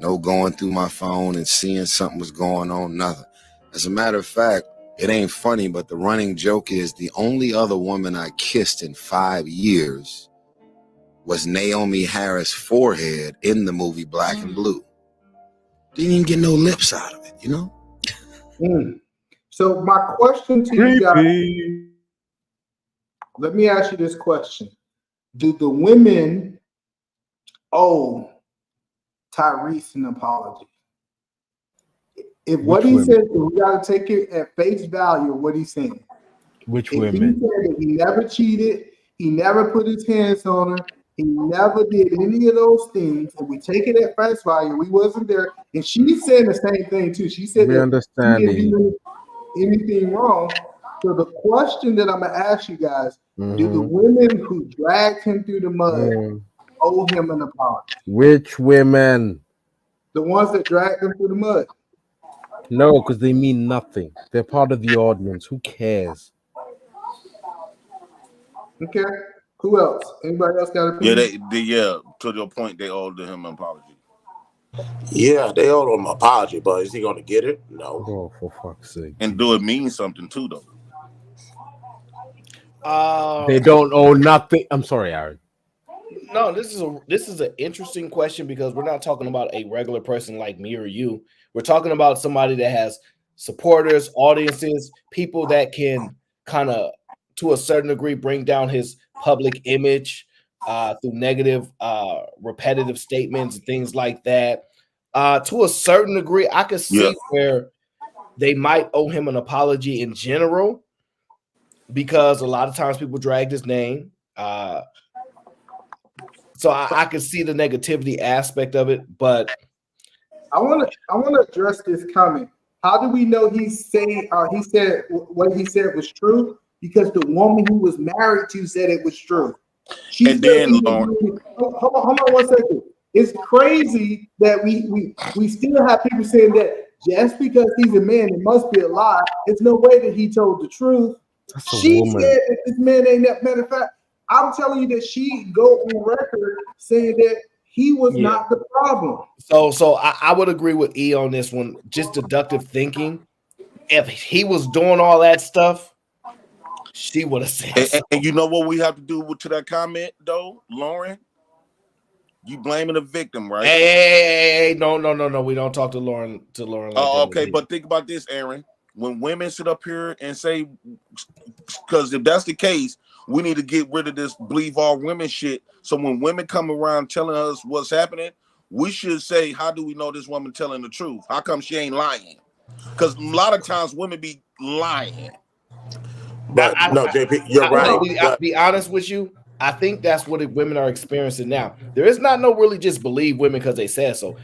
[SPEAKER 8] No going through my phone and seeing something was going on, nothing. As a matter of fact, it ain't funny, but the running joke is the only other woman I kissed in 5 years was Naomi Harris' forehead in the movie Black and Blue. Didn't even get no lips out of it, you know?
[SPEAKER 2] So my question to you guys, let me ask you this question. Do the women owe Tyrese an apology? If what he said, we got to take it at face value of what he's saying.
[SPEAKER 12] Which
[SPEAKER 2] if
[SPEAKER 12] women?
[SPEAKER 2] He said that he never cheated, he never put his hands on her, he never did any of those things, and we take it at face value, we wasn't there, and she's saying the same thing too. She said
[SPEAKER 12] We
[SPEAKER 2] that
[SPEAKER 12] understand
[SPEAKER 2] he didn't do anything wrong. So the question that I'm gonna ask you guys: do the women who dragged him through the mud owe him an apology?
[SPEAKER 12] Which women?
[SPEAKER 2] The ones that dragged him through the mud.
[SPEAKER 12] No, because they mean nothing. They're part of the audience. Who cares?
[SPEAKER 2] Okay. Who else? Anybody else got an opinion?
[SPEAKER 13] To your point, they owed him an apology.
[SPEAKER 15] Yeah, they owe him an apology, but is he going to get it? No.
[SPEAKER 12] Oh, for fuck's sake.
[SPEAKER 13] And do it mean something too, though?
[SPEAKER 12] They don't owe nothing. I'm sorry, Aaron.
[SPEAKER 1] No, this is an interesting question because we're not talking about a regular person like me or you. We're talking about somebody that has supporters, audiences, people that can kind of, to a certain degree, bring down his public image through negative, repetitive statements and things like that. To a certain degree, I could see where they might owe him an apology in general because a lot of times people dragged his name. So I can see the negativity aspect of it, but
[SPEAKER 2] I want to address this comment. How do we know he said what he said was true? Because the woman he was married to said it was true. She and then hold on 1 second. It's crazy that we still have people saying that just because he's a man, it must be a lie. There's no way that he told the truth. She said that this man ain't that. Matter of fact, I'm telling you that she go on record saying that he was not the problem.
[SPEAKER 1] So I would agree with E on this one. Just deductive thinking. If he was doing all that stuff, she would have said.
[SPEAKER 13] And you know what we have to do to that comment, though, Lauren? You blaming the victim, right?
[SPEAKER 1] Hey, no. We don't talk to Lauren. Like
[SPEAKER 13] okay, but think about this, Aaron. When women sit up here and say, because if that's the case, We need to get rid of this believe all women shit. So when women come around telling us what's happening, we should say, how do we know this woman telling the truth? How come she ain't lying? Because a lot of times women be lying.
[SPEAKER 15] But no, JP, you're right.
[SPEAKER 1] I'll be honest with you. I think that's what women are experiencing now. There is not no really just believe women because they said so.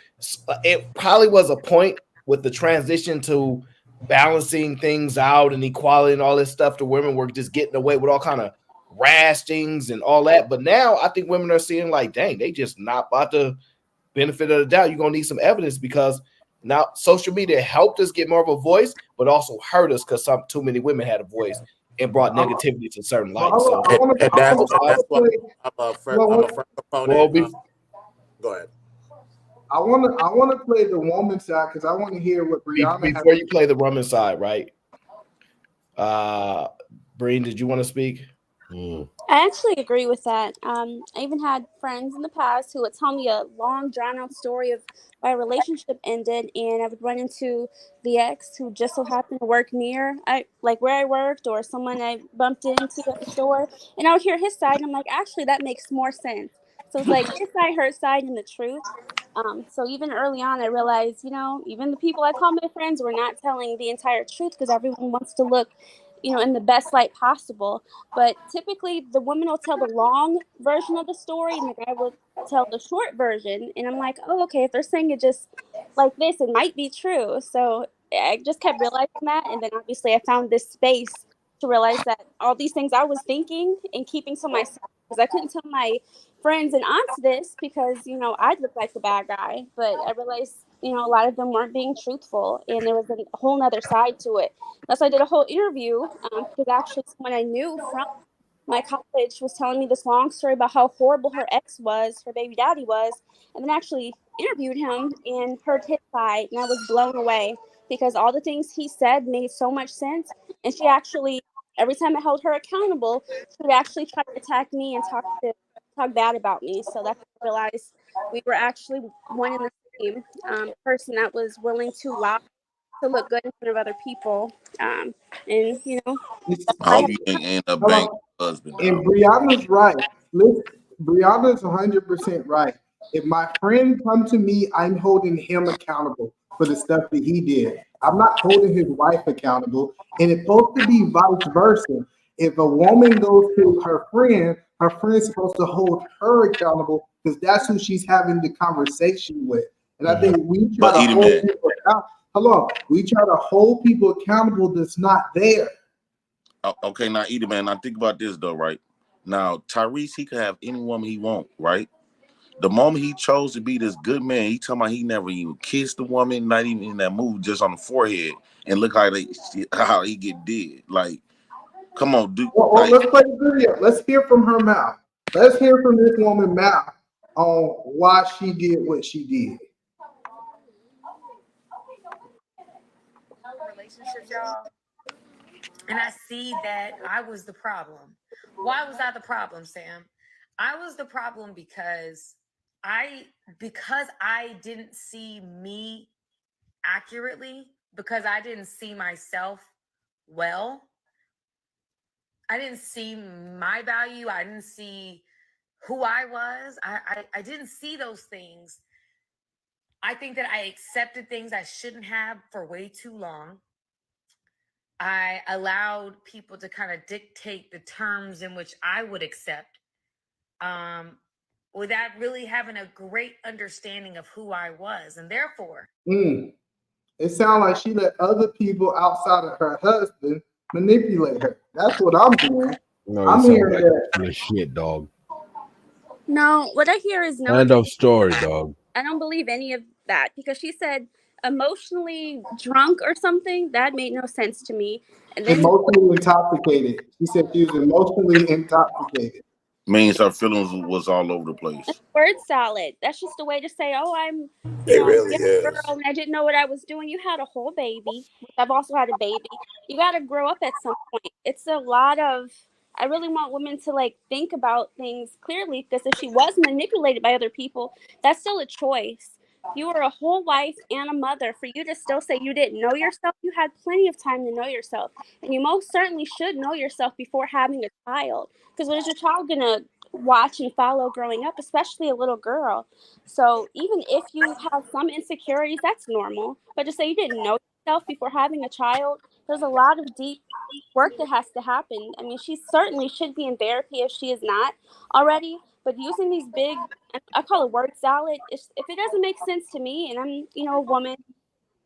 [SPEAKER 1] It probably was a point with the transition to balancing things out and equality and all this stuff. The women were just getting away with all kind of rash things and all that. But now I think women are seeing like, dang, they just not about the benefit of the doubt. You're gonna need some evidence because now social media helped us get more of a voice, but also hurt us because too many women had a voice and brought negativity to certain lives. So
[SPEAKER 15] That's why I'm a firm proponent. Go ahead.
[SPEAKER 2] I want to play the woman side because I want to hear what Brianna.
[SPEAKER 1] Before you play the woman side, right? Breen, did you want to speak?
[SPEAKER 16] I actually agree with that. I even had friends in the past who would tell me a long, drawn-out story of why a relationship ended, and I would run into the ex who just so happened to work near, where I worked, or someone I bumped into at the store, and I would hear his side, and I'm like, actually, that makes more sense. So it's like his side, her side, and the truth. So even early on, I realized, even the people I call my friends were not telling the entire truth because everyone wants to look, in the best light possible. But typically the woman will tell the long version of the story and the guy will tell the short version. And I'm like, oh, okay, if they're saying it just like this, it might be true. So I just kept realizing that. And then obviously I found this space to realize that all these things I was thinking and keeping to myself, because I couldn't tell my friends and aunts this because, I'd look like the bad guy. But I realized, a lot of them weren't being truthful and there was a whole nother side to it. Thus, I did a whole interview because actually someone I knew from my college was telling me this long story about how horrible her ex was, her baby daddy was, and then actually interviewed him and heard his side, and I was blown away because all the things he said made so much sense. And she actually, every time I held her accountable, she would actually try to attack me and talk bad about me. So that's when I realized we were actually one and the same person that was willing to lie to look good in front of other people. And
[SPEAKER 13] I hope you ain't end up banging husband.
[SPEAKER 2] And Brianna's right. Brianna's 100% right. If my friend come to me, I'm holding him accountable for the stuff that he did. I'm not holding his wife accountable. And it's supposed to be vice versa. If a woman goes to her friend's supposed to hold her accountable because that's who she's having the conversation with. And I think we try to hold people accountable. We try to hold people accountable that's not there.
[SPEAKER 13] Okay, now Edie, man, now think about this though, right? Now Tyrese, he could have any woman he want, right? The moment he chose to be this good man, he talking about he never even kissed the woman, not even in that movie, just on the forehead, and look how he get dead. Like, come on, dude.
[SPEAKER 2] Well, let's play the video. Let's hear from her mouth. Let's hear from this woman's mouth on why she did what she did.
[SPEAKER 10] Relationships, y'all. And I see that I was the problem. Why was I the problem, Sam? I was the problem because I didn't see me accurately, because I didn't see myself well. I didn't see my value. I didn't see who I was. I didn't see those things. I think that I accepted things I shouldn't have for way too long. I allowed people to kind of dictate the terms in which I would accept, without really having a great understanding of who I was. And therefore,
[SPEAKER 2] it sounds like she let other people outside of her husband manipulate her. That's what I'm doing.
[SPEAKER 12] No,
[SPEAKER 2] I'm hearing
[SPEAKER 12] that shit, dog.
[SPEAKER 16] No, what I hear is no.
[SPEAKER 12] End of story, dog.
[SPEAKER 16] I don't believe any of that because she said emotionally drunk or something. That made no sense to me. And then
[SPEAKER 2] emotionally intoxicated. She said she was emotionally intoxicated.
[SPEAKER 13] Means her feelings was all over the place.
[SPEAKER 16] Word salad. That's just a way to say, oh, I'm
[SPEAKER 15] really is.
[SPEAKER 16] girl and I didn't know what I was doing. You had a whole baby. I've also had a baby. You got to grow up at some point. It's a lot of, I really want women to think about things clearly, because if she was manipulated by other people, that's still a choice. You were a whole wife and a mother. For you to still say you didn't know yourself, you had plenty of time to know yourself. And you most certainly should know yourself before having a child. Because what is your child going to watch and follow growing up, especially a little girl? So even if you have some insecurities, that's normal. But to say you didn't know yourself before having a child, there's a lot of deep work that has to happen. I mean, she certainly should be in therapy if she is not already. But using these big, I call it word salad, if it doesn't make sense to me, and I'm, a woman,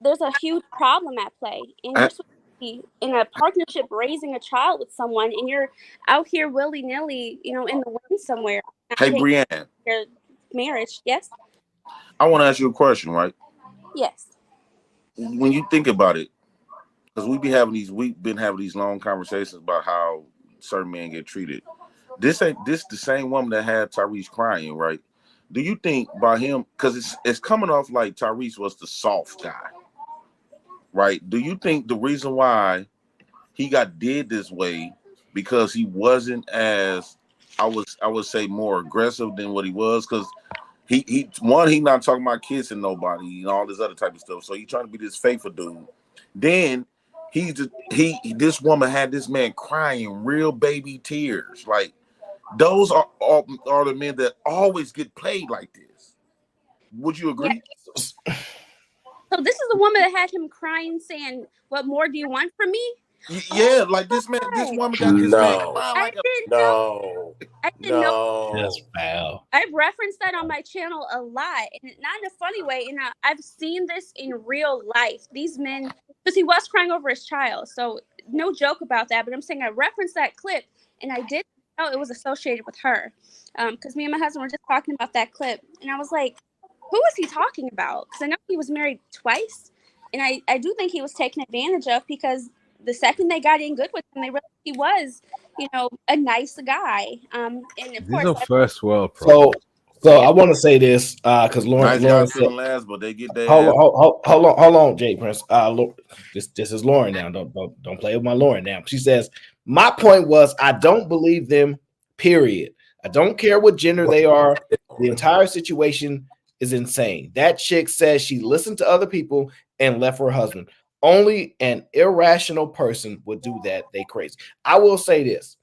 [SPEAKER 16] there's a huge problem at play. And you're supposed to be in a partnership raising a child with someone, and you're out here willy-nilly, in the wind somewhere.
[SPEAKER 13] Hey, Brianne.
[SPEAKER 16] Your marriage, yes?
[SPEAKER 13] I want to ask you a question, right?
[SPEAKER 16] Yes.
[SPEAKER 13] When you think about it, because we've been having these long conversations about how certain men get treated. This the same woman that had Tyrese crying, right? Do you think by him, because it's coming off like Tyrese was the soft guy, right? Do you think the reason why he got did this way because he wasn't as I would say more aggressive than what he was? Because he not talking about kissing nobody and all this other type of stuff. So he trying to be this faithful dude. Then this woman had this man crying real baby tears. Like those are the men that always get played like this. Would you agree?
[SPEAKER 16] Yeah. So this is the woman that had him crying, saying, "What more do you want from me?"
[SPEAKER 13] Yeah, like this woman got this man crying like
[SPEAKER 16] I didn't know.
[SPEAKER 1] That's foul.
[SPEAKER 16] I've referenced that on my channel a lot, and not in a funny way. And I've seen this in real life. These men, because he was crying over his child, so no joke about that. But I'm saying I referenced that clip, and I did know it was associated with her, because me and my husband were just talking about that clip, and I was like, who was he talking about? Because I know he was married twice, and I do think he was taken advantage of, because the second they got in good with him, they realized he was, a nice guy. And of
[SPEAKER 12] These
[SPEAKER 16] course,
[SPEAKER 12] are first world problems.
[SPEAKER 1] So I want to say this because Lauren
[SPEAKER 13] guys
[SPEAKER 1] said,
[SPEAKER 13] shouldn't last, but they get their
[SPEAKER 1] hold on, Jay Prince. This is Lauren now. Don't play with my Lauren now. She says, my point was I don't believe them. Period. I don't care what gender they are. The entire situation is insane. That chick says she listened to other people and left her husband. Only an irrational person would do that. They crazy. I will say this.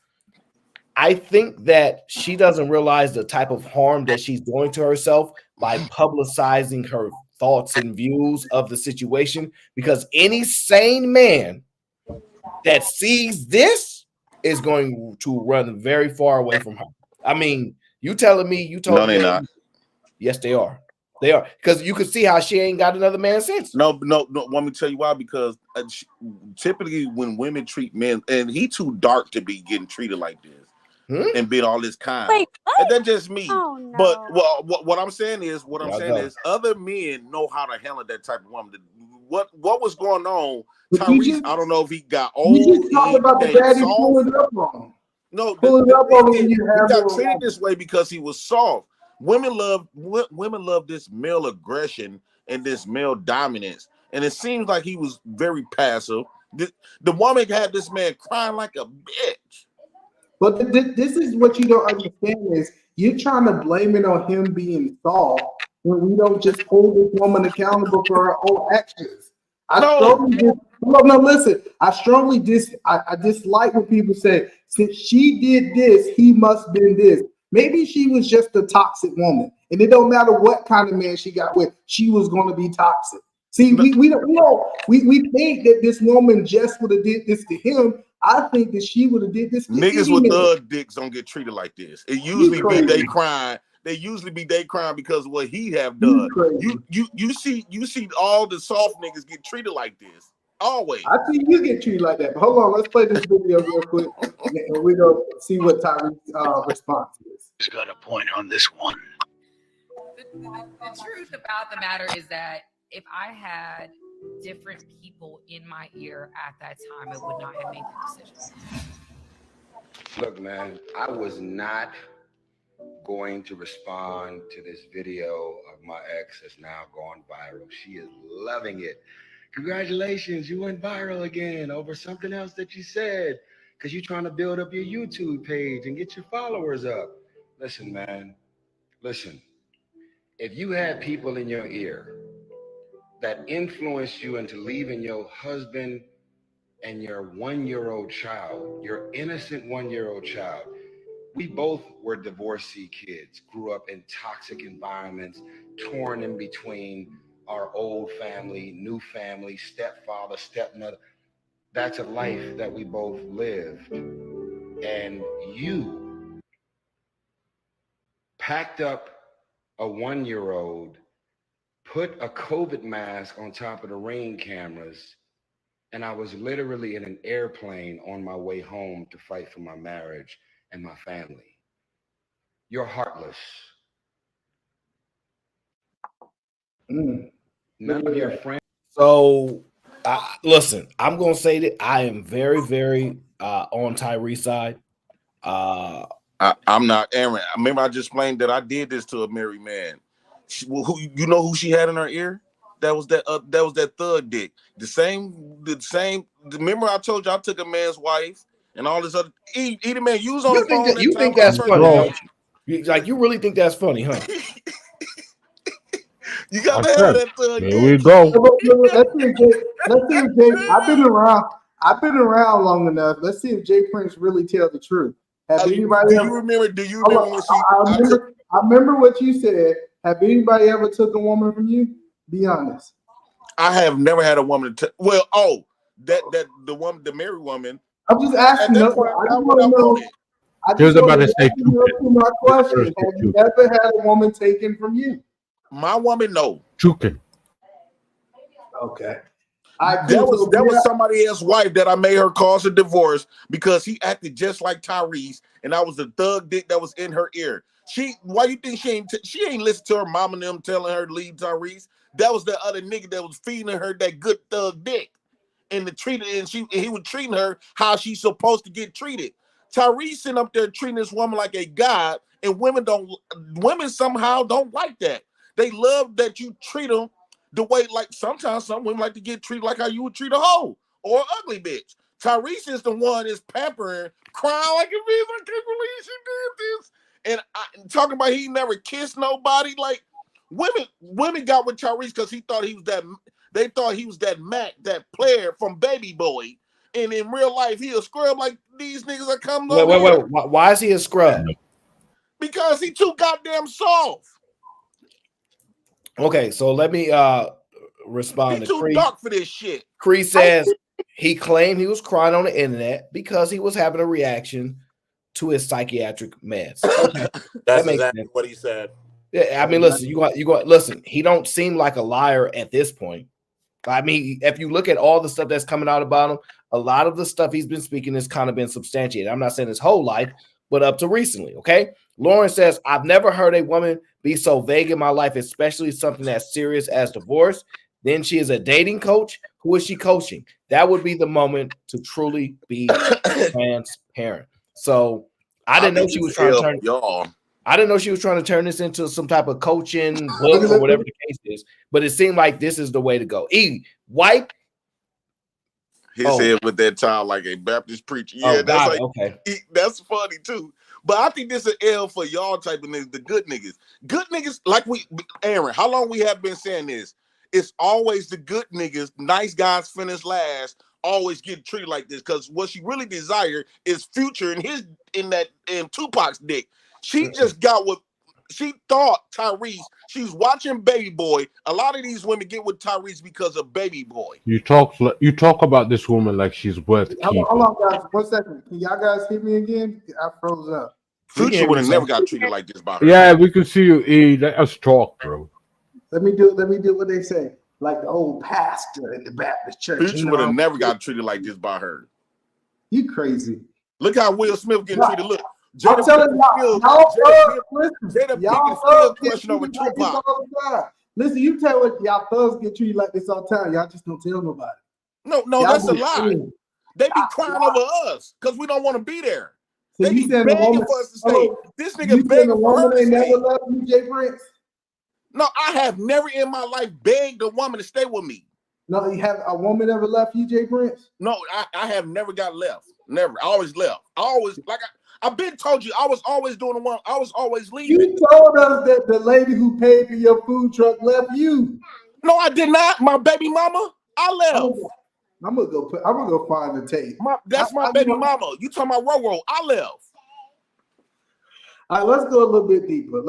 [SPEAKER 1] I think that she doesn't realize the type of harm that she's doing to herself by publicizing her thoughts and views of the situation, because any sane man that sees this is going to run very far away from her. I mean, you telling me you told
[SPEAKER 13] No, they're not.
[SPEAKER 1] Yes, they are. They are, because you can see how she ain't got another man since.
[SPEAKER 13] No. Let me tell you why. Because typically when women treat men, and he too dark to be getting treated like this and being all this kind.
[SPEAKER 16] Wait,
[SPEAKER 13] and that's just me.
[SPEAKER 16] Oh, no.
[SPEAKER 13] But what I'm saying is, other men know how to handle that type of woman. What was going on? Tyrese, I don't know if he got old.
[SPEAKER 2] We just talked about the daddy pulling up on him.
[SPEAKER 13] No,
[SPEAKER 2] pulling up on him.
[SPEAKER 13] He got treated this way because he was soft. Women love this male aggression and this male dominance, and it seems like he was very passive. The woman had this man crying like a bitch.
[SPEAKER 2] But this is what you don't understand is you're trying to blame it on him being soft when we don't just hold this woman accountable for her own actions. I dislike when people say, since she did this, he must been this. Maybe she was just a toxic woman, and it don't matter what kind of man she got with, she was going to be toxic. See, we think that this woman just would have did this to him. I think that she would have did this to
[SPEAKER 13] niggas with thug dicks don't get treated like this. It usually be they crying. They usually be they crying because of what he have done. You see all the soft niggas get treated like this. Always.
[SPEAKER 2] I see you get treated like that. But hold on, let's play this video real quick, and we're gonna see what Tyrese's response is.
[SPEAKER 17] He's got a point on this one.
[SPEAKER 10] The truth about the matter is that if I had different people in my ear at that time, I would not have made the decision.
[SPEAKER 8] Look, man, I was not going to respond to this video of my ex that's now gone viral. She is loving it. Congratulations, you went viral again over something else that you said, because you're trying to build up your YouTube page and get your followers up. Listen, man, listen. If you had people in your ear that influenced you into leaving your husband and your 1-year-old child, your innocent 1-year-old child, we both were divorcee kids, grew up in toxic environments, torn in between our old family, new family, stepfather, stepmother. That's a life that we both lived. And you packed up a 1-year-old, put a COVID mask on top of the Ring cameras, and I was literally in an airplane on my way home to fight for my marriage and my family. You're heartless. None of your friends.
[SPEAKER 1] So, listen, I'm gonna say that I am very, very on Tyrese's side.
[SPEAKER 13] I'm not Aaron. Remember, I just explained that I did this to a married man. Who you know who she had in her ear? That was that thug dick. The same. Remember, I told you I took a man's wife and all this other. Either man, you was on the phone.
[SPEAKER 1] You think that's funny, don't you? Like, you really think that's funny, huh?
[SPEAKER 13] You gotta have that thug.
[SPEAKER 12] Here we go.
[SPEAKER 2] Let's see if Jay. I've been around long enough. Let's see if Jay Prince really tell the truth. Have anybody?
[SPEAKER 13] Do you remember when she?
[SPEAKER 2] I remember what you said. Have anybody ever took a woman from you? Be honest.
[SPEAKER 13] I have never had a woman. The married woman.
[SPEAKER 2] I'm just asking. I just want to know.
[SPEAKER 12] He was about to say
[SPEAKER 2] my question. Have you ever had a woman taken from you?
[SPEAKER 13] My woman, no.
[SPEAKER 12] Chukin.
[SPEAKER 2] Okay.
[SPEAKER 13] That was somebody else's wife that I made her cause a divorce because he acted just like Tyrese, and I was the thug dick that was in her ear. Why you think she ain't listen to her mom and them telling her to leave Tyrese? That was the other nigga that was feeding her that good thug dick, and he was treating her how she's supposed to get treated. Tyrese sitting up there treating this woman like a god, and women somehow don't like that. They love that you treat them the way, like sometimes some women like to get treated like how you would treat a hoe or an ugly bitch. Tyrese is the one that's pampering, crying like a bitch. I can't believe she did this. And talking about he never kissed nobody. Like women got with Tyrese because they thought he was that Mac, that player from Baby Boy. And in real life, he a scrub like these niggas that come over here.
[SPEAKER 1] Wait. Why is he a scrub?
[SPEAKER 13] Because he too goddamn soft.
[SPEAKER 1] Okay, so let me respond
[SPEAKER 13] He
[SPEAKER 1] to
[SPEAKER 13] too
[SPEAKER 1] Cree.
[SPEAKER 13] dark for this shit.
[SPEAKER 1] Cree says he claimed he was crying on the internet because he was having a reaction to his psychiatric meds. Okay.
[SPEAKER 15] That's exactly what he said.
[SPEAKER 1] Yeah, I mean, listen, you got listen. He don't seem like a liar at this point. I mean, if you look at all the stuff that's coming out about him, a lot of the stuff he's been speaking has kind of been substantiated. I'm not saying his whole life, but up to recently. Okay. Lauren says, I've never heard a woman be so vague in my life, especially something as serious as divorce. Then she is a dating coach. Who is she coaching? That would be the moment to truly be transparent. So I didn't know she was trying to turn
[SPEAKER 13] y'all.
[SPEAKER 1] I didn't know she was trying to turn this into some type of coaching book or whatever the case is, but it seemed like this is the way to go. Wipe
[SPEAKER 13] his head with that child like a Baptist preacher. Yeah, that's funny too. But I think this is an L for y'all type of niggas, the good niggas. Good niggas, like Aaron, how long we have been saying this? It's always the good niggas, nice guys finish last, always get treated like this. Because what she really desired is Future in Tupac's dick. She just got what she thought Tyrese. She was watching Baby Boy. A lot of these women get with Tyrese because of Baby Boy.
[SPEAKER 12] You talk about this woman like she's worth keeping.
[SPEAKER 2] Hold on, guys. 1 second. Can y'all guys hear me again? I froze up.
[SPEAKER 13] Future would have never got treated like this by her.
[SPEAKER 12] Yeah, we can see you. E. Let us talk, bro.
[SPEAKER 2] Let me do what they say. Like the old pastor in the Baptist church.
[SPEAKER 13] Future would have never got treated like this by her.
[SPEAKER 2] You crazy.
[SPEAKER 13] Look how Will Smith getting treated. Look.
[SPEAKER 2] I'm telling y'all
[SPEAKER 13] question over Tupac.
[SPEAKER 2] Listen, you tell what y'all thugs get treated like this all the time. Y'all just don't tell nobody.
[SPEAKER 13] No, that's a lie. They be crying over us because we don't want to be there.
[SPEAKER 2] So
[SPEAKER 13] they be begging for us to stay. This nigga begging for her to stay.
[SPEAKER 2] Never left you, Jay Prince?
[SPEAKER 13] No, I have never in my life begged a woman to stay with me.
[SPEAKER 2] No, you have a woman ever left you, Jay Prince?
[SPEAKER 13] No, I have never got left. Never. I always left. I always I've been told you I was always doing the one. I was always leaving.
[SPEAKER 2] You told us that the lady who paid for your food truck left you.
[SPEAKER 13] No, I did not. My baby mama, I left.
[SPEAKER 2] I'm gonna go find the tape.
[SPEAKER 13] That's my baby mama. You talking about Roro? I left.
[SPEAKER 2] All right, let's go a little bit deeper.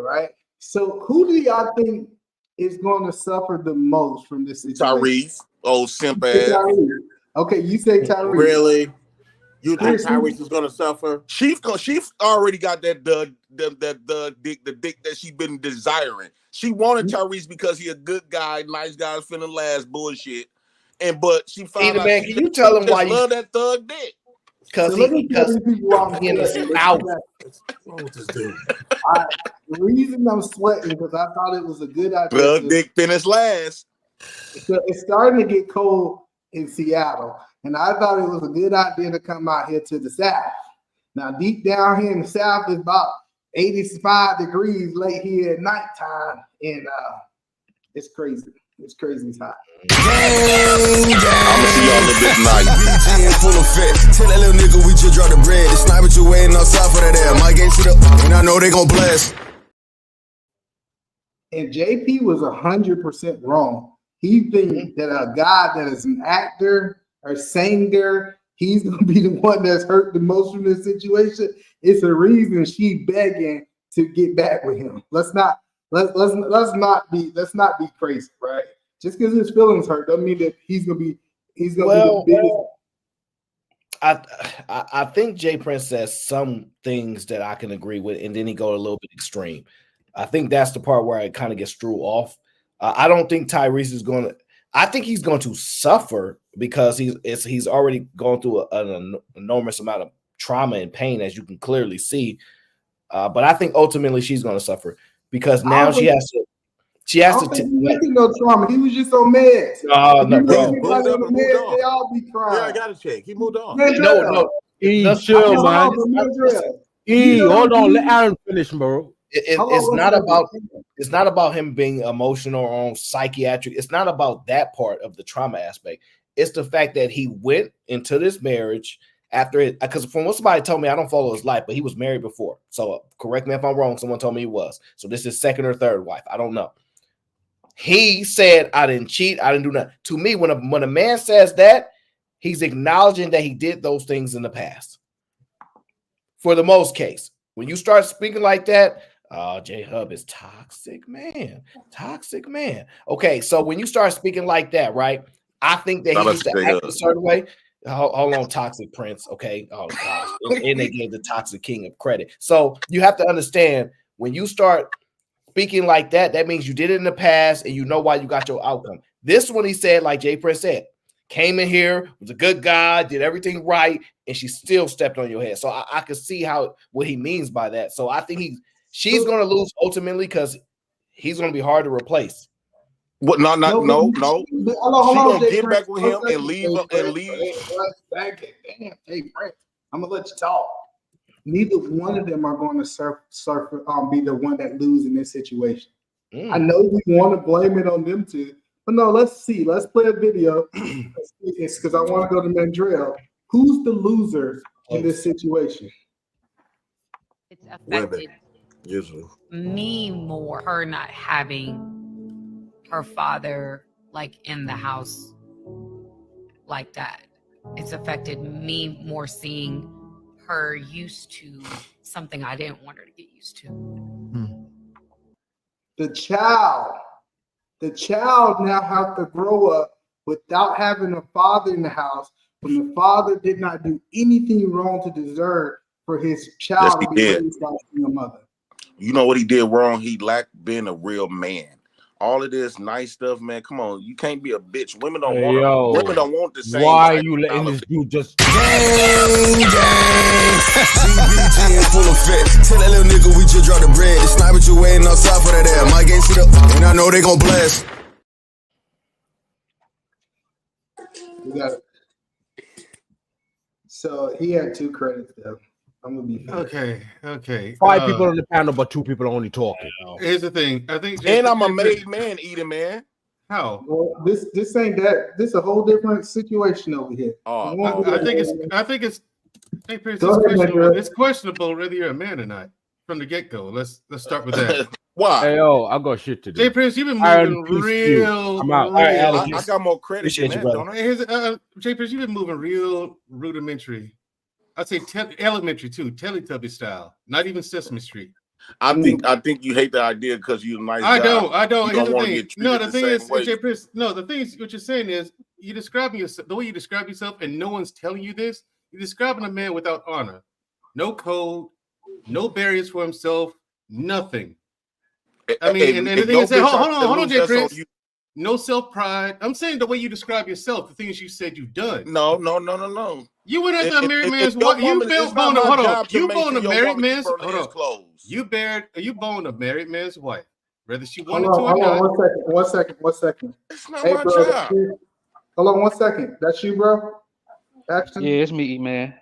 [SPEAKER 2] Right. So, who do y'all think is going to suffer the most from this situation?
[SPEAKER 13] Tyrese, old simp ass.
[SPEAKER 2] Okay, you say Tyrese.
[SPEAKER 15] Really? You think Tyrese is going to suffer?
[SPEAKER 13] She already got the dick that she been desiring. She wanted Tyrese because he a good guy, nice guys finna last bullshit. But she found out.
[SPEAKER 1] Man, can you tell him why you
[SPEAKER 13] love that thug dick?
[SPEAKER 2] Because he in his mouth. The reason I'm sweating because I thought it was a good idea.
[SPEAKER 13] Thug dick finish last.
[SPEAKER 2] It's starting to get cold in Seattle, and I thought it was a good idea to come out here to the South. Now, deep down here in the South, it's about 85 degrees late here at nighttime, and it's crazy. It's crazy hot.
[SPEAKER 17] I'ma see y'all a little bit tonight. BG in full effect. Tell that little nigga we just dropped the bread. The sniper you waiting outside for that air. Mike ain't shit up, and I know they gon' blast.
[SPEAKER 2] And JP was 100% wrong. He thinks that a guy that is an actor or singer, he's gonna be the one that's hurt the most from this situation. It's a reason she begging to get back with him. Let's not be crazy, right? Just because his feelings hurt doesn't mean that he's gonna be be the biggest.
[SPEAKER 1] I think Jay Prince says some things that I can agree with, and then he go a little bit extreme. I think that's the part where it kind of gets threw off. I don't think Tyrese is going to. I think he's going to suffer because he's already gone through an enormous amount of trauma and pain, as you can clearly see. But I think ultimately she's going to suffer because now she has to. She has to.
[SPEAKER 2] No trauma. He was just so mad.
[SPEAKER 1] No, bro.
[SPEAKER 2] They all be crying.
[SPEAKER 15] Yeah, I got to check. He moved on.
[SPEAKER 12] No. Chill, man. Hold on. Let Aaron finish, bro.
[SPEAKER 1] It's not about him being emotional or on psychiatric. It's not about that part of the trauma aspect. It's the fact that he went into this marriage after it, because from what somebody told me, I don't follow his life, but he was married before. So correct me if I'm wrong. Someone told me he was. So this is second or third wife. I don't know. He said, I didn't cheat. I didn't do nothing. To me, when a man says that, he's acknowledging that he did those things in the past. For the most case, when you start speaking like that, J Hub is toxic man. Okay, so when you start speaking like that, right? I think that he needs to act a certain way. Hold on, Toxic Prince. Okay. Oh gosh, and they gave the Toxic King of credit. So you have to understand when you start speaking like that, that means you did it in the past and you know why you got your outcome. This one he said, like Jay Prince said, came in here, was a good guy, did everything right, and she still stepped on your head. So I could see what he means by that. So I think she's going to lose ultimately because he's going to be hard to replace.
[SPEAKER 13] What? No. She's going to get back with him and leave.
[SPEAKER 2] Damn, hey, Frank, I'm going to let you talk. Neither one of them are going to be the one that lose in this situation. I know you want to blame it on them two, but no, let's see. Let's play a video. It's because I want to go to Mandrell. Who's the loser in this situation?
[SPEAKER 10] It's affected me more, her not having her father like in the house like that. It's affected me more seeing her used to something I didn't want her to get used to.
[SPEAKER 2] The child now have to grow up without having a father in the house when the father did not do anything wrong to deserve for his child to be raised by a mother.
[SPEAKER 13] You know what he did wrong? He lacked being a real man. All of this nice stuff, man. Come on, you can't be a bitch. Women don't want the same.
[SPEAKER 12] Why are you letting this dude just
[SPEAKER 17] CBG in full effect. Tell that little nigga we just dropped the bread. The sniper you waiting outside for that air. Mike ain't shit up, and I know they gon' blast.
[SPEAKER 2] We got it. So he had 2 credits though. I'm gonna be
[SPEAKER 18] fair. Okay.
[SPEAKER 12] 5 people on the panel, but 2 people are only talking.
[SPEAKER 18] Here's the thing. I think,
[SPEAKER 13] and I'm a made man eating man.
[SPEAKER 18] How?
[SPEAKER 2] Well, this ain't that. This is a whole different situation over here.
[SPEAKER 18] I think it's Hey, Prince,
[SPEAKER 2] Go ahead, Nigga.
[SPEAKER 18] it's questionable whether you're a man or not from the get-go. Let's start with that.
[SPEAKER 13] Why?
[SPEAKER 12] Hey, yo, I got shit to do.
[SPEAKER 18] Jay Prince, you've been
[SPEAKER 12] Aaron,
[SPEAKER 18] moving
[SPEAKER 12] peace to you.
[SPEAKER 18] real.
[SPEAKER 12] I'm out.
[SPEAKER 1] All right, Alex,
[SPEAKER 13] I got more credit
[SPEAKER 1] appreciate
[SPEAKER 13] than
[SPEAKER 1] you,
[SPEAKER 13] that,
[SPEAKER 1] brother.
[SPEAKER 13] don't I?
[SPEAKER 18] Jay Prince, you've been moving real rudimentary. I'd say elementary too, Teletubby style. Not even Sesame Street.
[SPEAKER 13] I think you hate the idea because you're a nice guy.
[SPEAKER 18] I don't.
[SPEAKER 13] You
[SPEAKER 18] Here's
[SPEAKER 13] don't
[SPEAKER 18] the
[SPEAKER 13] want to
[SPEAKER 18] thing.
[SPEAKER 13] get treated
[SPEAKER 18] No, the thing is,
[SPEAKER 13] way.
[SPEAKER 18] Jay Prince. No, the thing is, what you're saying is you're describing yourself the way you describe yourself, and no one's telling you this. You're describing a man without honor, no code, no barriers for himself, nothing. I mean, and the thing is, hold on, Jay Prince. No self-pride. I'm saying the way you describe yourself, the things you said you've done.
[SPEAKER 13] No.
[SPEAKER 18] You went after a married man's wife. You boned a married man's. Hold on. You boned a married man's wife, whether she wanted to or not.
[SPEAKER 2] Hold on, 1 second.
[SPEAKER 13] It's not my job.
[SPEAKER 2] Hold on 1 second. That's you, bro? Action?
[SPEAKER 19] Yeah, it's me, man.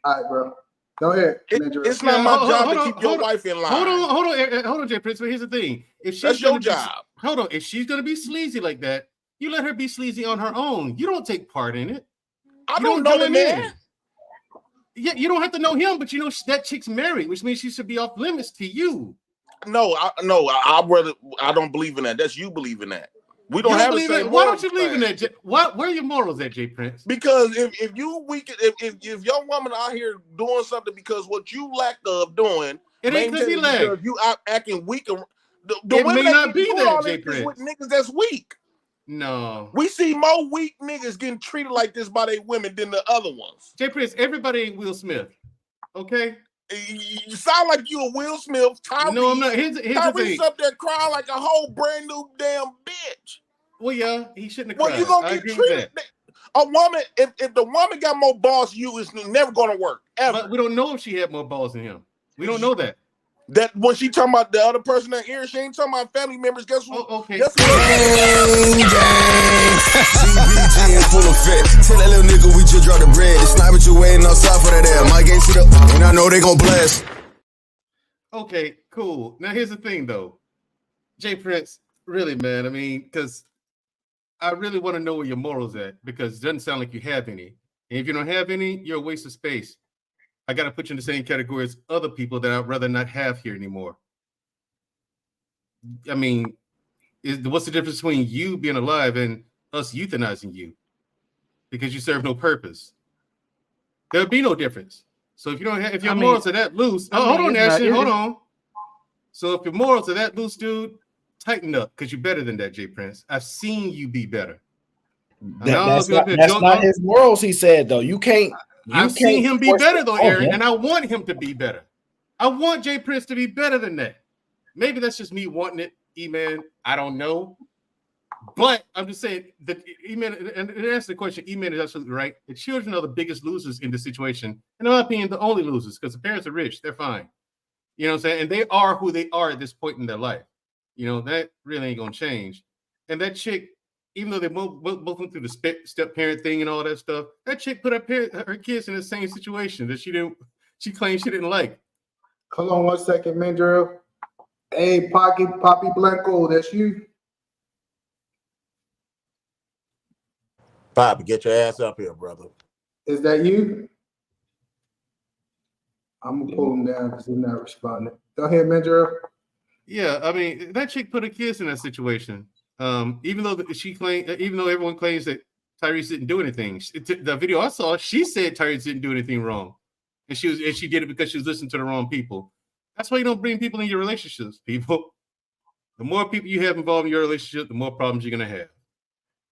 [SPEAKER 2] All right, bro. Go ahead.
[SPEAKER 13] It's not my job to keep your wife in line.
[SPEAKER 18] Hold on, Jay Prince. But here's the thing:
[SPEAKER 13] that's your job.
[SPEAKER 18] Hold on. If she's gonna be sleazy like that, you let her be sleazy on her own. You don't take part in it.
[SPEAKER 13] I don't know the man.
[SPEAKER 18] Yeah, you don't have to know him, but you know that chick's married, which means she should be off limits to you.
[SPEAKER 13] No, I don't believe in that. That's you believe in that. We don't have the same.
[SPEAKER 18] Why don't you believe in that? Where are your morals at, Jay Prince?
[SPEAKER 13] Because if your woman out here doing something because what you lack of doing,
[SPEAKER 18] it ain't because he lack.
[SPEAKER 13] You out acting weak. The
[SPEAKER 18] it
[SPEAKER 13] women
[SPEAKER 18] may not be that, Jay
[SPEAKER 13] is
[SPEAKER 18] Prince.
[SPEAKER 13] with niggas that's weak.
[SPEAKER 18] No,
[SPEAKER 13] we see more weak niggas getting treated like this by their women than the other ones.
[SPEAKER 18] Jay Prince, everybody ain't Will Smith, okay?
[SPEAKER 13] You sound like you a Will Smith. Tyrese,
[SPEAKER 18] no, I'm not. Here's the thing.
[SPEAKER 13] Up there crying like a whole brand new damn bitch.
[SPEAKER 18] Well, yeah, he shouldn't have cried.
[SPEAKER 13] Well, you gonna get treated. A woman, if the woman got more balls than you, it's never gonna work. Ever.
[SPEAKER 18] But we don't know if she had more balls than him. We don't know that.
[SPEAKER 13] That when she talking about the other person that ear, she ain't talking about family members. Guess what?
[SPEAKER 18] Oh, okay.
[SPEAKER 17] Gang, CBG in full effect. Tell that little nigga we just dropped the bread. The sniper you waiting outside for that air. My gang sit up, and I know they gonna blast.
[SPEAKER 18] Okay, cool. Now here's the thing, though, Jay Prince. Really, man. I mean, because I really want to know where your morals at, because it doesn't sound like you have any. And if you don't have any, you're a waste of space. I got to put you in the same category as other people that I'd rather not have here anymore. I mean, what's the difference between you being alive and us euthanizing you? Because you serve no purpose. There would be no difference. So if you don't have, if your morals are that loose, hold on, Ashton, hold on. So if your morals are that loose, dude, tighten up, because you're better than that, Jay Prince. I've seen you be better.
[SPEAKER 1] That's not his morals, he said, though. You can't.
[SPEAKER 18] I've seen him be better, though, Aaron, and I want him to be better. I want Jay Prince to be better than that. Maybe that's just me wanting it, E-Man. I don't know. But I'm just saying that E-Man, and to answer the question, E-Man is absolutely right. The children are the biggest losers in this situation. In my opinion, the only losers, because the parents are rich. They're fine. You know what I'm saying? And they are who they are at this point in their life. You know, that really ain't going to change. And that chick, even though they both went through the step-parent thing and all that stuff, that chick put her kids in the same situation that she claimed she didn't like.
[SPEAKER 2] Hold on 1 second, Mandrill. Hey, Poppy Blanco, that's you.
[SPEAKER 15] Poppy, get your ass up here, brother.
[SPEAKER 2] Is that you? I'm going to pull him down because he's not responding. Go ahead, Mandrill.
[SPEAKER 18] Yeah, I mean, that chick put her kids in that situation. Even though everyone claims that Tyrese didn't do anything, the video I saw, she said Tyrese didn't do anything wrong, and she did it because she was listening to the wrong people. That's why you don't bring people in your relationships. People, the more people you have involved in your relationship, the more problems you're gonna have.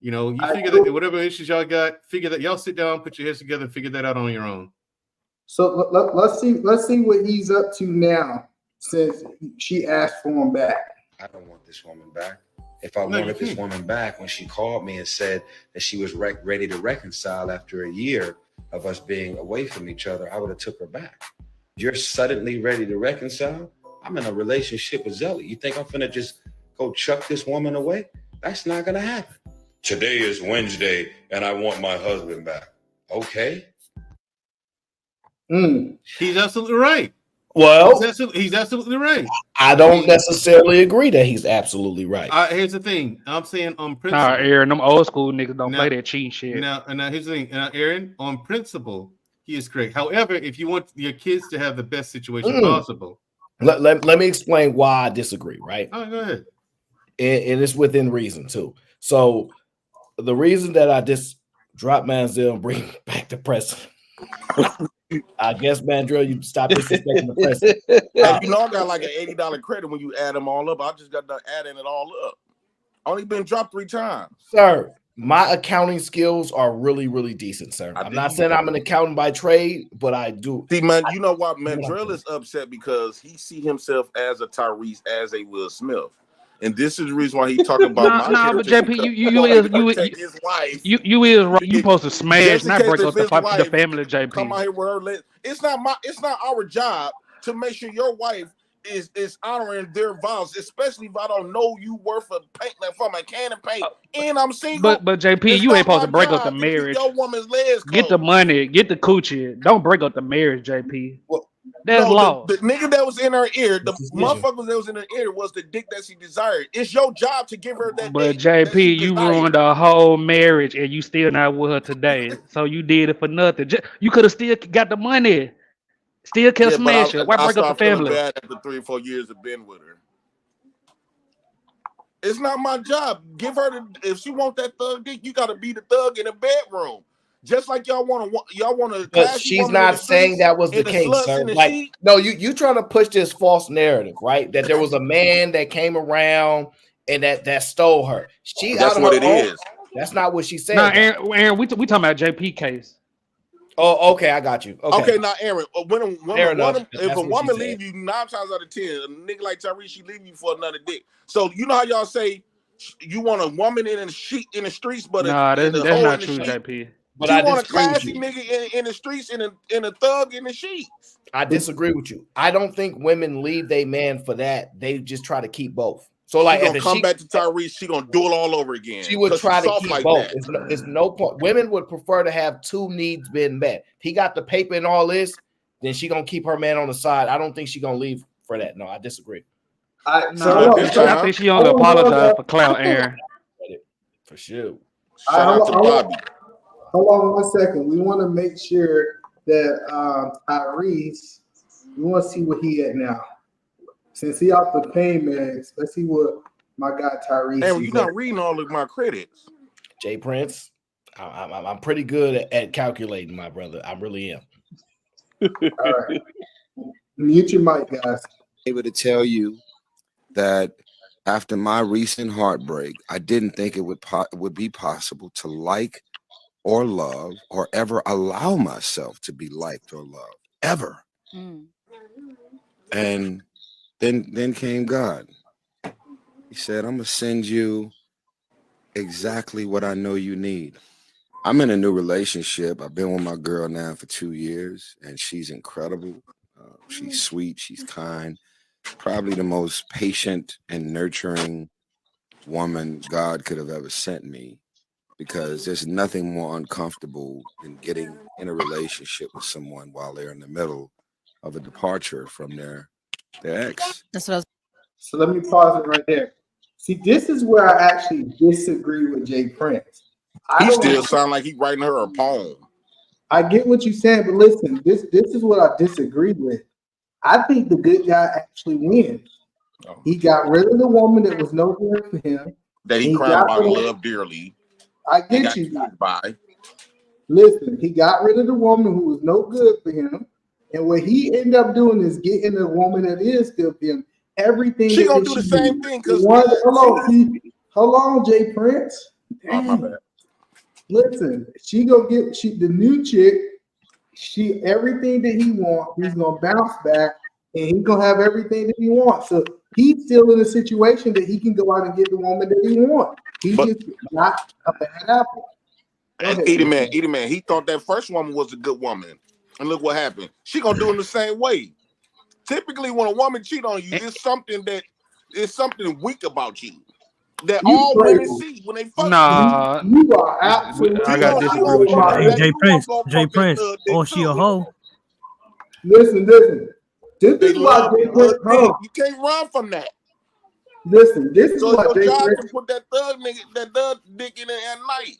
[SPEAKER 18] You know, you figure that whatever issues y'all got, figure that y'all sit down, put your heads together, and figure that out on your own.
[SPEAKER 2] So let's see what he's up to now since she asked for him back.
[SPEAKER 8] I don't want this woman back. If I wanted this woman back, when she called me and said that she was ready to reconcile after a year of us being away from each other, I would have took her back. You're suddenly ready to reconcile? I'm in a relationship with Zelly. You think I'm finna just go chuck this woman away? That's not gonna happen. Today is Wednesday and I want my husband back. Okay.
[SPEAKER 18] He's absolutely right.
[SPEAKER 1] Well,
[SPEAKER 18] he's absolutely right.
[SPEAKER 1] I don't necessarily agree that he's absolutely right.
[SPEAKER 18] Here's the thing. I'm saying on principle.
[SPEAKER 19] Aaron, them old school niggas don't play that cheating shit.
[SPEAKER 18] Now here's the thing. Aaron, on principle, He is correct. However, if you want your kids to have the best situation possible,
[SPEAKER 1] let me explain why I disagree. Right?
[SPEAKER 18] Oh, go ahead.
[SPEAKER 1] And it's within reason too. So the reason that I just drop Manziel and bring back the press. I guess, Mandrill, you stop disrespecting the press.
[SPEAKER 13] Hey, you know, I got like an $80 credit when you add them all up. I just got done adding it all up. Only been dropped 3 times.
[SPEAKER 1] Sir, my accounting skills are really, really decent, sir. I'm not saying I'm an accountant by trade, but I do.
[SPEAKER 13] See, man, you know what? Mandrill is upset because he see himself as a Tyrese, as a Will Smith. And this is the reason why he talking about
[SPEAKER 19] but JP, you is right. You supposed to smash, not break up the family, JP.
[SPEAKER 13] Come out here with her. It's not our job to make sure your wife is honoring their vows, especially if I don't know you worth of paint from a can of paint and I'm single.
[SPEAKER 19] But JP, you ain't supposed to break up the marriage.
[SPEAKER 13] Your woman's legs
[SPEAKER 19] get the money, get the coochie. Don't break up the marriage, JP. That's law.
[SPEAKER 13] The nigga that was in her ear, the motherfucker that was in her ear was the dick that she desired. It's your job to give her that
[SPEAKER 19] but
[SPEAKER 13] dick.
[SPEAKER 19] JP, you ruined the whole marriage and you still not with her today. So you did it for nothing. You could have still got the money. Still kept smashing. Why break up the family?
[SPEAKER 13] Bad after 3 or 4 years of being with her. It's not my job. Give her if she want that thug dick, you gotta be the thug in the bedroom. Just like y'all want to.
[SPEAKER 1] But she's not saying that was the case, sir. Like, no, you trying to push this false narrative, right? That there was a man that came around and that stole her.
[SPEAKER 13] That's what it is.
[SPEAKER 1] That's not what she said.
[SPEAKER 19] Nah, Aaron, we talking about JP case.
[SPEAKER 1] Oh, okay, I got you. Okay,
[SPEAKER 13] now Aaron, if a woman leave you 9 times out of 10, a nigga like Tyrese, she leave you for another dick. So you know how y'all say you want a woman in the streets, but
[SPEAKER 19] that's not true, JP.
[SPEAKER 13] But I want a classy nigga in the streets and a thug in the sheets.
[SPEAKER 1] I disagree with you. I don't think women leave their man for that. They just try to keep both. So like,
[SPEAKER 13] she gonna come back to Tyrese, she gonna do it all over again.
[SPEAKER 1] She would try to keep both. It's no point. Women would prefer to have 2 needs being met. He got the paper and all this, then she gonna keep her man on the side. I don't think she gonna leave for that. No, I disagree.
[SPEAKER 19] I think she only apologize for Clout, Aaron.
[SPEAKER 1] For sure.
[SPEAKER 13] Shout out to Bobby.
[SPEAKER 2] Hold on 1 second. We want to make sure that Tyrese, we want to see what he at now. Since he off the pain meds, let's see what my guy Tyrese.
[SPEAKER 13] Hey, you're not reading all of my credits.
[SPEAKER 1] Jay Prince, I'm pretty good at calculating, my brother. I really am.
[SPEAKER 2] All right. Mute your mic, guys.
[SPEAKER 8] Able to tell you that after my recent heartbreak, I didn't think it would be possible to like or love or ever allow myself to be liked or loved ever. And then came God. He said, I'm gonna send you exactly what I know you need. I'm in a new relationship. I've been with my girl now for 2 years, and she's incredible. She's sweet, she's kind, probably the most patient and nurturing woman God could have ever sent me, because there's nothing more uncomfortable than getting in a relationship with someone while they're in the middle of a departure from their ex.
[SPEAKER 6] That's what I was.
[SPEAKER 2] So let me pause it right there. See, this is where I actually disagree with Jay Prince.
[SPEAKER 13] He still sound like he writing her a poem.
[SPEAKER 2] I get what you're saying, but listen, this is what I disagree with. I think the good guy actually wins. He got rid of the woman that was no good for him.
[SPEAKER 13] That he cried about love dearly.
[SPEAKER 2] I get you. Listen, he got rid of the woman who was no good for him. And what he ended up doing is getting a woman that is good for him. Everything
[SPEAKER 13] she gonna do the same thing because
[SPEAKER 2] hold on, Jay Prince.
[SPEAKER 13] Oh, my bad.
[SPEAKER 2] Listen, she gonna get the new chick. She everything that he wants, he's gonna bounce back, and he's gonna have everything that he wants. So he's still in a situation that he can go out and get the woman that he wants. He just got a bad apple.
[SPEAKER 13] Eddie man, he thought that first woman was a good woman. And look what happened. She gonna do it the same way. Typically, when a woman cheat on you, it's something weak about you. That all women see when they fuck you.
[SPEAKER 2] You are absolutely.
[SPEAKER 19] I got this.
[SPEAKER 20] Jay Prince. Oh, she a hoe.
[SPEAKER 2] Listen. This is why Jay Prince.
[SPEAKER 13] You can't run from that.
[SPEAKER 2] Listen, this is why
[SPEAKER 13] your
[SPEAKER 2] Jay
[SPEAKER 13] job
[SPEAKER 2] Prince.
[SPEAKER 13] to put that thug dick in there at night.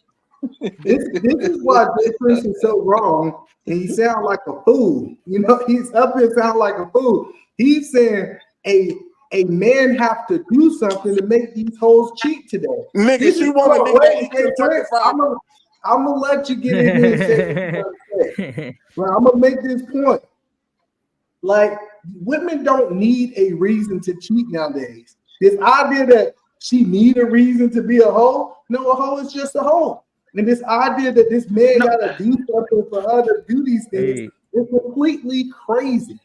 [SPEAKER 2] This is why Jay Prince is so wrong, and he sounds like a fool. You know, he's up here sound like a fool. He's saying a man have to do something to make these hoes cheat today.
[SPEAKER 13] Nigga,
[SPEAKER 2] This
[SPEAKER 13] she
[SPEAKER 2] is
[SPEAKER 13] want a
[SPEAKER 2] what-
[SPEAKER 13] nigga that
[SPEAKER 2] wait,
[SPEAKER 13] eat Kentucky Fried.
[SPEAKER 2] I'm gonna let you get in here and say what you gotta say. But I'm gonna make this point. Like, women don't need a reason to cheat nowadays. This idea that she need a reason to be a hoe, no, a hoe is just a hoe. And this idea that this man gotta do something for her to do these things is completely crazy.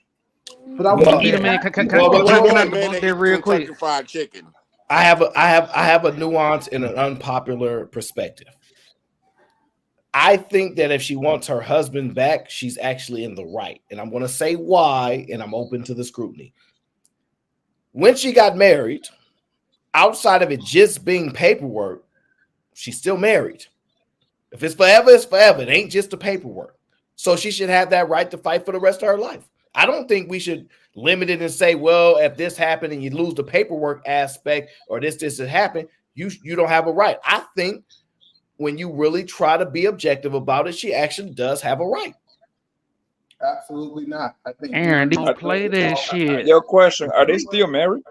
[SPEAKER 2] But I want
[SPEAKER 19] Eat a man. Can I debunk that real quick?
[SPEAKER 13] Kentucky Fried Chicken.
[SPEAKER 1] I have a nuance and an unpopular perspective. I think that if she wants her husband back, she's actually in the right. And I'm going to say why, and I'm open to the scrutiny. When she got married, outside of it just being paperwork, she's still married. If it's forever, it's forever. It ain't just the paperwork. So she should have that right to fight for the rest of her life. I don't think we should limit it and say, well, if this happened and you lose the paperwork aspect or this has happened, you don't have a right. I think when you really try to be objective about it, she actually does have a right.
[SPEAKER 2] Absolutely not. I think
[SPEAKER 19] Aaron, they don't play that shit.
[SPEAKER 21] Your question: are they still married?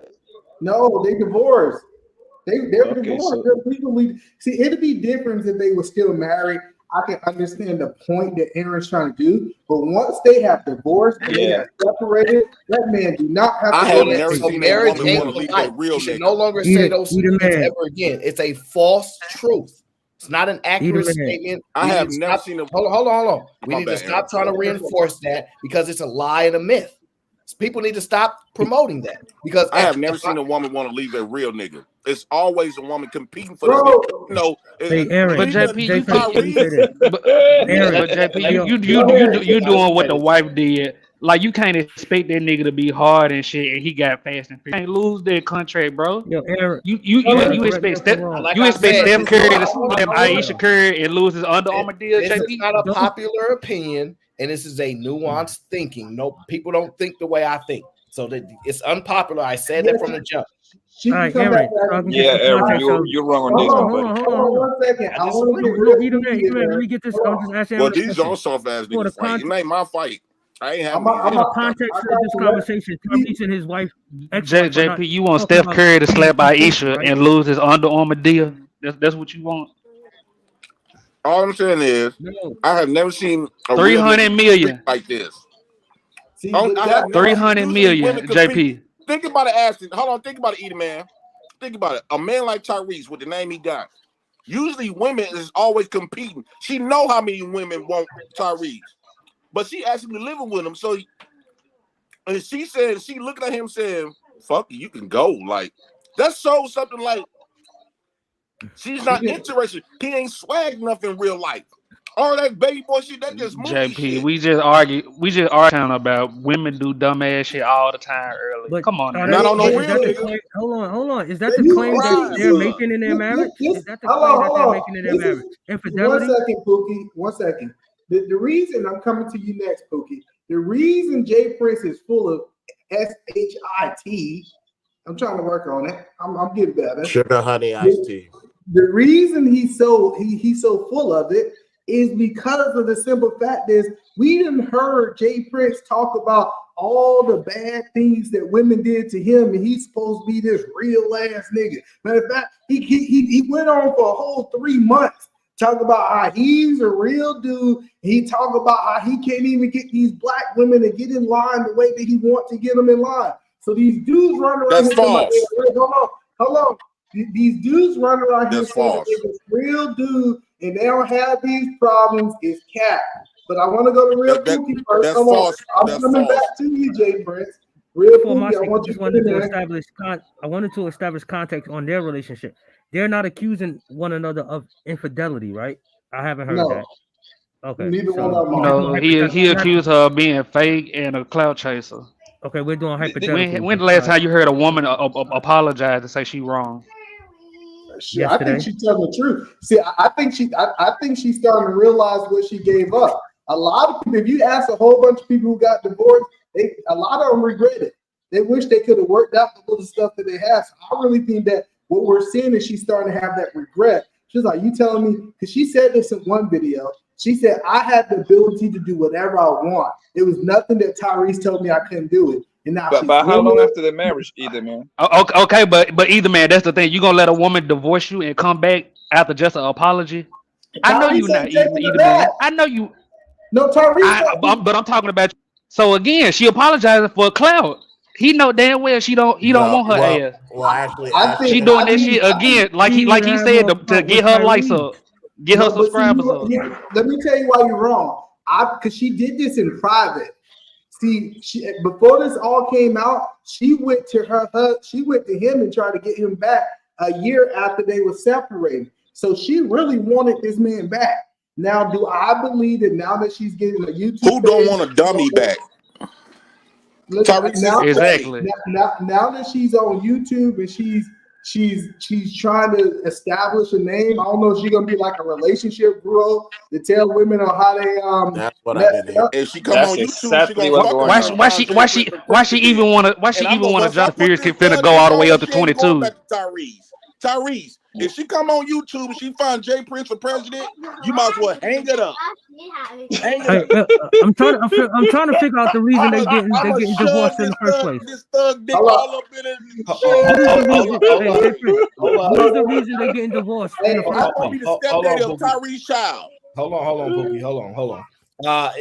[SPEAKER 2] No, they divorced. They're
[SPEAKER 21] Okay,
[SPEAKER 2] divorced.
[SPEAKER 21] so-
[SPEAKER 2] They're legally. See, it'd be different if they were still married. I can understand the point that Aaron's trying to do, but once they have divorced and they have separated, that man do not have.
[SPEAKER 13] I
[SPEAKER 2] to
[SPEAKER 13] have
[SPEAKER 2] go
[SPEAKER 13] never
[SPEAKER 2] back to
[SPEAKER 13] seen
[SPEAKER 2] marriage.
[SPEAKER 13] that woman want to leave that real
[SPEAKER 1] You should
[SPEAKER 13] nigga.
[SPEAKER 1] no longer
[SPEAKER 20] Eat
[SPEAKER 1] say
[SPEAKER 20] it,
[SPEAKER 1] those
[SPEAKER 20] eat a
[SPEAKER 1] things
[SPEAKER 20] man.
[SPEAKER 1] ever again. It's a false truth. It's not an accurate
[SPEAKER 20] man.
[SPEAKER 1] statement.
[SPEAKER 13] I
[SPEAKER 1] We
[SPEAKER 13] have
[SPEAKER 1] need to
[SPEAKER 13] never
[SPEAKER 1] stop-
[SPEAKER 13] seen a.
[SPEAKER 1] Hold on. We
[SPEAKER 13] My
[SPEAKER 1] need to
[SPEAKER 13] bad,
[SPEAKER 1] stop
[SPEAKER 13] Aaron.
[SPEAKER 1] trying to reinforce that because it's a lie and a myth. People need to stop promoting that because
[SPEAKER 13] I have never seen a woman want to leave a real nigga. It's always a woman competing for the
[SPEAKER 2] Bro.
[SPEAKER 13] nigga. No,
[SPEAKER 20] Hey, Aaron.
[SPEAKER 19] But JP, you
[SPEAKER 20] JP, let me say
[SPEAKER 19] can't.
[SPEAKER 20] this.
[SPEAKER 19] But
[SPEAKER 20] Aaron,
[SPEAKER 19] JP, you doing what the wife did. Like you can't expect that nigga to be hard and shit, and he got fast and free. You can't lose that contract, bro.
[SPEAKER 20] Yo, Aaron.
[SPEAKER 19] You expect
[SPEAKER 1] Like
[SPEAKER 19] you
[SPEAKER 1] I
[SPEAKER 19] expect
[SPEAKER 1] said,
[SPEAKER 19] Steph
[SPEAKER 1] it's
[SPEAKER 19] Curry
[SPEAKER 1] not-
[SPEAKER 19] to slam Aisha Curry and lose his Under Armour deal,
[SPEAKER 1] This is
[SPEAKER 19] JP?
[SPEAKER 1] not a popular opinion, and this is a nuanced thinking. No, people don't think the way I think, so that it's unpopular. I said that from the jump.
[SPEAKER 2] She
[SPEAKER 20] All
[SPEAKER 2] can
[SPEAKER 20] right,
[SPEAKER 2] come
[SPEAKER 20] Aaron.
[SPEAKER 2] back.
[SPEAKER 20] So I can
[SPEAKER 21] Yeah,
[SPEAKER 20] get the
[SPEAKER 21] Aaron,
[SPEAKER 20] context of.
[SPEAKER 21] you're wrong on
[SPEAKER 2] Hold
[SPEAKER 21] this
[SPEAKER 2] on,
[SPEAKER 21] one, buddy.
[SPEAKER 2] hold on 1 second. I want to get
[SPEAKER 20] Look,
[SPEAKER 2] real
[SPEAKER 20] eat a man,
[SPEAKER 2] freaky
[SPEAKER 20] eat a man.
[SPEAKER 2] here.
[SPEAKER 20] Let me get this.
[SPEAKER 2] Hold
[SPEAKER 20] I'm
[SPEAKER 2] on.
[SPEAKER 20] just asking
[SPEAKER 13] well,
[SPEAKER 20] Aaron a
[SPEAKER 13] these
[SPEAKER 20] question.
[SPEAKER 13] are soft ass
[SPEAKER 20] For the
[SPEAKER 13] niggas fight. It
[SPEAKER 20] context,
[SPEAKER 13] ain't my fight. I ain't having
[SPEAKER 20] for the
[SPEAKER 13] it.
[SPEAKER 20] context of this conversation, Tyrese and his wife, ex-wife, are not
[SPEAKER 19] JP, you want
[SPEAKER 20] talking
[SPEAKER 19] Steph
[SPEAKER 20] about
[SPEAKER 19] Curry to slap
[SPEAKER 20] communication,
[SPEAKER 19] Aisha
[SPEAKER 20] right?
[SPEAKER 19] and lose his Under Armour deal? That's what you want.
[SPEAKER 13] All I'm saying is,
[SPEAKER 20] No.
[SPEAKER 13] I have never seen a
[SPEAKER 19] 300
[SPEAKER 13] real nigga
[SPEAKER 19] million.
[SPEAKER 13] compete like this.
[SPEAKER 2] See,
[SPEAKER 13] I
[SPEAKER 2] but
[SPEAKER 13] have never seen
[SPEAKER 19] 300
[SPEAKER 13] usually
[SPEAKER 19] million,
[SPEAKER 13] women compete.
[SPEAKER 19] JP.
[SPEAKER 13] Think about it, Ashton. Hold on, think about it, Eat Man. Think about it. A man like Tyrese with the name he got. Usually women is always competing. She know how many women want Tyrese, but she actually living with him. So and she said, she looking at him saying, fuck you can go. Like, that shows something like she's not interested. He ain't swag enough in real life. All that baby boy shit, that just movie
[SPEAKER 19] JP,
[SPEAKER 13] shit.
[SPEAKER 19] we just arguing about women do dumbass shit all the time early.
[SPEAKER 20] But
[SPEAKER 19] Come on,
[SPEAKER 20] are
[SPEAKER 19] now.
[SPEAKER 20] they,
[SPEAKER 13] Not on no
[SPEAKER 20] is
[SPEAKER 13] real
[SPEAKER 20] that the
[SPEAKER 13] nigga.
[SPEAKER 20] claim? Hold on. Is that the
[SPEAKER 2] You
[SPEAKER 20] claim that
[SPEAKER 2] right.
[SPEAKER 20] they're making in their marriage? Is that the claim that they're making in their marriage? Infidelity?
[SPEAKER 2] 1 second, Pookie. 1 second. The reason I'm coming to you next, Pookie, the reason Jay Prince is full of SHIT, I'm trying to work on it. I'm getting better.
[SPEAKER 15] Sugar, honey, iced tea.
[SPEAKER 2] The reason he's so full of it is because of the simple fact is we didn't heard Jay Prince talk about all the bad things that women did to him, and he's supposed to be this real ass nigga. Matter of fact, he went on for a whole 3 months talking about how he's a real dude. He talked about how he can't even get these black women to get in line the way that he wants to get them in line. So these dudes run around
[SPEAKER 13] That's
[SPEAKER 2] here talking about,
[SPEAKER 13] false.
[SPEAKER 2] "Wait, hold on. These dudes run around here
[SPEAKER 13] That's
[SPEAKER 2] saying
[SPEAKER 13] false.
[SPEAKER 2] that they're this real dude and they don't have these problems. It's cap. But I want to go to real Pookie first.
[SPEAKER 13] That's
[SPEAKER 2] Come on.
[SPEAKER 13] false.
[SPEAKER 2] I'm
[SPEAKER 13] That's
[SPEAKER 2] coming
[SPEAKER 13] false.
[SPEAKER 2] back to you, Jay Prince. Real
[SPEAKER 20] For my
[SPEAKER 2] Pookie, I
[SPEAKER 20] sake, I
[SPEAKER 2] want you
[SPEAKER 20] just
[SPEAKER 2] to
[SPEAKER 20] wanted
[SPEAKER 2] get in
[SPEAKER 20] to
[SPEAKER 2] there.
[SPEAKER 20] establish I wanted to establish context on their relationship. They're not accusing one another of infidelity, right? I haven't heard
[SPEAKER 2] No.
[SPEAKER 20] that. Okay.
[SPEAKER 2] Neither one
[SPEAKER 20] So
[SPEAKER 2] of them
[SPEAKER 20] we're
[SPEAKER 2] are.
[SPEAKER 20] just doing
[SPEAKER 19] No, he
[SPEAKER 20] hypothetical.
[SPEAKER 19] accused her of being fake and a clout chaser.
[SPEAKER 20] Okay, we're doing hypothetical.
[SPEAKER 19] When the last time you heard a woman apologize to say she wrong?
[SPEAKER 2] Shit, I think she's telling the truth. See, I think she's starting to realize what she gave up. A lot of people, if you ask a whole bunch of people who got divorced, a lot of them regret it. They wish they could have worked out the little stuff that they have. So I really think that what we're seeing is she's starting to have that regret. She was like, you telling me, because she said this in one video. She said, I had the ability to do whatever I want. It was nothing that Tyrese told me I couldn't do it. And now
[SPEAKER 21] But how long after the marriage, either man?
[SPEAKER 19] Okay, but either man, that's the thing. You gonna let a woman divorce you and come back after just an apology? I know you not either man. I know you.
[SPEAKER 2] No, Tyrese.
[SPEAKER 19] But I'm talking about. So again, she apologizing for Clout. He know damn well he don't want her ass.
[SPEAKER 3] Well, actually,
[SPEAKER 19] She doing that shit again, like he said to get her likes up, get her subscribers up.
[SPEAKER 2] Let me tell you why you're wrong. Because she did this in private. See, before this all came out, she went to him and tried to get him back a year after they were separated. So she really wanted this man back. Now, do I believe that now that she's getting a YouTube?
[SPEAKER 13] Who don't want a dummy back?
[SPEAKER 19] Exactly.
[SPEAKER 2] Now that she's on YouTube and she's trying to establish a name. I don't know if she's gonna be like a relationship guru to tell women on how they
[SPEAKER 3] That's what I did.
[SPEAKER 13] If she come on YouTube, she gonna
[SPEAKER 19] why she even wanna John Fierce finna go all the way up to 22.
[SPEAKER 13] Tyrese, if she come on YouTube and she find Jay Prince for president, you might as well hang it up.
[SPEAKER 20] I'm trying to figure out the reason they getting divorced in the first place.
[SPEAKER 13] This thug dick all up in it.
[SPEAKER 20] What is the reason they getting divorced in the first place?
[SPEAKER 13] Be the stepdaddy of Tyrese child.
[SPEAKER 1] Hold on, Pookie. Hold on.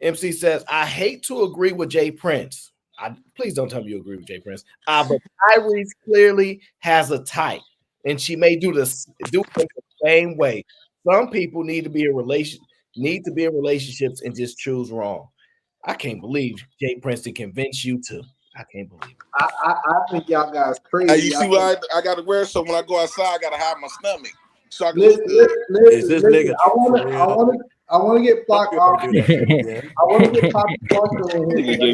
[SPEAKER 1] MC says, I hate to agree with Jay Prince. Please don't tell me you agree with Jay Prince. But Tyrese clearly has a type, and she may do it the same way. Some people need to be in relationships and just choose wrong. I can't believe Jay Prince to convince you to. I can't believe it.
[SPEAKER 2] I think y'all guys crazy.
[SPEAKER 13] Hey, you see why I got to wear? So when I go outside, I got to hide my stomach. So I can
[SPEAKER 3] Is this nigga?
[SPEAKER 2] I want to get blocked off. I want to get Poppy Parker in here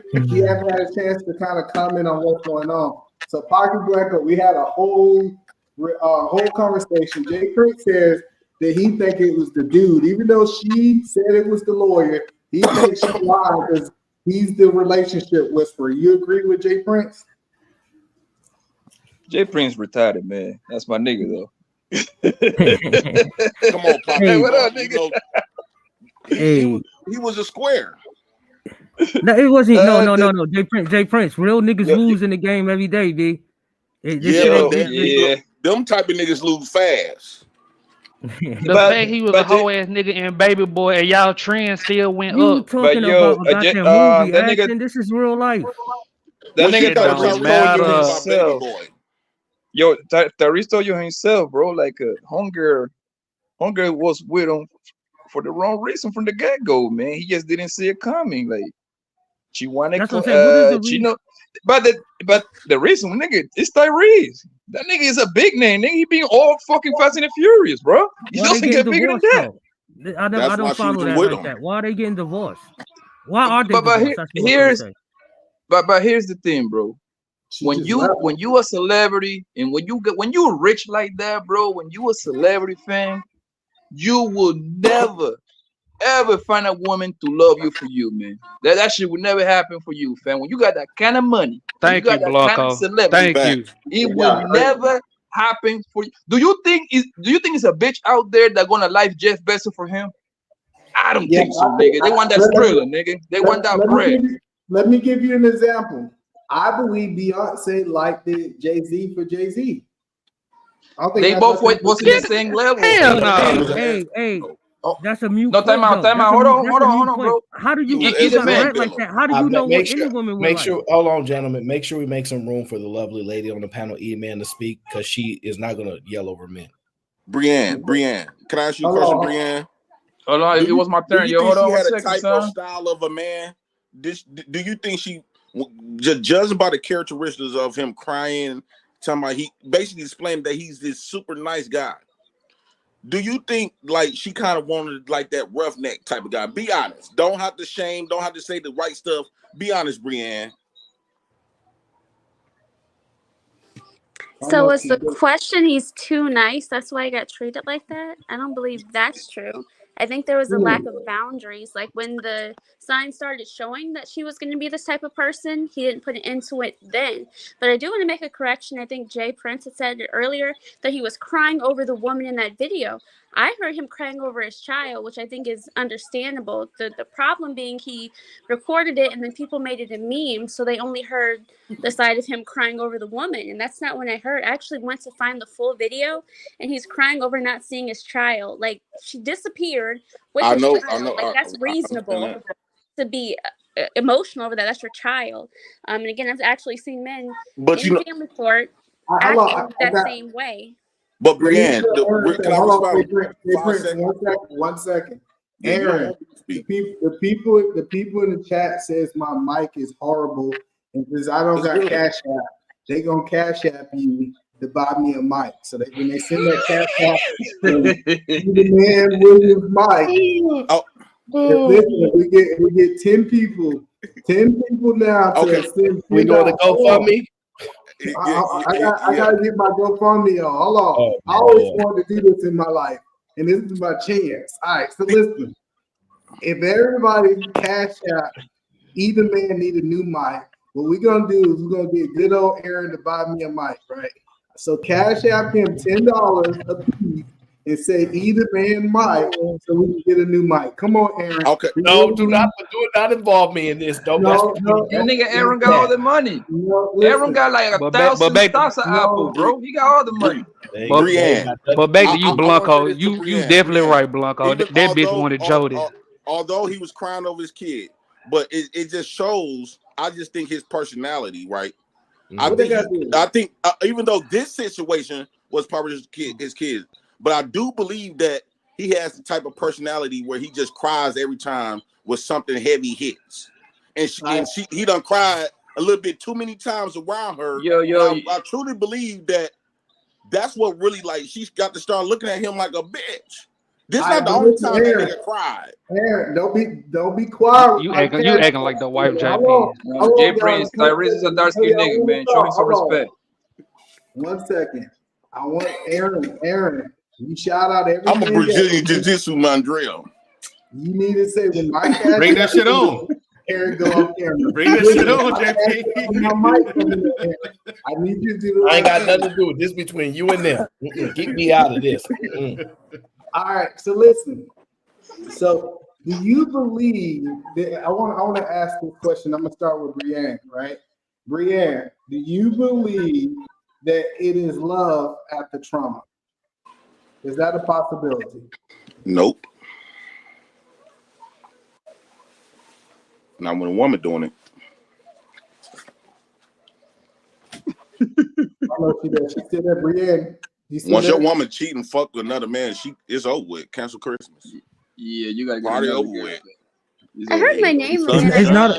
[SPEAKER 2] because he hasn't had a chance to kind of comment on what's going on. So Poppy Blanco, we had a whole conversation. Jay Prince says that he think it was the dude, even though she said it was the lawyer. He thinks she lied because he's the relationship whisperer. You agree with Jay Prince?
[SPEAKER 21] Jay Prince retired, man. That's my nigga though.
[SPEAKER 13] Come on, Pop.
[SPEAKER 20] Hey,
[SPEAKER 21] what up, nigga?
[SPEAKER 13] He was a square.
[SPEAKER 20] No, it wasn't. No. Jay Prince. Real niggas lose in the game every day, B.
[SPEAKER 13] Them type of niggas lose fast.
[SPEAKER 19] The fact he was a whole ass nigga and baby boy, and y'all trend still went
[SPEAKER 20] you
[SPEAKER 19] up.
[SPEAKER 20] Talking about that movie action, this is real life.
[SPEAKER 21] That nigga
[SPEAKER 19] don't matter.
[SPEAKER 21] Yo, Tyrese told you himself, bro. Like hunger was with him for the wrong reason from the get go, man. He just didn't see it coming. Like she wanted, she know, but the reason, nigga, it's Tyrese. That nigga is a big name, nigga. He being all fucking Fast and Furious, bro. He doesn't get bigger than that.
[SPEAKER 20] I don't follow that like that. Why are they getting divorced? Why are they divorced?
[SPEAKER 21] But here's the thing, bro. When you a celebrity and when you rich like that, bro, when you a celebrity fan, you will never ever find a woman to love you for you, man. That shit will never happen for you, fam. When you got that kind of money,
[SPEAKER 19] thank you, Blanco. Thank you.
[SPEAKER 21] It will never happen for you. Do you think it's a bitch out there that gonna life Jeff Bezos for him? I don't think so, nigga. They want that thriller, nigga. They want that bread.
[SPEAKER 2] Let me give you an example. I believe Beyonce liked Jay-Z for Jay-Z.
[SPEAKER 21] They both was in the same level.
[SPEAKER 19] Hell no.
[SPEAKER 20] Hey. That's a mute.
[SPEAKER 21] No, time out. Hold on, bro.
[SPEAKER 20] How do you
[SPEAKER 21] like
[SPEAKER 20] that? How do you know what any woman would like?
[SPEAKER 1] Hold on, gentlemen. Make sure we make some room for the lovely lady on the panel, E-Man, to speak, because she is not going to yell over men.
[SPEAKER 13] Brienne, can I ask you a question, Brienne?
[SPEAKER 21] Hold on, it was my turn. Yo, hold on one second,
[SPEAKER 13] type
[SPEAKER 21] son.
[SPEAKER 13] of style of a man. Do you think she, just judging by the characteristics of him crying, talking about, he basically explained that he's this super nice guy. Do you think like she kind of wanted like that roughneck type of guy? Be honest. Don't have to shame. Don't have to say the right stuff. Be honest, Brienne.
[SPEAKER 16] So was the question he's too nice? That's why he got treated like that? I don't believe that's true. I think there was a lack of boundaries. Like when the signs started showing that she was going to be this type of person, he didn't put an end to it then. But I do want to make a correction. I think Jay Prince had said it earlier that he was crying over the woman in that video. I heard him crying over his child, which I think is understandable. The problem being he recorded it and then people made it a meme, so they only heard the side of him crying over the woman, and that's not what I heard. I actually went to find the full video, and he's crying over not seeing his child. Like, she disappeared with his child. Like, that's reasonable to be emotional over that. That's your child. And again, I've actually seen men in family court acting that same way.
[SPEAKER 13] But Brianne, can I respond?
[SPEAKER 2] 1 second. Aaron, the people in the chat says my mic is horrible, and says I don't got Cash App. They gonna Cash App you to buy me a mic. So when they send that Cash App, the man Williams mic. If we get 10 people now to send.
[SPEAKER 1] We going to GoFundMe.
[SPEAKER 2] I gotta get my GoFundMe on. Hold on. I always wanted to do this in my life, and this is my chance. All right, so listen. If everybody Cash App, either man need a new mic, what we're gonna do is we're gonna get good old Aaron to buy me a mic, right? So Cash App him $10 a piece and say either man mic so we can get a new mic. Come on, Aaron.
[SPEAKER 13] Okay.
[SPEAKER 1] No, do not involve me in this. Don't
[SPEAKER 21] that nigga Aaron got all the money. Aaron got like 1,000 stocks of Apple, bro. He got all the money.
[SPEAKER 19] But back to you, Blanco. You definitely right, Blanco. That bitch wanted Jody.
[SPEAKER 13] Although he was crying over his kid, but it just shows. I just think his personality, right? I think even though this situation was probably his kid, but I do believe that he has the type of personality where he just cries every time when something heavy hits, and he done cried a little bit too many times around her. I truly believe that that's what really, like, she's got to start looking at him like a bitch. This is not the only time that nigga cried.
[SPEAKER 2] Aaron, don't be quiet.
[SPEAKER 19] You acting like the wife, JP.
[SPEAKER 21] Jay Prince, Tyrese is a dark skinned nigga, man. Show him some respect.
[SPEAKER 2] 1 second. I want Aaron. You shout out everything.
[SPEAKER 13] I'm a Brazilian Jiu-Jitsu Mandrell.
[SPEAKER 2] You need to say when my cat
[SPEAKER 18] bring that shit on.
[SPEAKER 2] Aaron, go on camera.
[SPEAKER 18] Bring that shit on, JP.
[SPEAKER 2] I need you to do
[SPEAKER 1] I ain't got nothing to do with this between you and them. Keep me out of this.
[SPEAKER 2] All right, so listen. So, do you believe that I want to ask this question? I'm gonna start with Brianne, right? Brianne, do you believe that it is love after trauma? Is that a possibility?
[SPEAKER 13] Nope. Not when a woman doing it.
[SPEAKER 2] I know she said that, Brianne.
[SPEAKER 13] Once your woman cheat and fuck with another man, it's over with. Cancel Christmas.
[SPEAKER 21] Yeah, you gotta get
[SPEAKER 13] party over with.
[SPEAKER 16] I heard my name.
[SPEAKER 2] It's not.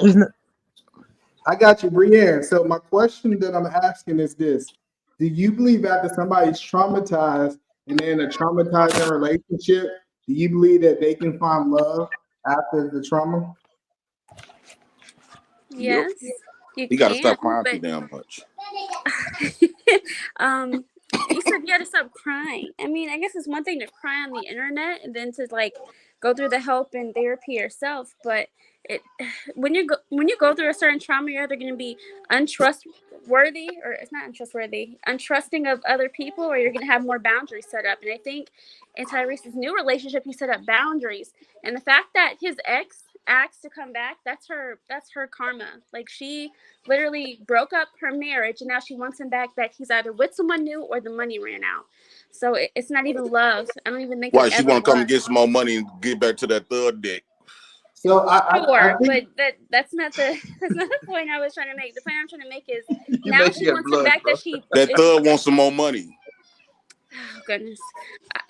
[SPEAKER 2] I got you, Brianne. So my question that I'm asking is this: do you believe after somebody's traumatized and they're in a traumatizing relationship, do you believe that they can find love after the trauma?
[SPEAKER 16] Yes.
[SPEAKER 13] You gotta stop crying too damn much.
[SPEAKER 16] You said you had to stop crying. I mean, I guess it's one thing to cry on the internet and then to like go through the help and therapy yourself. But when you go through a certain trauma, you're either going to be untrustworthy, or it's not untrustworthy, untrusting of other people, or you're going to have more boundaries set up. And I think in Tyrese's new relationship, he set up boundaries. And the fact that his ex asked to come back, that's her karma. Like, she literally broke up her marriage and now she wants him back, that he's either with someone new or the money ran out. So it's not even love. I don't even think
[SPEAKER 13] why she want to come and get some more money and get back to that third dick.
[SPEAKER 2] So
[SPEAKER 16] I think, but that's not the point I was trying to make. The point I'm trying to make is now she wants him back,
[SPEAKER 13] that third wants some more money.
[SPEAKER 16] Oh, goodness.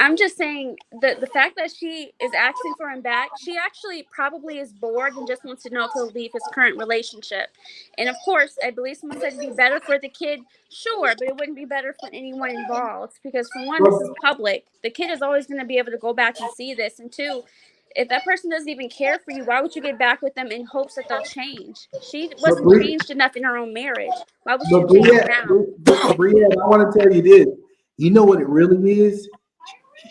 [SPEAKER 16] I'm just saying that the fact that she is asking for him back, she actually probably is bored and just wants to know if he'll leave his current relationship. And of course, I believe someone said it'd be better for the kid. Sure, but it wouldn't be better for anyone involved, because for one, this is public. The kid is always going to be able to go back and see this. And two, if that person doesn't even care for you, why would you get back with them in hopes that they'll change? She wasn't changed enough in her own marriage. Why would she change now?
[SPEAKER 2] Brianne, I want to tell you this. You know what it really is?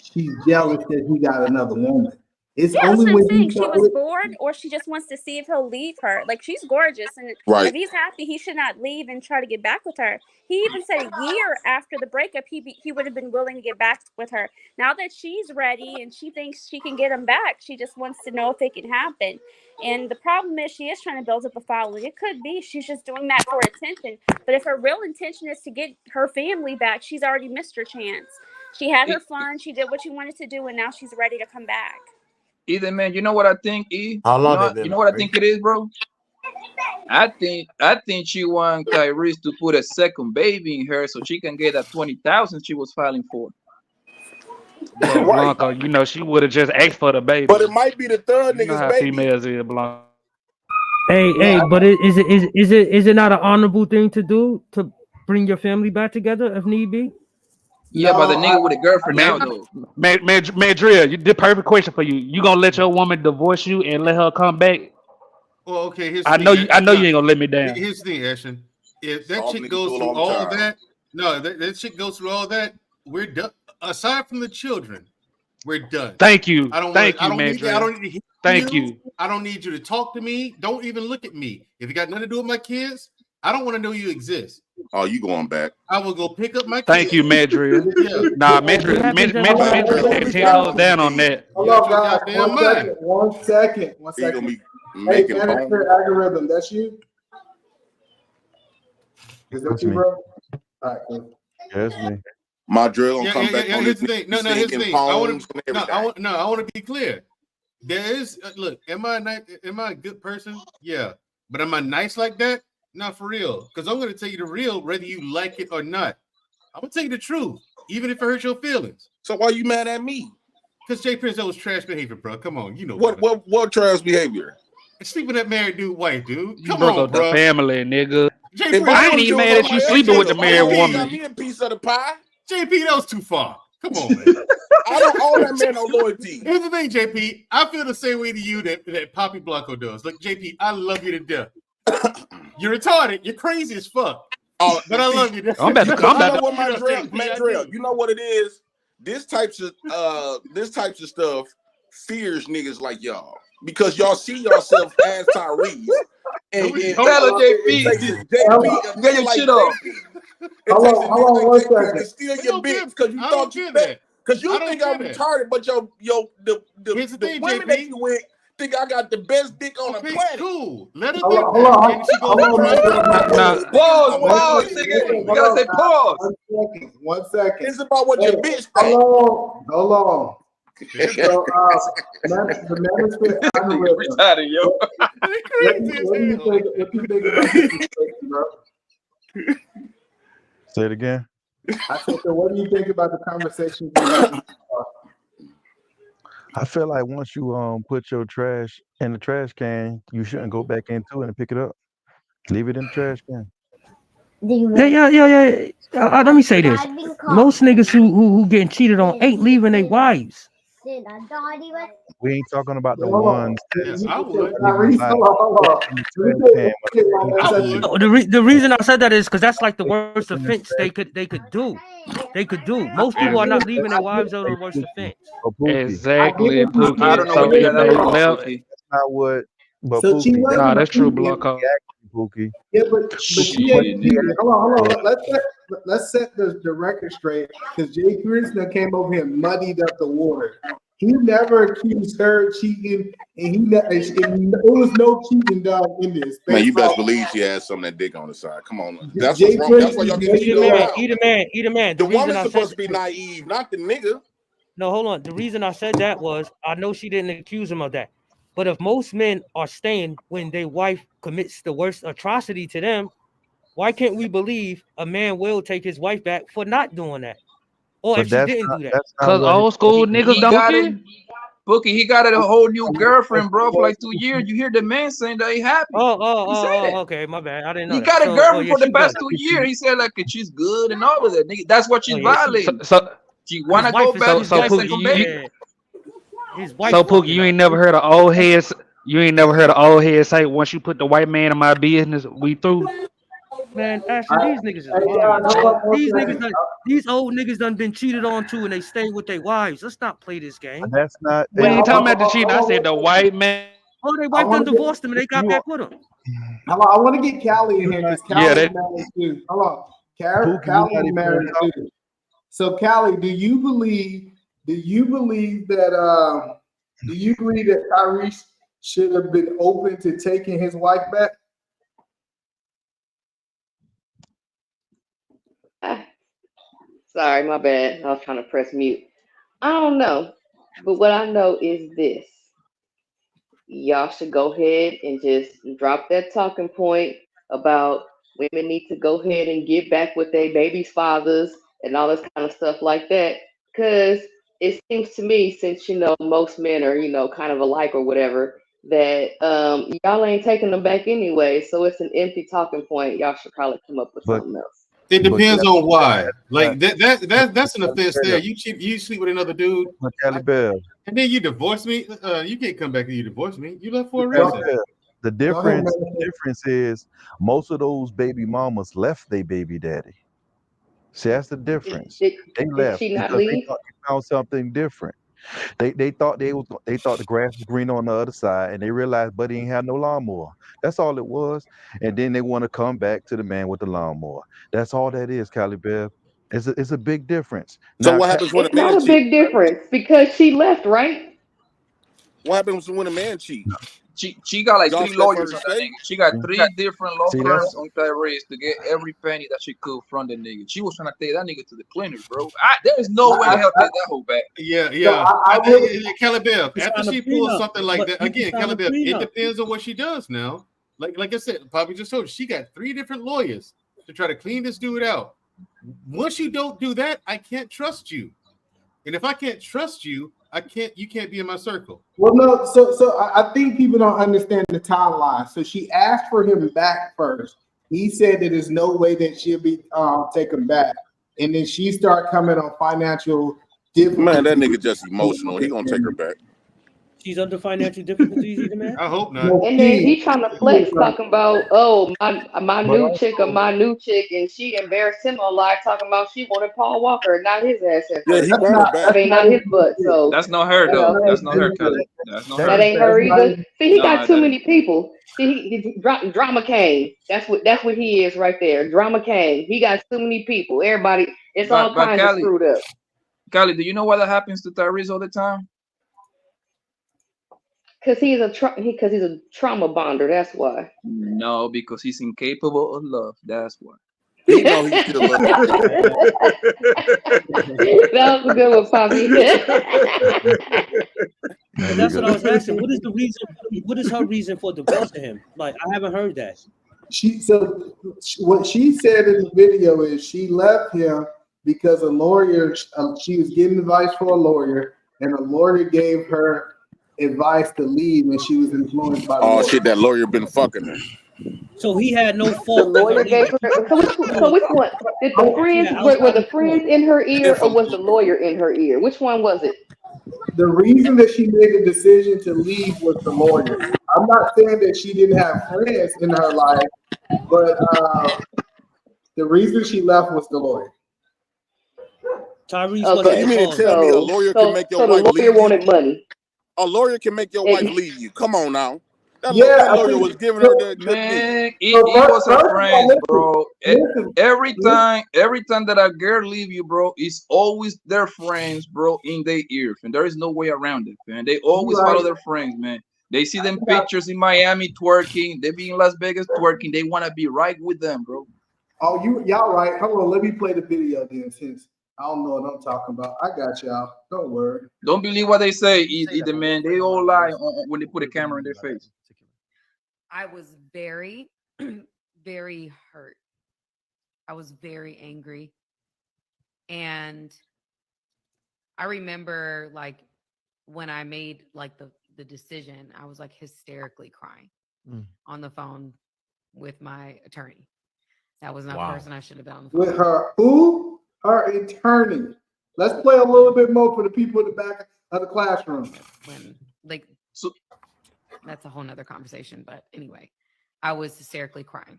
[SPEAKER 2] She's jealous that he got another woman. It's
[SPEAKER 16] Yeah, that's
[SPEAKER 2] only
[SPEAKER 16] what I'm
[SPEAKER 2] when
[SPEAKER 16] saying.
[SPEAKER 2] you
[SPEAKER 16] She
[SPEAKER 2] start
[SPEAKER 16] was
[SPEAKER 2] with,
[SPEAKER 16] bored, or she just wants to see if he'll leave her. Like, she's gorgeous, and
[SPEAKER 13] Right.
[SPEAKER 16] if he's happy, he should not leave and try to get back with her. He even said a year after the breakup, he would have been willing to get back with her. Now that she's ready and she thinks she can get him back, she just wants to know if it can happen. And the problem is, she is trying to build up a following. It could be she's just doing that for attention. But if her real intention is to get her family back, she's already missed her chance. She had her fun. She did what she wanted to do, and now she's ready to come back.
[SPEAKER 21] Either man, you know what I think, E?
[SPEAKER 3] How long they
[SPEAKER 21] You
[SPEAKER 3] been
[SPEAKER 21] know what I
[SPEAKER 3] married?
[SPEAKER 21] think it is, bro? I think she want Tyrese to put a second baby in her so she can get that 20,000 she was filing for.
[SPEAKER 19] Well,
[SPEAKER 13] Right.
[SPEAKER 19] Blanco, you know, she would have just asked for the baby.
[SPEAKER 13] But it might be the third
[SPEAKER 19] You know
[SPEAKER 13] nigga's
[SPEAKER 19] how
[SPEAKER 13] baby.
[SPEAKER 19] females is, Blanco.
[SPEAKER 20] Hey, but is it not an honorable thing to do to bring your family back together if need be?
[SPEAKER 21] Yeah, but the nigga with a girlfriend now, though.
[SPEAKER 19] Drill, the perfect question for you. You gonna let your woman divorce you and let her come back?
[SPEAKER 18] Well, okay. Here's
[SPEAKER 19] I know you ain't gonna let me down.
[SPEAKER 18] Here's the thing, Ashton. If that
[SPEAKER 13] All
[SPEAKER 18] chick
[SPEAKER 13] niggas
[SPEAKER 18] goes
[SPEAKER 13] do it
[SPEAKER 18] through
[SPEAKER 13] all the
[SPEAKER 18] all
[SPEAKER 13] time.
[SPEAKER 18] that, no, that chick goes through all that, we're done. Aside from the children, we're done.
[SPEAKER 19] Thank you.
[SPEAKER 18] I don't
[SPEAKER 19] Thank
[SPEAKER 18] want.
[SPEAKER 19] you,
[SPEAKER 18] I don't need. I don't need to hear
[SPEAKER 19] Thank you.
[SPEAKER 18] I don't need you to talk to me. Don't even look at me. If you got nothing to do with my kids, I don't want to know you exist.
[SPEAKER 13] Oh, you going back?
[SPEAKER 18] I will go pick up my kids.
[SPEAKER 19] Thank you, Madrid.
[SPEAKER 18] Yeah.
[SPEAKER 19] Nah, Madrid, 10 toes down on that.
[SPEAKER 2] hold on, guys.
[SPEAKER 18] goddamn
[SPEAKER 2] 1 second. One
[SPEAKER 13] He gonna
[SPEAKER 2] second.
[SPEAKER 13] be
[SPEAKER 2] Hey,
[SPEAKER 13] making
[SPEAKER 2] manager
[SPEAKER 13] bones.
[SPEAKER 2] algorithm, that's you? Is that
[SPEAKER 4] That's
[SPEAKER 2] you,
[SPEAKER 4] me.
[SPEAKER 2] bro? All right, cool.
[SPEAKER 4] Yeah, that's me.
[SPEAKER 13] My drill gonna come back on
[SPEAKER 18] Here's
[SPEAKER 13] this
[SPEAKER 18] the thing.
[SPEAKER 13] nigga
[SPEAKER 18] No, here's the
[SPEAKER 13] singing
[SPEAKER 18] thing. I
[SPEAKER 13] poems
[SPEAKER 18] want
[SPEAKER 13] and
[SPEAKER 18] to.
[SPEAKER 13] everything.
[SPEAKER 18] I want to be clear. There is look. Am I a good person? Yeah, but am I nice like that? Not for real. Because I'm going to tell you the real, whether you like it or not. I'm gonna tell you the truth, even if it hurts your feelings.
[SPEAKER 13] So why you mad at me?
[SPEAKER 18] Because Jay Prince, that was trash behavior, bro. Come on, you know
[SPEAKER 13] what trash behavior?
[SPEAKER 18] Sleeping with that married dude, white dude.
[SPEAKER 19] You
[SPEAKER 18] Come
[SPEAKER 19] broke
[SPEAKER 18] on,
[SPEAKER 19] up
[SPEAKER 18] bro.
[SPEAKER 19] the family, nigga.
[SPEAKER 18] Jay
[SPEAKER 19] I ain't even mad at you sleeping with the married woman.
[SPEAKER 13] Got me a piece of the pie.
[SPEAKER 18] JP, that was too far. Come on, man.
[SPEAKER 13] I don't owe that man no loyalty.
[SPEAKER 18] Here's the thing, JP. I feel the same way to you that Poppy Blanco does. Look, JP, I love you to death. You're retarded. You're crazy as fuck.
[SPEAKER 13] Oh,
[SPEAKER 18] but I love you.
[SPEAKER 13] I'm about to Matt Drill. You know what it is? This types of stuff fears niggas like y'all because y'all see yourself as Tyrese. And
[SPEAKER 21] tell her, JP. Get your shit off.
[SPEAKER 2] Hold on 1 second.
[SPEAKER 13] Steal your bitch because you thought you bet. Because you think I'm retarded, but the women that you with think I got the best dick on the planet.
[SPEAKER 18] Cool. Let her
[SPEAKER 2] Hold on.
[SPEAKER 21] Pause, nigga. You gotta say pause.
[SPEAKER 2] 1 second.
[SPEAKER 13] It's about what your bitch think.
[SPEAKER 2] Hold on. So, the management algorithm.
[SPEAKER 21] Retarded, yo.
[SPEAKER 2] What do you think about this situation, bro?
[SPEAKER 4] Say it again.
[SPEAKER 2] I said, so what do you think about the conversation?
[SPEAKER 4] I feel like once you put your trash in the trash can, you shouldn't go back into it and pick it up. Leave it in the trash can.
[SPEAKER 20] Yeah. Let me say this: most niggas who getting cheated on ain't leaving their wiys.
[SPEAKER 4] We ain't talking about the ones.
[SPEAKER 18] I would.
[SPEAKER 20] The reason I said that is because that's like the worst offense they could do. Most people are not leaving their wives out of the worst offense.
[SPEAKER 19] Exactly, Pookie.
[SPEAKER 21] I don't know
[SPEAKER 19] So
[SPEAKER 21] what
[SPEAKER 19] if
[SPEAKER 21] that
[SPEAKER 19] they
[SPEAKER 21] is.
[SPEAKER 19] left,
[SPEAKER 4] That's not what. But
[SPEAKER 2] So she
[SPEAKER 4] Pookie,
[SPEAKER 2] wasn't
[SPEAKER 19] nah, that's true,
[SPEAKER 2] cheating.
[SPEAKER 19] Blanco.
[SPEAKER 4] Pookie.
[SPEAKER 2] Yeah, but she ain't cheating. Hold on. Let's set the record straight because Jay Prince came over here and muddied up the water. He never accused her cheating, and it was no cheating done in this.
[SPEAKER 13] Man, you best believe she has some of that dick on the side. Come on, that's what's wrong. That's why y'all get cheated on.
[SPEAKER 20] Eat a man.
[SPEAKER 13] The woman's supposed to be naive, not the nigga.
[SPEAKER 20] No, hold on. The reason I said that was I know she didn't accuse him of that. But if most men are staying when their wife commits the worst atrocity to them, why can't we believe a man will take his wife back for not doing that? Or
[SPEAKER 4] But
[SPEAKER 20] if she didn't do that?
[SPEAKER 19] Because old school niggas don't care.
[SPEAKER 21] Bookie, he got a whole new girlfriend, bro, for like 2 years. You hear the man saying that he happy.
[SPEAKER 20] Okay, my bad. I didn't know
[SPEAKER 21] He
[SPEAKER 20] that.
[SPEAKER 21] got a girlfriend for the
[SPEAKER 20] she's
[SPEAKER 21] past
[SPEAKER 20] good.
[SPEAKER 21] 2 years. He said like she's good and all of that. Nigga, that's what she's violating. She wanna go back to second base.
[SPEAKER 19] So Pookie, you ain't never heard of old heads. You ain't never heard of old heads say once you put the white man in my business, we through.
[SPEAKER 20] Man, Ashton, these niggas is lying. These old niggas done been cheated on too, and they stay with their wives. Let's not play this game.
[SPEAKER 4] That's not.
[SPEAKER 19] We ain't talking about the cheating. I said the white man.
[SPEAKER 20] Oh, they wife done divorced them, and they got back with them.
[SPEAKER 2] I want to get Callie in here because
[SPEAKER 19] Yeah,
[SPEAKER 2] Callie's married too. Hold on, Callie's married too. So, Callie, do you believe that Tyrese should have been open to taking his wife back?
[SPEAKER 7] Sorry, my bad. I was trying to press mute. I don't know, but what I know is this. Y'all should go ahead and just drop that talking point about women need to go ahead and get back with their baby's fathers and all this kind of stuff like that. Because it seems to me, since, most men are, kind of alike or whatever, that y'all ain't taking them back anyway. So it's an empty talking point. Y'all should probably come up with something else.
[SPEAKER 18] It depends on why. Like that's an offense there. You sleep with another dude, and then you divorce me. You can't come back and you divorce me. You left for a reason.
[SPEAKER 4] The difference is most of those baby mamas left their baby daddy. See, that's the difference. They left because they thought they found something different. They thought the grass was green on the other side, and they realized Buddy ain't had no lawnmower. That's all it was. And then they want to come back to the man with the lawnmower. That's all that is, Callie Bev. It's a big difference.
[SPEAKER 13] So what happens when a man
[SPEAKER 7] cheats? It's not a big difference because she left, right?
[SPEAKER 13] What happens when a man cheats?
[SPEAKER 21] She got like
[SPEAKER 13] Y'all
[SPEAKER 21] 3
[SPEAKER 13] step
[SPEAKER 21] lawyers
[SPEAKER 13] first
[SPEAKER 21] on that
[SPEAKER 13] state?
[SPEAKER 21] nigga. She got 3 different law
[SPEAKER 4] See,
[SPEAKER 21] firms on Tyrese to get every penny that she could from the nigga. She was trying to take that nigga to the clinic, bro. There is no way to help take that whole back.
[SPEAKER 18] Yeah. Kelly Bev, after she pulls something like that, again, Kelly Bev, it depends on what she does now. Like I said, Poppy just told you, she got 3 different lawyers to try to clean this dude out. Once you don't do that, I can't trust you. And if I can't trust you, you can't be in my circle.
[SPEAKER 2] Well, no, so I think people don't understand the timeline. So she asked for him back first. He said that there's no way that she'll be taken back. And then she started coming on financial difficulties.
[SPEAKER 13] Man, that nigga just emotional. He gonna take her back.
[SPEAKER 20] She's under financial difficulties, either man.
[SPEAKER 18] I hope not.
[SPEAKER 7] And then he trying to flex, talking about, my new chick, and she embarrassed him on live, talking about she wanted Paul Walker, not his ass.
[SPEAKER 13] Yeah, he brought her back.
[SPEAKER 7] I mean, not his butt. So
[SPEAKER 21] that's not her though. That's not her, Kelly. That's not her.
[SPEAKER 7] That ain't her either. See, he got too many people. See, he drama king. That's what he is right there. Drama king. He got too many people. Everybody, it's all kinds of screwed up.
[SPEAKER 21] Kelly, do you know why that happens to Tyrese all the time?
[SPEAKER 7] Because he's a trauma bonder. That's why.
[SPEAKER 21] No, because he's incapable of love. That's why.
[SPEAKER 13] He know he still love
[SPEAKER 7] That was a good one, Poppy.
[SPEAKER 20] That's what I was asking. What is the reason? What is her reason for divorcing him? Like, I haven't heard that.
[SPEAKER 2] What she said in the video is she left him because a lawyer. She was getting advice from a lawyer, and a lawyer gave her advice to leave, and she was influenced by.
[SPEAKER 13] Shit! That lawyer been fucking her.
[SPEAKER 20] So he had no fault.
[SPEAKER 7] The lawyer gave her. So which one? Did the friends were the friends in her ear, or was the lawyer in her ear? Which one was it?
[SPEAKER 2] The reason that she made the decision to leave was the lawyer. I'm not saying that she didn't have friends in her life, but the reason she left was the lawyer.
[SPEAKER 20] Tyrese,
[SPEAKER 13] you mean to tell me a lawyer can make your wife leave you?
[SPEAKER 7] The lawyer wanted money.
[SPEAKER 13] A lawyer can make your wife leave you. Come on now. That lawyer was giving her the
[SPEAKER 21] man. He was her friend, bro. Every time that a girl leave you, bro, it's always their friends, bro, in their ear, and there is no way around it, man. They always follow their friends, man. They see them pictures in Miami twerking. They be in Las Vegas twerking. They want to be right with them, bro.
[SPEAKER 2] Oh, y'all right. Hold on, let me play the video then, since I don't know what I'm talking about. I got y'all. Don't worry.
[SPEAKER 21] Don't believe what they say, either, man. They all lie when they put a camera in their face.
[SPEAKER 10] I was very, very hurt. I was very angry. And I remember, like, when I made, like, the decision, I was, like, hysterically crying on the phone with my attorney. That was not the person I should have been on the phone
[SPEAKER 2] with. Her who? Her attorney. Let's play a little bit more for the people in the back of the classroom.
[SPEAKER 10] That's a whole nother conversation. But anyway, I was hysterically crying.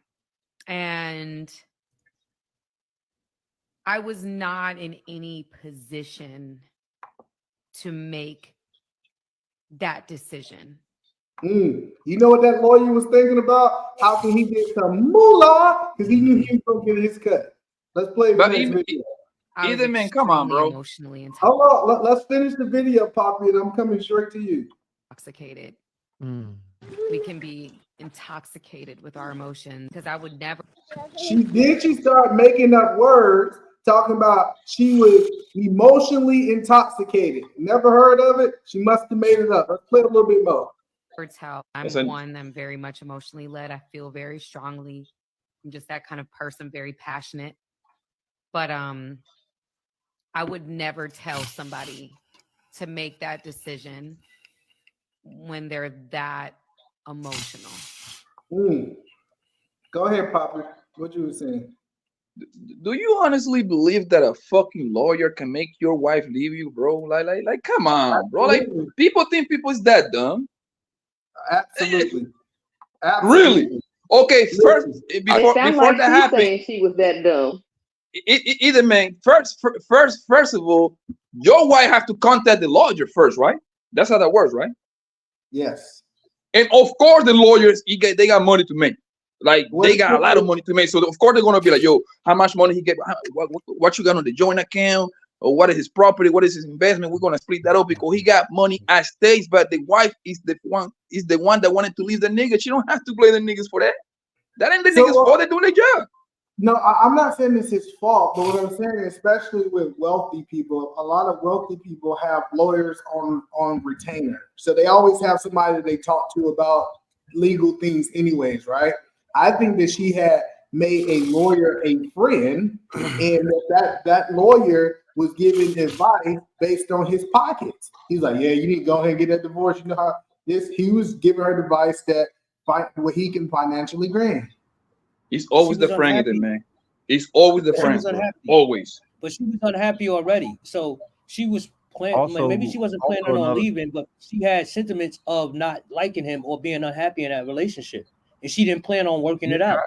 [SPEAKER 10] And I was not in any position to make that decision.
[SPEAKER 2] You know what that lawyer was thinking about? How can he get some moolah? Because he knew he was going to get his cut. Let's play the next video.
[SPEAKER 21] Either man, come on, bro.
[SPEAKER 10] Emotionally
[SPEAKER 2] Hold on, let's finish the video, Poppy, and I'm coming straight to you.
[SPEAKER 10] intoxicated. We can be intoxicated with our emotions because I would never.
[SPEAKER 2] She started making up words talking about she was emotionally intoxicated. Never heard of it? She must have made it up. Let's play a little bit more.
[SPEAKER 10] Tell I'm very much emotionally led. I feel very strongly. I'm just that kind of person, very passionate. But I would never tell somebody to make that decision when they're that emotional.
[SPEAKER 2] Go ahead, Poppy. What you were saying?
[SPEAKER 21] Do you honestly believe that a fucking lawyer can make your wife leave you, bro? Like, come on, bro. Like, people think people is that dumb.
[SPEAKER 2] Absolutely.
[SPEAKER 21] Really? Okay, first before
[SPEAKER 7] like
[SPEAKER 21] that happened,
[SPEAKER 7] saying she was that dumb.
[SPEAKER 21] Either man, first of all, your wife have to contact the lawyer first, right? That's how that works, right?
[SPEAKER 2] Yes.
[SPEAKER 21] And of course, the lawyers they got money to make. Like they got a lot of money to make, so of course they're gonna be like, "Yo, how much money he get? What you got on the joint account? Or what is his property? What is his investment? We're gonna split that up because he got money at stakes." But the wife is the one that wanted to leave the nigga. She don't have to blame the niggas for that. That ain't the niggas' fault. They're doing their job.
[SPEAKER 2] No, I'm not saying it's his fault, but what I'm saying, especially with wealthy people, a lot of wealthy people have lawyers on retainer, so they always have somebody that they talk to about legal things, anyways, right? I think that she had made a lawyer a friend, and that lawyer was giving advice based on his pockets. He's like, "Yeah, you need to go ahead and get that divorce." You know how this? He was giving her advice that what he can financially grant.
[SPEAKER 21] He's always the friend, man. He's always the friend. Always.
[SPEAKER 20] But she was unhappy already, so she was planning. Maybe she wasn't planning on leaving, but she had sentiments of not liking him or being unhappy in that relationship, and she didn't plan on working it out.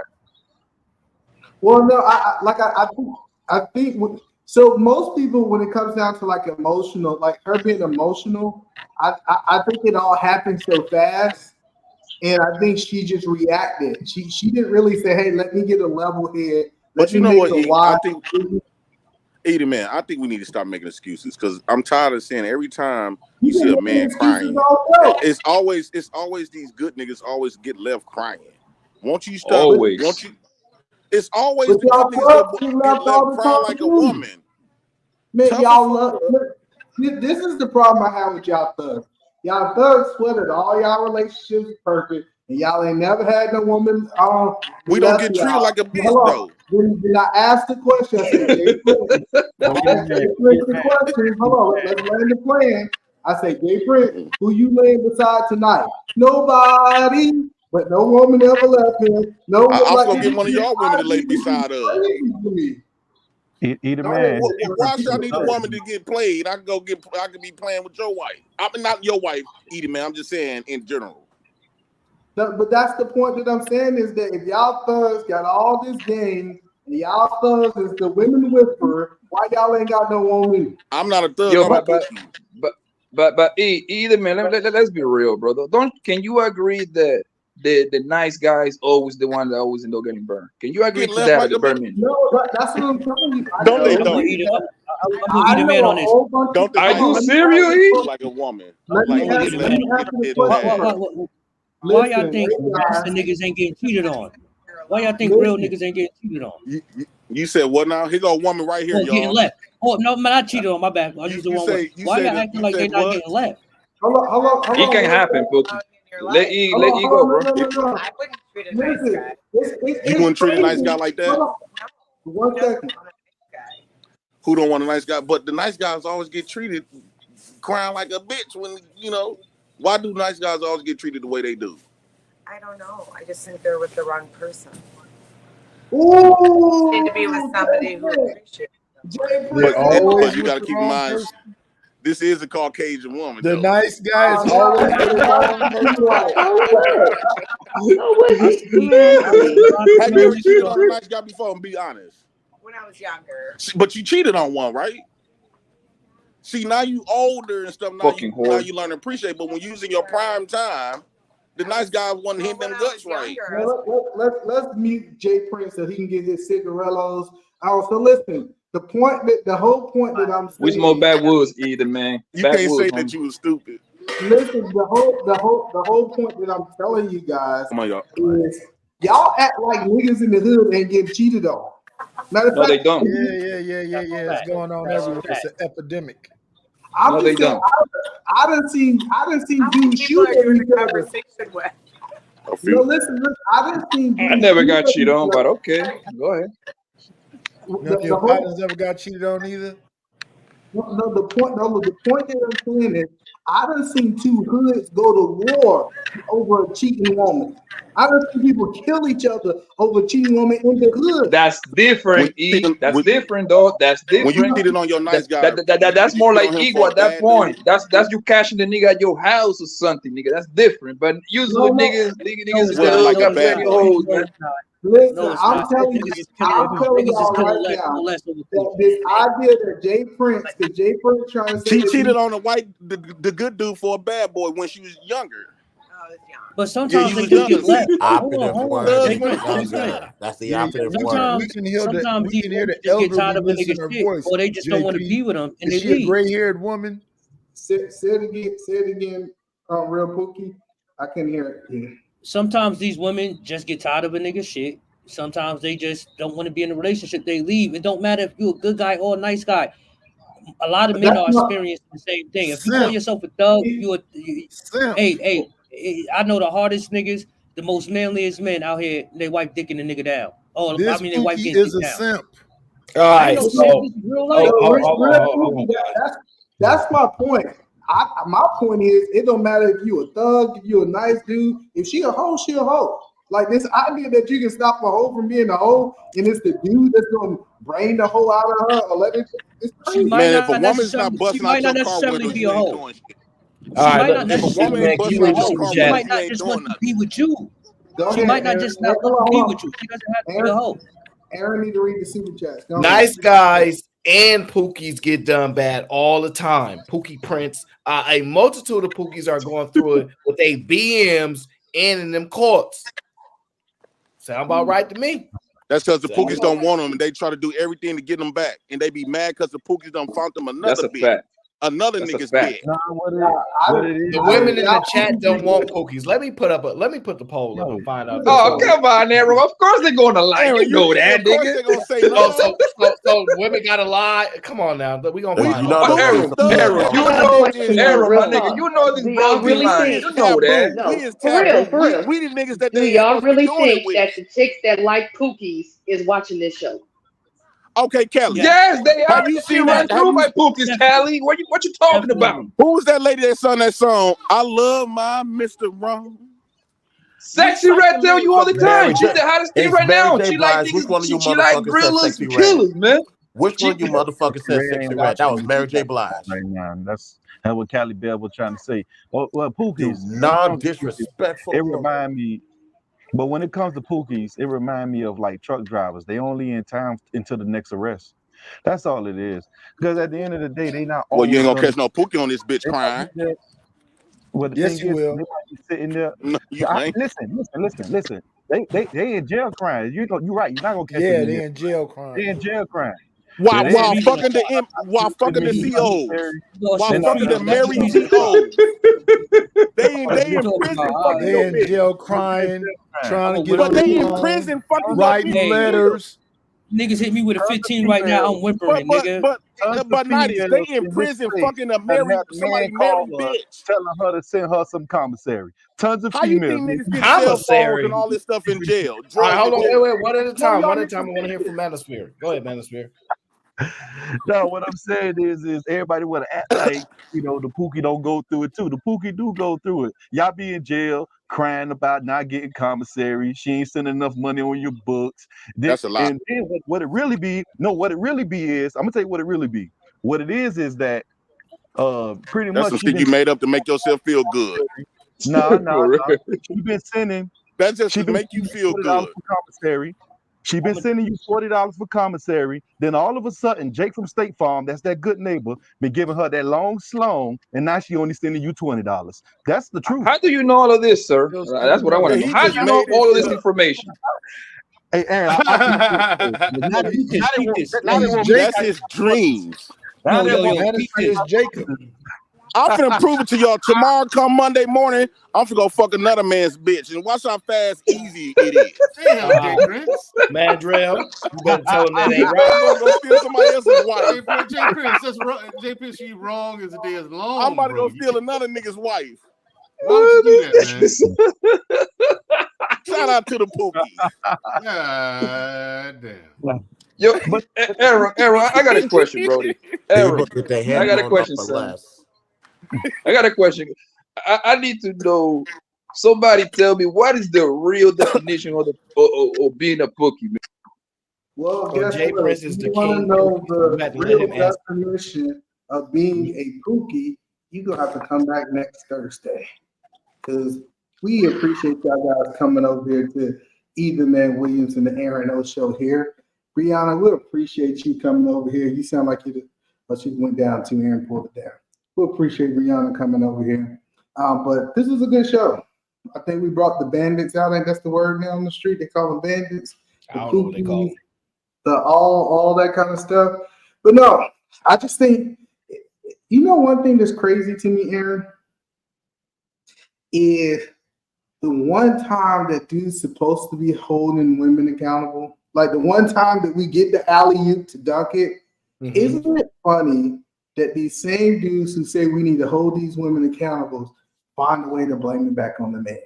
[SPEAKER 2] Well, no, I think so. Most people, when it comes down to like emotional, like her being emotional, I think it all happened so fast. And I think she just reacted. She didn't really say, "Hey, let me get a level head."
[SPEAKER 13] But you know what? I think, Edie, man, I think we need to stop making excuses because I'm tired of saying every time you see a man crying, it's always these good niggas always get left crying. Won't you stop?
[SPEAKER 21] Always.
[SPEAKER 13] Won't you? It's always the good niggas that get left crying like a woman.
[SPEAKER 2] Man, y'all love. This is the problem I have with y'all thugs. Y'all thugs swear that all y'all relationships perfect, and y'all ain't never had no woman.
[SPEAKER 13] We don't get treated like a bitch, though.
[SPEAKER 2] Then I asked the question. I said, hold on, let's land the plan. I say, Jay Prince, who you laying beside tonight? Nobody, but no woman ever left him. No,
[SPEAKER 13] I was gonna get one of y'all women to lay beside us.
[SPEAKER 4] Either man.
[SPEAKER 13] Why should I need a woman to get played? I can be playing with your wife. I mean, not your wife, Edie, man. I'm just saying in general.
[SPEAKER 2] No, but that's the point that I'm saying is that if y'all thugs got all this game and y'all thugs is the women whisperer, why y'all ain't got no woman?
[SPEAKER 13] I'm not a thug.
[SPEAKER 21] Yo, but either man, let's be real, brother. Can you agree that the nice guy is always the one that always end up getting burned? Can you agree to that, like Berman?
[SPEAKER 2] No, that's what I'm telling you.
[SPEAKER 13] Don't they though? Don't
[SPEAKER 21] Are you serious?
[SPEAKER 13] Like a woman.
[SPEAKER 20] Why y'all think gangster niggas ain't getting cheated on? Why y'all think real niggas ain't getting cheated on?
[SPEAKER 13] You said what now? Here go a woman right here, y'all.
[SPEAKER 20] Getting left. Oh no, man, I cheated on my back. I used the wrong way. Why y'all acting like they not getting left?
[SPEAKER 2] Hold on.
[SPEAKER 21] It can happen, but let E go, bro.
[SPEAKER 2] I wouldn't treat a nice guy.
[SPEAKER 13] You wouldn't treat a nice guy like that?
[SPEAKER 2] 1 second.
[SPEAKER 13] Who don't want a nice guy? But the nice guys always get treated crying like a bitch when, you know. Why do nice guys always get treated the way they do?
[SPEAKER 11] I don't know. I just think they're with the wrong person.
[SPEAKER 2] Ooh,
[SPEAKER 11] need to be with somebody who appreciates them.
[SPEAKER 13] But you got to keep in mind, This is a Caucasian woman.
[SPEAKER 1] The
[SPEAKER 13] though.
[SPEAKER 1] nice guy is always the
[SPEAKER 13] Have you ever cheated on a nice guy before? And be honest.
[SPEAKER 11] When I was younger.
[SPEAKER 13] But you cheated on one, right? See, now you older and stuff. Now you learn to appreciate. But when you was in your prime time, the nice guy wasn't hitting them guts right.
[SPEAKER 2] Let's mute Jay Prince so he can get his cigarellos out. So listen, the whole point that I'm saying.
[SPEAKER 21] We smoke backwoods either, man.
[SPEAKER 13] You can't say that you was stupid.
[SPEAKER 2] Listen, the whole point that I'm telling you guys is y'all act like niggas in the hood ain't getting cheated on.
[SPEAKER 21] No, they don't.
[SPEAKER 1] Yeah. It's going on everywhere. It's an epidemic.
[SPEAKER 2] No, they don't. I done seen dudes shoot at each other. No, listen. I done seen.
[SPEAKER 21] I never got cheated on, but okay, go ahead.
[SPEAKER 1] None of your partners ever got cheated on either.
[SPEAKER 2] No, the point that I'm saying is, I done seen two hoods go to war over a cheating woman. I done seen people kill each other over a cheating woman in the hood.
[SPEAKER 21] That's different, That's different, though. That's different.
[SPEAKER 13] When you cheated on your nice guy,
[SPEAKER 21] that's more like ego at that point. That's you cashing the nigga at your house or something, nigga. That's different. But usually niggas like a bad hoes, man.
[SPEAKER 2] Listen, I'm telling y'all right now that this idea that Jay Prince trying to say
[SPEAKER 13] she cheated on the good dude for a bad boy when she was younger.
[SPEAKER 20] But sometimes they just get left.
[SPEAKER 15] Operative word.
[SPEAKER 20] That's the operative word. We can hear the elderly get tired of a nigga shit, or they just don't want to be with them, and they leave.
[SPEAKER 1] A gray-haired woman.
[SPEAKER 2] Say it again, real Pookie. I can hear it. Yeah.
[SPEAKER 20] Sometimes these women just get tired of a nigga shit. Sometimes they just don't want to be in a relationship. They leave. It don't matter if you're a good guy or a nice guy. A lot of men are experiencing the same thing. If you call yourself a thug, hey, I know the hardest niggas, the most manliest men out here. They wipe dicking the nigga down. Oh,
[SPEAKER 1] this
[SPEAKER 20] I mean, they wipe
[SPEAKER 1] Pookie
[SPEAKER 20] getting
[SPEAKER 1] is a
[SPEAKER 20] down.
[SPEAKER 1] simp. All right,
[SPEAKER 2] that's my point. My point is, it don't matter if you a thug, if you a nice dude. If she a hoe, she a hoe. Like this idea that you can stop a hoe from being a hoe, and it's the dude that's gonna bring the hoe out of her or let it.
[SPEAKER 13] Man, if a woman's not busting out your car window, you ain't doing shit.
[SPEAKER 20] She might not necessarily be a hoe. She might not just want to be with you. She might not just not want to be with you. She doesn't have to be a hoe.
[SPEAKER 2] Aaron need to read the super chats.
[SPEAKER 1] Nice guys and Pookies get done bad all the time. Pookie Prince, a multitude of Pookies are going through it with their BMs and in them courts. Sound about right to me.
[SPEAKER 13] That's because the Pookies don't want them, and they try to do everything to get them back, and they be mad because the Pookies don't found them another bitch. Another nigga's bitch.
[SPEAKER 1] The women in the chat don't want Pookies. Let me put the poll up and find out.
[SPEAKER 21] Oh, come on, Aaron. Of course they're going to lie. You know that, nigga.
[SPEAKER 13] Gonna say no.
[SPEAKER 1] So women gotta lie. Come on now. We gonna find
[SPEAKER 21] out. Aaron, my nigga. You know these bros be lying. You know that.
[SPEAKER 7] No, for real.
[SPEAKER 13] We the niggas that
[SPEAKER 7] do y'all really think that the chicks that like Pookies is watching this show?
[SPEAKER 13] Okay, Kelly.
[SPEAKER 21] Yes, they are. You see right through my Pookies, Kelly. What you talking about?
[SPEAKER 13] Who was that lady that sung that song? I love my Mr. Wrong.
[SPEAKER 21] Sexy Red tell you all the time. She's the hottest thing right now. She like niggas. She like gorillas and killers, man.
[SPEAKER 15] Which one of you motherfuckers said Sexy Red? That was Mary J. Blige.
[SPEAKER 4] Right now, that's what Cali Bell was trying to say. Well, Pookies,
[SPEAKER 15] non-disrespectful.
[SPEAKER 4] It remind me. But when it comes to Pookies, it reminds me of like truck drivers. They only in time until the next arrest. That's all it is. Because at the end of the day, they not.
[SPEAKER 13] Well, you ain't gonna catch no Pookie on this bitch crying.
[SPEAKER 4] Well, the
[SPEAKER 1] yes,
[SPEAKER 4] thing
[SPEAKER 1] you
[SPEAKER 4] is,
[SPEAKER 1] will.
[SPEAKER 4] They might be sitting there.
[SPEAKER 13] No, you ain't.
[SPEAKER 4] Listen. They in jail crying. You're right. You're not gonna catch them.
[SPEAKER 1] Yeah, they in jail crying.
[SPEAKER 4] They in jail crying.
[SPEAKER 13] While fucking the CEO, while fucking the married CEO, they in prison fucking
[SPEAKER 1] they in jail crying, trying to get.
[SPEAKER 13] But they in prison fucking
[SPEAKER 1] writing letters.
[SPEAKER 20] Niggas hit me with a 15 right now. I'm whimpering, nigga.
[SPEAKER 13] But they in prison fucking a married somebody married bitch,
[SPEAKER 4] telling her to send her some commissary. Tons of
[SPEAKER 13] females. How you think niggas get cell phones and all this stuff in jail?
[SPEAKER 1] All right, hold on, wait, one at a time. I want to hear from Manosphere. Go ahead, Manosphere.
[SPEAKER 4] No, what I'm saying is everybody want to act like, the Pookie don't go through it too. The Pookie do go through it. Y'all be in jail crying about not getting commissary. She ain't sending enough money on your books.
[SPEAKER 13] That's a lot.
[SPEAKER 4] And then what it really be is, I'm gonna tell you what it really be. What it is that Pretty
[SPEAKER 13] That's
[SPEAKER 4] much.
[SPEAKER 13] some shit you made up to make yourself feel good.
[SPEAKER 4] Nah. She been sending.
[SPEAKER 13] That's just to make you feel good.
[SPEAKER 4] For commissary. She been sending you $40 for commissary. Then all of a sudden, Jake from State Farm, that's that good neighbor, been giving her that long slong, and now she only sending you $20. That's the truth.
[SPEAKER 21] How do you know all of this, sir? That's what I want to know. How do you know all of this information?
[SPEAKER 4] Hey, Aaron,
[SPEAKER 13] that's his dreams.
[SPEAKER 2] It's Jacob.
[SPEAKER 13] I'm finna prove it to y'all tomorrow. Come Monday morning, I'm finna go fuck another man's bitch and watch how fast easy it is.
[SPEAKER 1] Mandrell, you better tell him that ain't right.
[SPEAKER 13] I'm gonna go steal somebody else's wife.
[SPEAKER 18] J. Prince, that's wrong. J. Prince, you wrong as the day is long.
[SPEAKER 13] I'm about to go steal another nigga's wife.
[SPEAKER 18] Why would you do that, man?
[SPEAKER 13] Shout out to the Pookie.
[SPEAKER 18] God damn.
[SPEAKER 21] Yo, Aaron, I got a question, Brody. Aaron, I got a question, son. I got a question. I need to know. Somebody tell me what is the real definition of of being a Pookie, man.
[SPEAKER 2] Well, guess what? If you want to know the real definition of being a Pookie, you're gonna have to come back next Thursday, because we appreciate y'all guys coming over here to Even Man Williams and the Aaron O Show here. Brianna, we appreciate you coming over here. You sound like you went down to Aaron pulled it down. We appreciate Brianna coming over here. But this is a good show. I think we brought the bandits out. I think that's the word now on the street. They call them bandits. The
[SPEAKER 1] I don't know what they call them.
[SPEAKER 2] The all that kind of stuff. But no, I just think, you know, one thing that's crazy to me, Aaron, is the one time that dude's supposed to be holding women accountable, like the one time that we get the alley-oop to dunk it, isn't it funny that these same dudes who say we need to hold these women accountable find a way to blame it back on the man?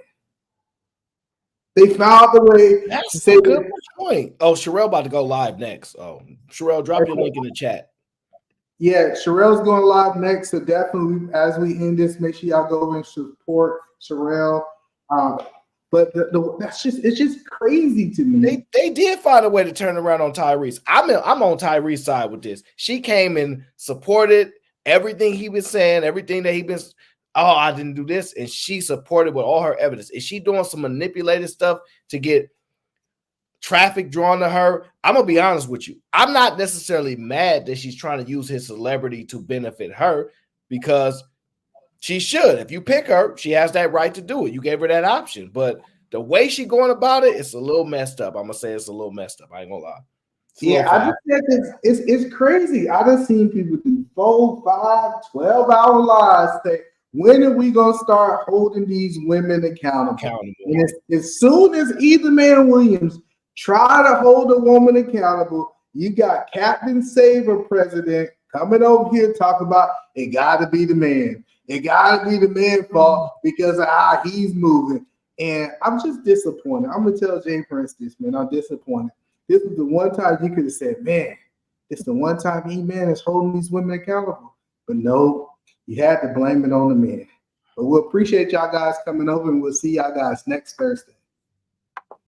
[SPEAKER 2] They found the way to say
[SPEAKER 1] a good point. Oh, Sherelle about to go live next. Oh, Sherelle, drop your link in the chat.
[SPEAKER 2] Yeah, Sherelle's going live next, so definitely as we end this, make sure y'all go over and support Sherelle. But it's just crazy to me.
[SPEAKER 1] They did find a way to turn around on Tyrese. I'm on Tyrese's side with this. She came and supported everything he was saying, everything that he been. Oh, I didn't do this, and she supported with all her evidence. Is she doing some manipulated stuff to get traffic drawn to her? I'm gonna be honest with you. I'm not necessarily mad that she's trying to use his celebrity to benefit her, because she should. If you pick her, she has that right to do it. You gave her that option, but the way she going about it, it's a little messed up. I'm gonna say it's a little messed up. I ain't gonna lie.
[SPEAKER 2] Yeah, I just said it's crazy. I done seen people do 4, 5, 12-hour lives say, when are we gonna start holding these women accountable? And as soon as either man Williams try to hold a woman accountable, you got Captain Saver President coming over here talking about it gotta be the man. It gotta be the man's fault because of how he's moving. And I'm just disappointed. I'm gonna tell Jay Prince this, man. I'm disappointed. This was the one time you could have said, man, it's the one time E-Man is holding these women accountable. But no, you had to blame it on the men. But we'll appreciate y'all guys coming over, and we'll see y'all guys next Thursday.